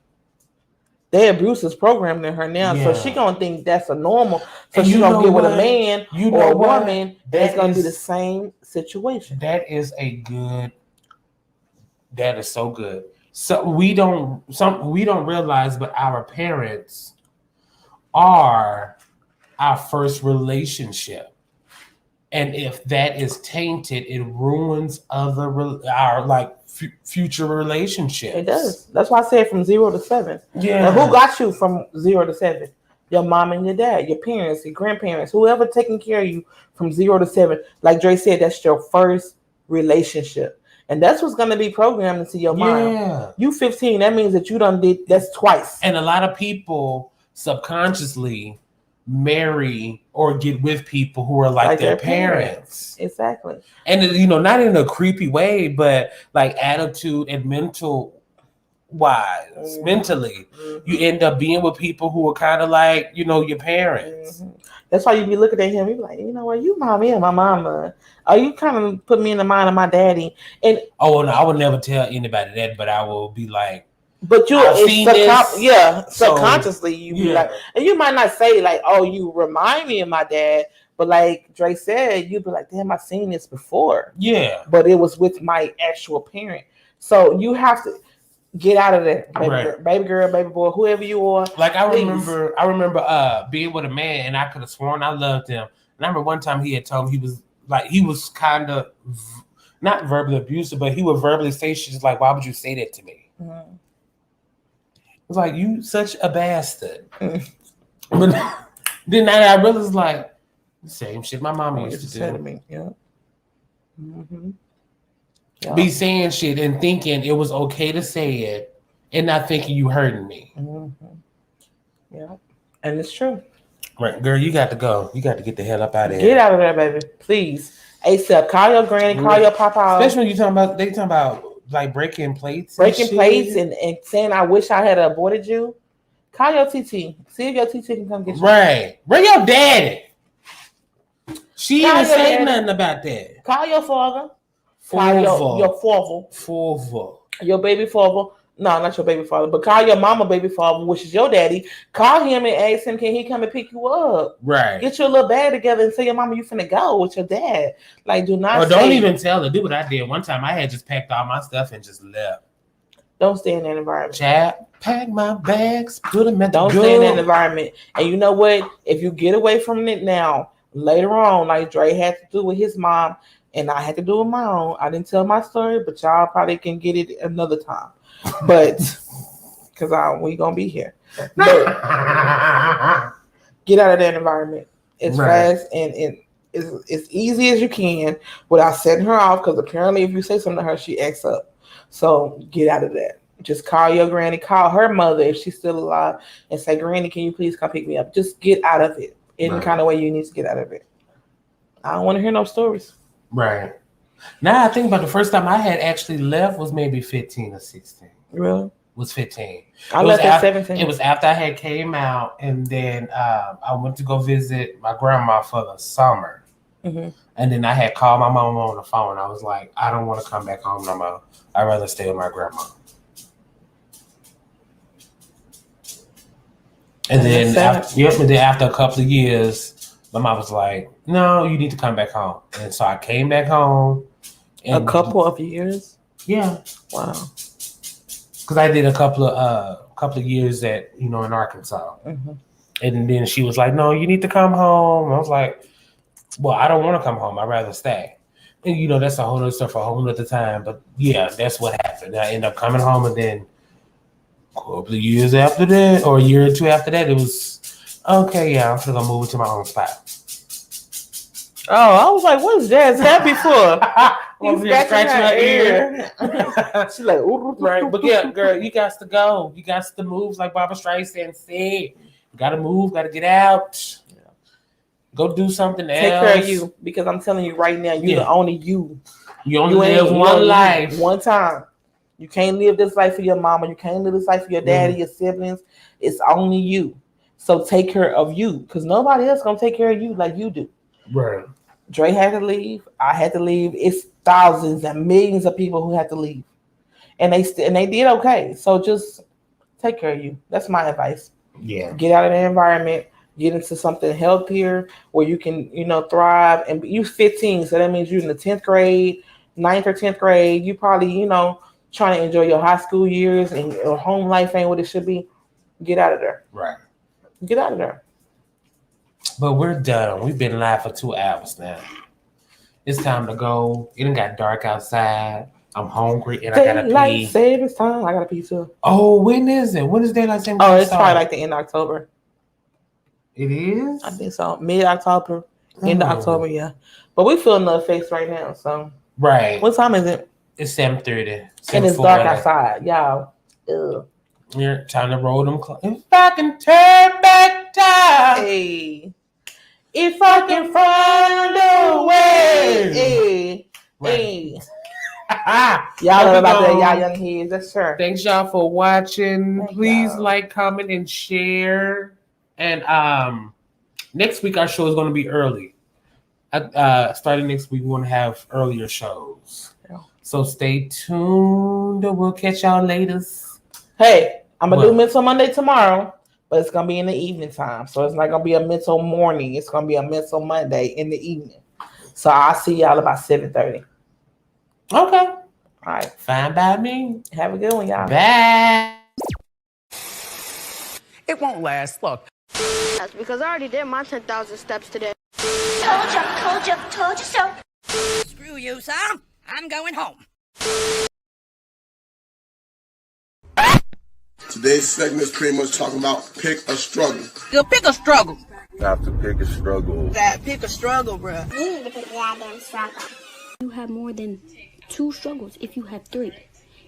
Their abuse is programmed in her now, so she gonna think that's a normal. So she's gonna get with a man or a woman that's gonna be the same situation. That is so good. So we don't realize, but our parents are our first relationship, and if that is tainted, it ruins our future relationships. It does. That's why I said from 0 to 7. Yeah. And who got you from 0 to 7? Your mom and your dad, your parents, your grandparents, whoever taking care of you from 0 to 7. Like Dre said, that's your first relationship. And that's what's going to be programmed into your mind. Yeah. You 15, that means that you done did that's twice. And a lot of people subconsciously marry or get with people who are like their parents. Exactly. And not in a creepy way, but like attitude and mentally, you end up being with people who are kind of like, your parents. Mm-hmm. That's why you be looking at him, you be like, what, you remind me of my mama. Or you kind of put me in the mind of my daddy. And no, I would never tell anybody that, but I will be like, but subconsciously you be like, and you might not say like, oh, you remind me of my dad, but like Dre said, you'd be like, damn, I've seen this before. Yeah. But it was with my actual parent. So you have to get out of there, baby girl, baby boy, whoever you are. Like I remember being with a man, and I could have sworn I loved him. And I remember one time he had told me he was kind of not verbally abusive, but he would verbally say shit like, "Why would you say that to me?" Mm-hmm. It's like, you such a bastard. But then I realized like the same shit my mama used to do. To me. Yeah. Mm-hmm. Yeah. Be saying shit and thinking it was okay to say it and not thinking you hurting me. Mm-hmm. Yeah. And it's true. Right, girl, you got to go. You got to get the hell up out of here. Get out of there, baby. Please. ASAP. Call your granny, call your papa. Especially when they talking about like breaking plates. Breaking plates and saying, I wish I had aborted you. Call your TT. See if your TT can come get you. Right. Bring your daddy. She didn't say nothing about that. Call your father. Call your father. Your baby father. No, not your baby father, but call your mama baby father, which is your daddy. Call him and ask him, can he come and pick you up? Right. Get your little bag together and tell your mama you finna go with your dad. Like, do not. Or don't even tell her. Do what I did. One time I had just packed all my stuff and just left. Don't stay in that environment. Chad, pack my bags, put them at the door. Don't stay in that environment. And you know what? If you get away from it now, later on, like Dre had to do with his mom, and I had to do with my own. I didn't tell my story, but y'all probably can get it another time. But because we gonna be here. But get out of that environment as fast and as easy as you can without setting her off. Because apparently, if you say something to her, she acts up. So get out of that. Just call your granny, call her mother if she's still alive, and say, "Granny, can you please come pick me up?" Just get out of it. Any kind of way you need to get out of it. I don't want to hear no stories. Right. Now I think about the first time I had actually left was maybe 15 or 16. Really? Was 15. I left at 17. It was after I had came out, and then I went to go visit my grandma for the summer. Mm-hmm. And then I had called my mom on the phone. I was like, I don't want to come back home no more. I'd rather stay with my grandma. And then after a couple of years, my mom was like, no, you need to come back home. And so I came back home, A couple of years? Yeah. Wow. Because I did a couple of years at in Arkansas, and then she was like, "No, you need to come home." I was like, "Well, I don't want to come home. I'd rather stay." And that's a whole other stuff for a whole other time. But yeah, that's what happened. I ended up coming home, and then a couple of years after that, or a year or two after that, it was okay. Yeah, I'm gonna move to my own spot. Oh, I was like, "What's Jazz happy for?" He's scratching her ear. She's like, "Ooh, right." But yeah, girl, you got to go. You got to move, like Barbara Streisand said. You got to move. Got to get out. Go do something else. Take care of you, because I'm telling you right now, you're the only you. You only live one life, one time. You can't live this life for your mama. You can't live this life for your daddy, your siblings. It's only you. So take care of you, because nobody else gonna take care of you like you do. Right. Dre had to leave. I had to leave. It's thousands and millions of people who had to leave, and they did okay. So just take care of you. That's my advice. Yeah. Get out of the environment. Get into something healthier where you can, thrive. And you're 15, so that means you're in the 10th grade, 9th or 10th grade. You probably, trying to enjoy your high school years, and your home life ain't what it should be. Get out of there. Right. Get out of there. But we're done. We've been live for 2 hours now. It's time to go. It done got dark outside. I'm hungry and I gotta pee. Daylight savings time. I gotta pee too. Oh, when is it? When is daylight savings time? Oh, it's probably like the end of October. It is? I think so. Mid-October. End of October, yeah. But we feeling the effects right now, so. Right. What time is it? It's 7:30. And it's dark outside, y'all. Ugh. You're trying to roll them clothes. If I can turn back time. Hey. If I can find a way. Hey. Right. Hey. Y'all know about that, y'all young heads. That's sure. Thanks, y'all, for watching. Please like, comment, and share. And next week, our show is going to be early. Starting next week, we want to have earlier shows. Yeah. So stay tuned. We'll catch y'all later. Hey, I'm going to do Mental Monday tomorrow, but it's going to be in the evening time. So it's not going to be a Mental Morning. It's going to be a Mental Monday in the evening. So I'll see y'all about 7:30. Okay. All right. Fine by me. Have a good one, y'all. Bye. It won't last. Look. That's because I already did my 10,000 steps today. Told you so. Screw you, son. I'm going home. Today's segment is pretty much talking about pick a struggle. You pick a struggle. You have to pick a struggle. That pick a struggle, bruh. You need to pick the goddamn struggle. You have more than 2 struggles. If you have 3,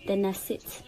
then that's it.